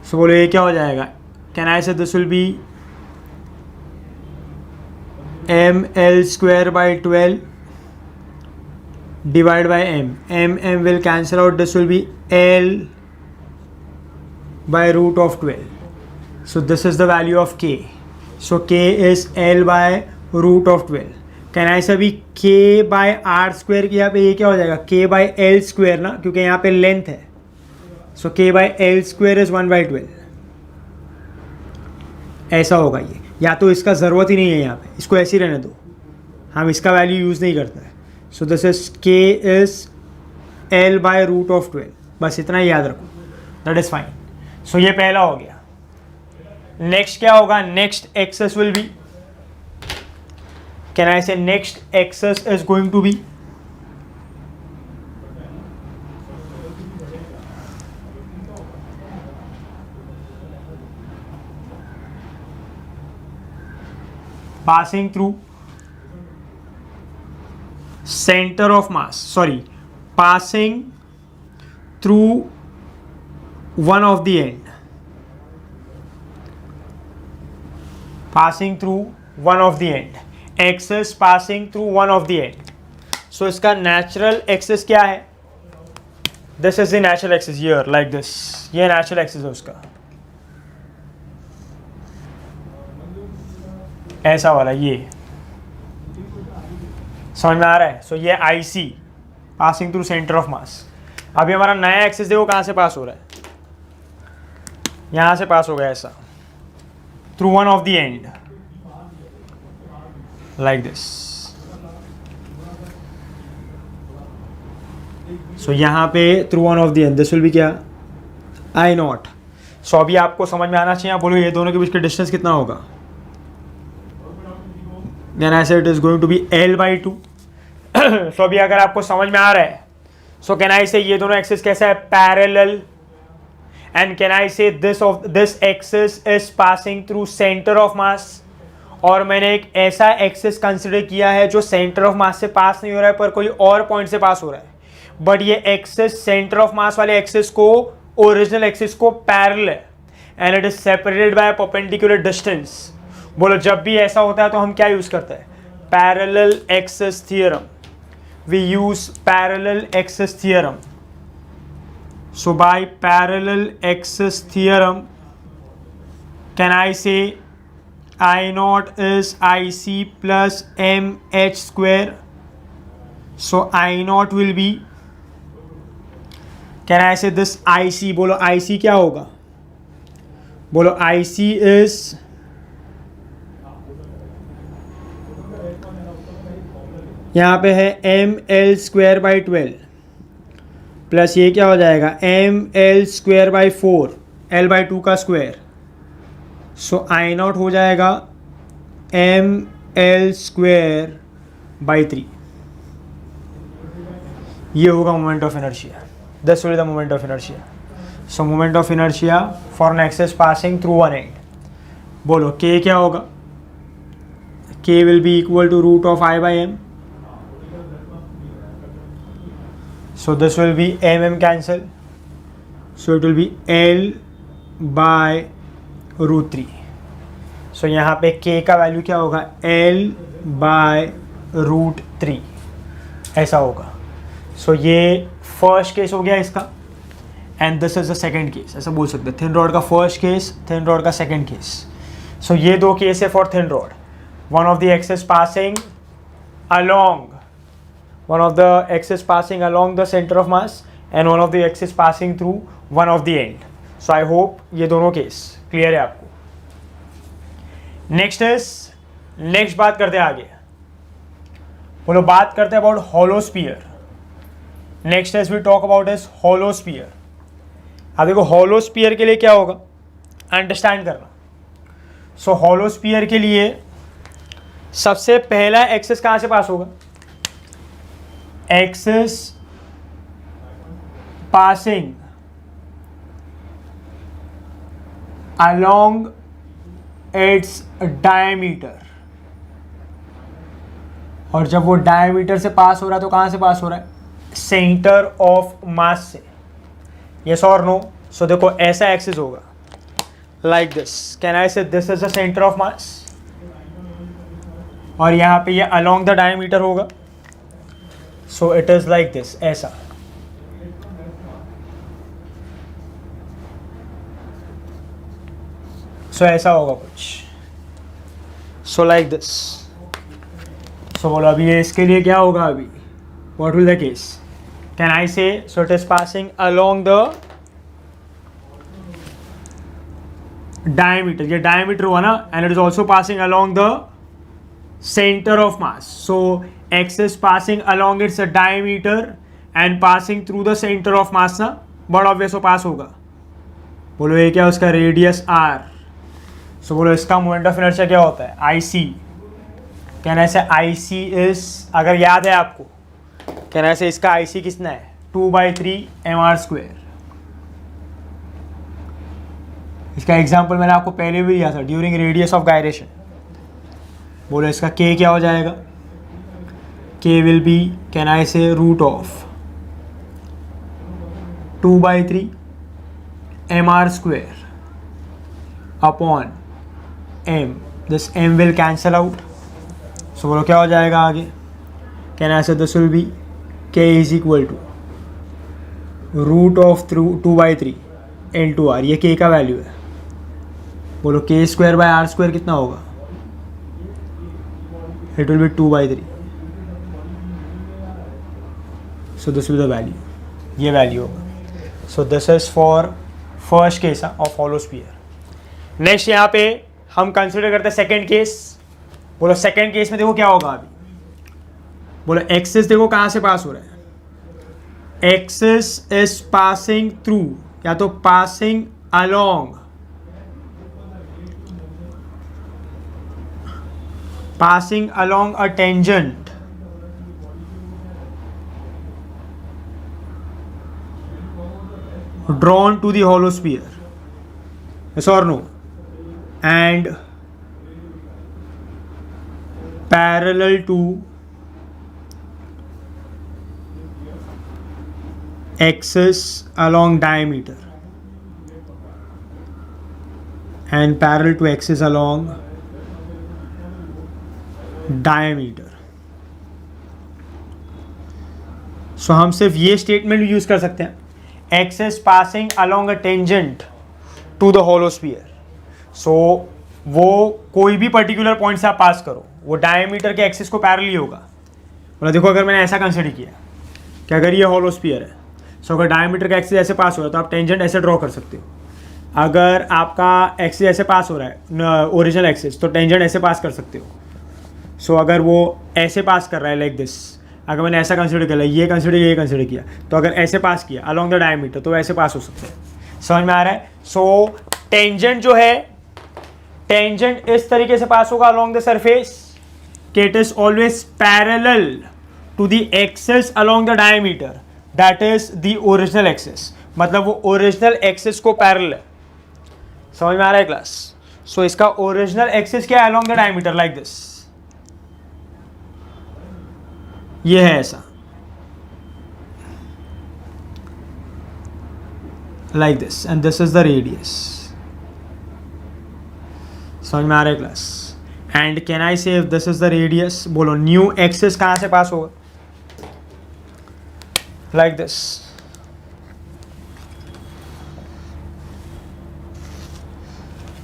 so बोलो ये क्या हो जाएगा? can I say this will be m l square by 12 divided by m. m will cancel out, this will be l by root of 12. so this is the value of k. so k is l by root of 12. Can I से अभी k bye are square की यहाँ पे ये क्या हो जाएगा? k by L square ना, क्योंकि यहाँ पे लेंथ है. So k by L square is 1/12. ऐसा होगा ये, या तो इसका ज़रूरत ही नहीं है यहाँ पे, इसको ऐसे ही रहने दो, हम इसका वैल्यू यूज़ नहीं करते हैं. So this is k is l by root of 12. बस इतना ही याद रखो, दैट इज़ फाइन. सो ये पहला हो गया. नेक्स्ट क्या होगा? Next axis will be, can I say next axis is going to be passing through center of mass, passing through one of the end, passing through one of the end. Axis passing through one of the end. So इसका natural access क्या है? This is the natural axis here like this. ये natural axis है उसका, ऐसा वाला. ये समझ में आ रहा है? सो ये I C passing through centre of mass. अभी हमारा नया एक्सेस देखो कहाँ से पास हो रहा है, यहाँ से पास हो गया ऐसा, through one of the and like this. so यहाँ पे through one of the end this will be क्या? I naught. so अभी आपको समझ में आना चाहिए. आप बोलो ये दोनों के बीच का डिस्टेंस कितना होगा? then I said it is going to be L by 2. so अभी अगर आपको समझ में आ रहा है, so can I say ये दोनों एक्सिस कैसा है? Parallel. and can I say this axis is passing through center of mass. और मैंने एक ऐसा एक्सेस कंसिडर किया है जो सेंटर ऑफ मास से पास नहीं हो रहा है पर कोई और पॉइंट से पास हो रहा है, बट ये एक्सेस सेंटर ऑफ मास वाले एक्सेस को, ओरिजिनल एक्सेस को पैरेलल है and it is separated by perpendicular distance. बोलो जब भी ऐसा होता है तो हम क्या यूज करते हैं? Parallel axis theorem. We use parallel axis theorem. So by parallel axis theorem can I say I naught is IC plus MH square. so I naught will be, can I say this IC? बोलो IC क्या होगा? बोलो IC is यहाँ पे है ML square by 12 plus ये क्या हो जाएगा? ML square by 4, L by 2 का स्क्वायर. सो आई नॉट हो जाएगा एम एल स्क्वेयर बाई 3. ये होगा moment of inertia. This will be the moment of inertia. So moment of inertia for an axis passing through one end. बोलो k क्या होगा? k will be equal to root of I by m. So this will be mm cancel. So it will be L by root 3. So यहाँ पे k का value क्या होगा? L by root 3 ऐसा होगा. So ये फर्स्ट केस हो गया इसका and this is the second case. ऐसा बोल सकते हैं थिन रॉड का फर्स्ट केस, थिन रॉड का सेकेंड केस. सो ये दो केस है for thin rod. One of the axis passing along one of the axis passing along the center of mass and one of the axis passing through one of the end. So I hope ये दोनों case clear है आपको. Next बात करते हैं आगे. बोलो बात करते हैं about hollow sphere. Next is we talk about is hollow sphere. अब देखो हॉलो स्फीयर के लिए क्या होगा अंडरस्टैंड करना. सो हॉलो स्फीयर के लिए सबसे पहला एक्सिस कहाँ से पास होगा? Axis passing along its diameter. और जब वो डायमीटर से पास हो रहा है तो कहाँ से पास हो रहा है? सेंटर ऑफ मास से. यस और नो? सो देखो ऐसा एक्सिस होगा like this. Can I say this is the centre of mass और यहाँ पे ये अलोंग द डायमीटर होगा. सो इट इज लाइक दिस ऐसा. सो ऐसा होगा कुछ. सो लाइक दिस. सो बोलो अभी ये इसके लिए क्या होगा? अभी what will the case? Can I say so it is passing along the diameter. ये डायमीटर हुआ ना and it is also passing along the centre of mass. So axis passing along its diameter and passing through the centre of mass ना but obvious वो पास होगा. बोलो ये क्या उसका रेडियस r. सो बोलो इसका मोमेंट ऑफ इनर्शिया क्या होता है? IC. कहना ऐसे IC इज, अगर याद है आपको, कहना ऐसे इसका IC कितना है? 2/3 mr². इसका एग्जांपल मैंने आपको पहले भी दिया था ड्यूरिंग रेडियस ऑफ गायरेशन. बोलो इसका k क्या हो जाएगा? k will be can I say root of 2/3 mr² upon m. This m will cancel out. So बोलो क्या हो जाएगा आगे? Can I say this will be k is equal to root of 2/3 into r. ये k का value है. बोलो k²/r² कितना होगा? It will be 2/3. So this will the value. ये वैल्यू होगा. So this is for first case of hollow sphere. Next यहाँ पे हम कंसिडर करते हैं सेकेंड केस. बोलो सेकेंड केस में देखो क्या होगा अभी. बोलो एक्सिस देखो कहाँ से पास हो रहा है? एक्सिस इज पासिंग थ्रू या तो passing along a tangent drawn to the hollow sphere. Yes or no? And parallel to axis along diameter and parallel to axis along diameter. So हम सिर्फ ये स्टेटमेंट यूज कर सकते हैं. Axis passing along a tangent to the hollow sphere. So वो कोई भी particular point से आप पास करो, वो डायमीटर के एक्सिस को पैरेलल होगा. मतलब देखो अगर मैंने ऐसा कंसिडर किया कि अगर ये होलो स्फीयर है, सो अगर डायमीटर का एक्सिस ऐसे पास हो रहा है तो आप टेंजेंट ऐसे ड्रॉ कर सकते हो. अगर आपका एक्सिस ऐसे पास हो रहा है ओरिजिनल एक्सिस, तो टेंजेंट ऐसे पास कर सकते हो. सो अगर वो ऐसे पास कर रहा है लाइक दिस, अगर मैंने ऐसा कंसिडर किया, ये कंसिडर किया, तो अगर ऐसे पास किया अलोंग द डायमीटर तो ऐसे पास हो सकते हैं. समझ में आ रहा है? सो टेंजेंट जो है, टेंजेंट इस तरीके से पास होगा अलोंग द सरफेस कि it is always parallel to the axis along the diameter, that is the original axis. मतलब वो ओरिजिनल एक्सिस को पैरेलल है। समझ में आ रहा है क्लास? सो इसका ओरिजिनल एक्सिस क्या है? Along the diameter like this, ये है ऐसा, like this, and this is the radius. समझ में आ रहा है क्लास? एंड कैन आई से if this is the radius, बोलो न्यू एक्सिस कहां से पास होगा? Like this.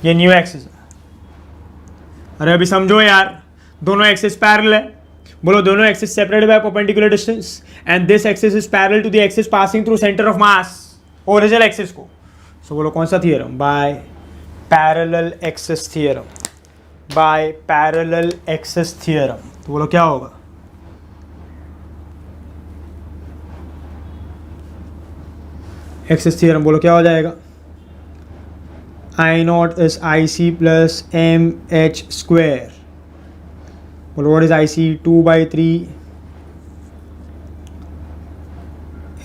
ये न्यू एक्सिस है। अरे अभी समझो यार, दोनों एक्सिस पैरेलल है। बोलो दोनों axis separated by perpendicular distance and this axis is parallel to the axis passing through centre of mass, original axis को। सो बोलो कौन सा theorem? By parallel axis theorem, by parallel axis theorem. तो बोलो क्या होगा? एक्सिस थियरम बोलो क्या हो जाएगा? I naught is IC plus MH square. Well, what is IC? 2/3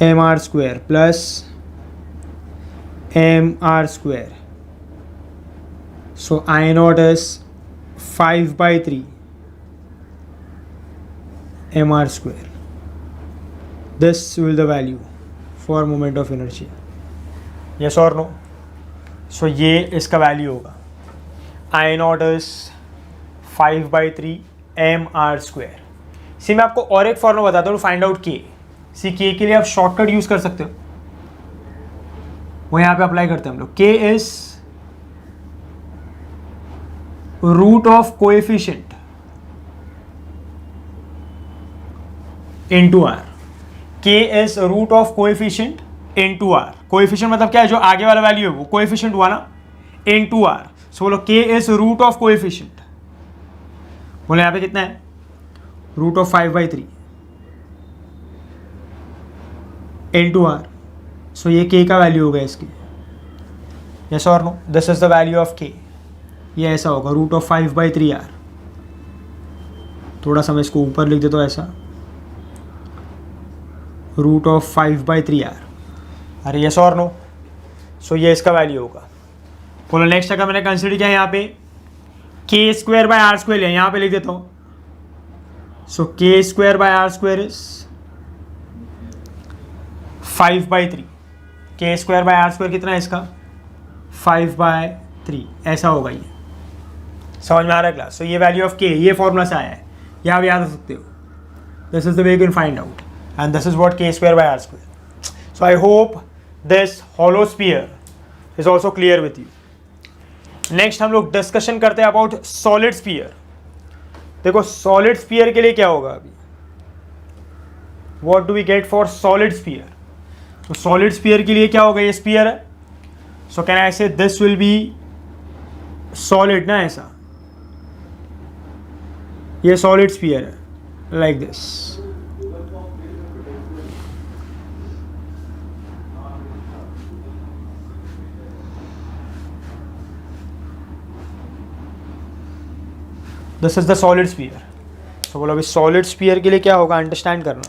mr square plus mr square. So I naught is 5/3 mr square. This will the value for moment of inertia. Yes or no? सो ये इसका वैल्यू होगा आई naught is 5/3 mr²। सी मैं आपको और एक formula बताता हूँ फाइंड आउट के। सी के लिए आप शॉर्टकट यूज कर सकते हो, वो यहाँ पे अप्लाई करते हैं हम लोग। K is root of coefficient into R. K is root of coefficient into R. Coefficient मतलब क्या है? जो आगे वाला वैल्यू है वो कोएफिशिएंट हुआ ना, इनटू आर। सो बोलो के इज रूट ऑफ कोएफिशिएंट। बोलो यहाँ पे कितना है? Root of 5/3 into R. So ये के का वैल्यू होगा इसकी। यस और no? This is the value of K. ये ऐसा होगा रूट ऑफ 5/3 आर। थोड़ा सा मैं इसको ऊपर लिख देता हूँ ऐसा, रूट ऑफ 5/3 आर। अरे यस और नो? सो ये इसका वैल्यू होगा। बोलो नेक्स्ट अगर मैंने कंसिडर किया यहाँ पे k²/r² है, यहाँ पे लिख देता हूँ। सो k²/r² इज 5/3। k²/r² कितना है इसका? 5/3 ऐसा होगा ये। समझ में आ रहा है क्लास? सो ये वैल्यू ऑफ k ये फॉर्मूला से आया है, ये आप याद रख सकते हो। This is the way you can find out and this is what k²/r²। So I hope this hollow sphere is also clear with you. Next हम लोग डिस्कशन करते हैं अबाउट सॉलिड स्फीयर। देखो सॉलिड स्फीयर के लिए क्या होगा अभी? What do we get for solid sphere? तो सॉलिड स्फीयर के लिए क्या होगा? ये स्फीयर है। So can I say this will be solid ना? ऐसा ये सॉलिड स्फीयर है like this। This is the solid sphere. तो बोलो अभी सॉलिड स्फीयर के लिए क्या होगा? अंडरस्टैंड करना।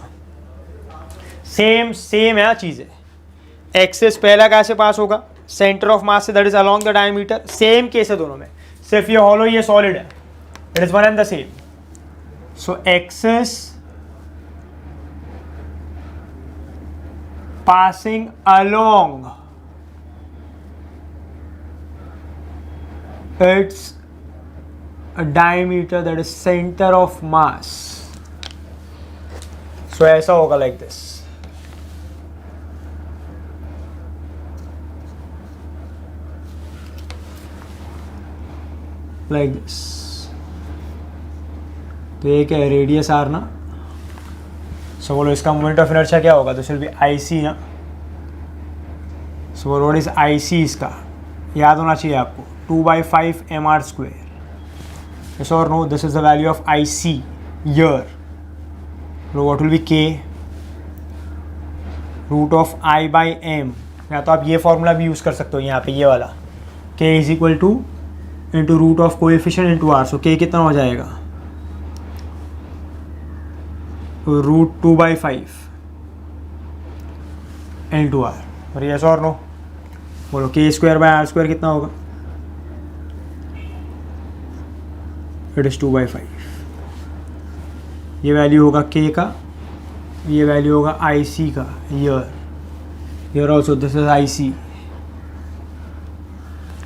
सेम है चीज़ें। एक्सिस पहला कैसे पास होगा? सेंटर ऑफ मास से, that is along the diameter. Same case है दोनों में, सिर्फ ये हॉलो ये सॉलिड है। It is one and the same. So axis passing along it's a diameter, that is center of mass. So ऐसा होगा like this। like this। तो ये क्या है? रेडियस आर ना। सो बोलो इसका मोमेंट ऑफ इनर्शिया क्या होगा? दिस विल बी IC ना। सो बोलो व्हाट इज IC? इसका याद होना चाहिए आपको, 2/5 mr²। Yes or no? This is the value of IC here. So what will be K? Root of I/m। या तो आप ये फॉर्मूला भी यूज़ कर सकते हो यहाँ पे, ये वाला K is equal to into root of coefficient into R. So K कितना हो जाएगा? Root 2/5 into R. और यस और नो बोलो, K square by R square कितना होगा? It is 2/5। ये वैल्यू होगा के का, ये वैल्यू होगा आई सी का। Here also this is I C.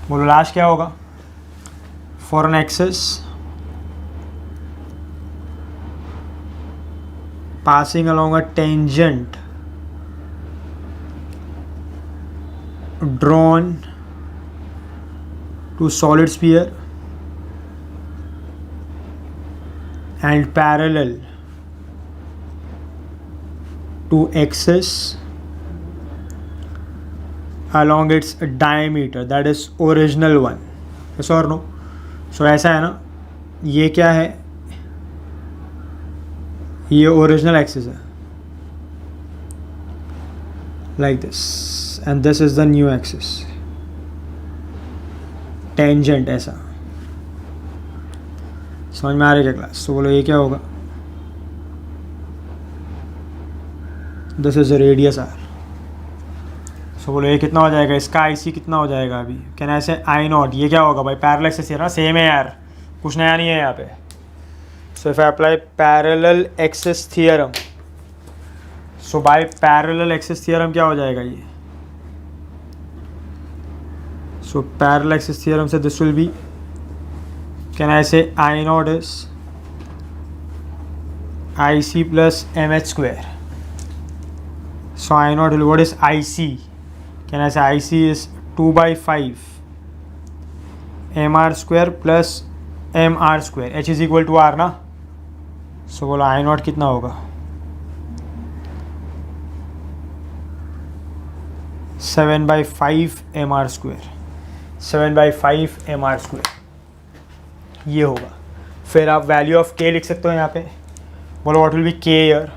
बोलो लास्ट क्या होगा? For an axis passing along a tangent drawn to solid sphere and parallel to axis along its diameter, that is original one. Yes or no? So ऐसा है ना, ये क्या है? ये ओरिजिनल एक्सिस है, like this, and this is the new axis, tangent ऐसा। समझ में आ रही है क्या क्लास? तो बोलो ये क्या होगा? This is the radius R. So बोलो ये कितना हो जाएगा? इसका आई सी कितना हो जाएगा अभी? Can I say I not. ये क्या होगा भाई? पैरेलल एक्सिस है ना, सेम है यार, कुछ नया नहीं है यहाँ पे। So if I apply parallel axis theorem, so by parallel axis theorem क्या हो जाएगा ये? So parallel axis theorem से this will be, can I say I naught is IC plus MH square. So I naught will, what is IC? Can I say IC is 2/5 MR square plus MR square. H is equal to R ना? सो बोला आई naught कितना होगा? 7/5 MR square, 7/5 MR square ये होगा। फिर आप value of के लिख सकते हो यहाँ पे। बोलो व्हाट विल बी के ईयर?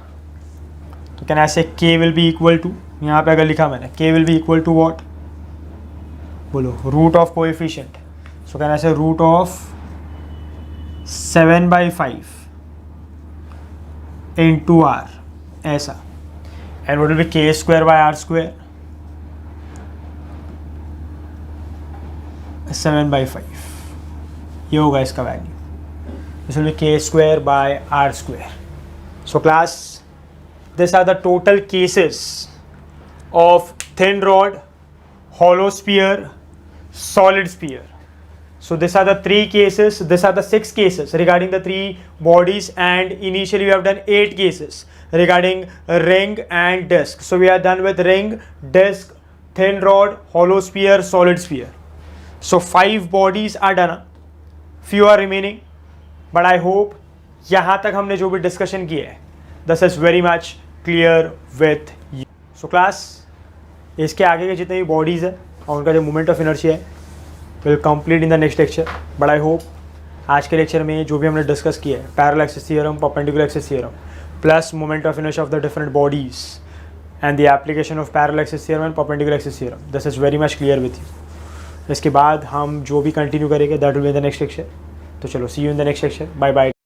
तो कैन आई से के विल बी इक्वल टू, यहाँ पे अगर लिखा मैंने K will be equal to what? बोलो root of coefficient. So can I say root of 7/5 into r ऐसा, and what will be k square by r square? 7/5 ये होगा इसका value. this will be k square by r square. So class, these are the total cases of thin rod, hollow sphere, solid sphere. So these are the three cases, these are the 6 cases regarding the 3 bodies, and initially we have done 8 cases regarding ring and disc. So we are done with ring, disc, thin rod, hollow sphere, solid sphere. So 5 bodies are done, few are remaining, but I hope यहाँ तक हमने जो भी discussion किया है, this is very much clear with you. So class, इसके आगे के जितने भी bodies है और उनका जो moment of inertia है will complete in the next lecture. But I hope आज के लेक्चर में जो भी हमने डिस्कस किया है, parallel axis theorem, perpendicular axis theorem, plus moment of inertia of the different bodies and the application of parallel axis theorem and perpendicular axis theorem, this is very much clear with you. इसके बाद हम जो भी continue करेंगे that will be in the next lecture. तो चलो see you in the next lecture, bye bye.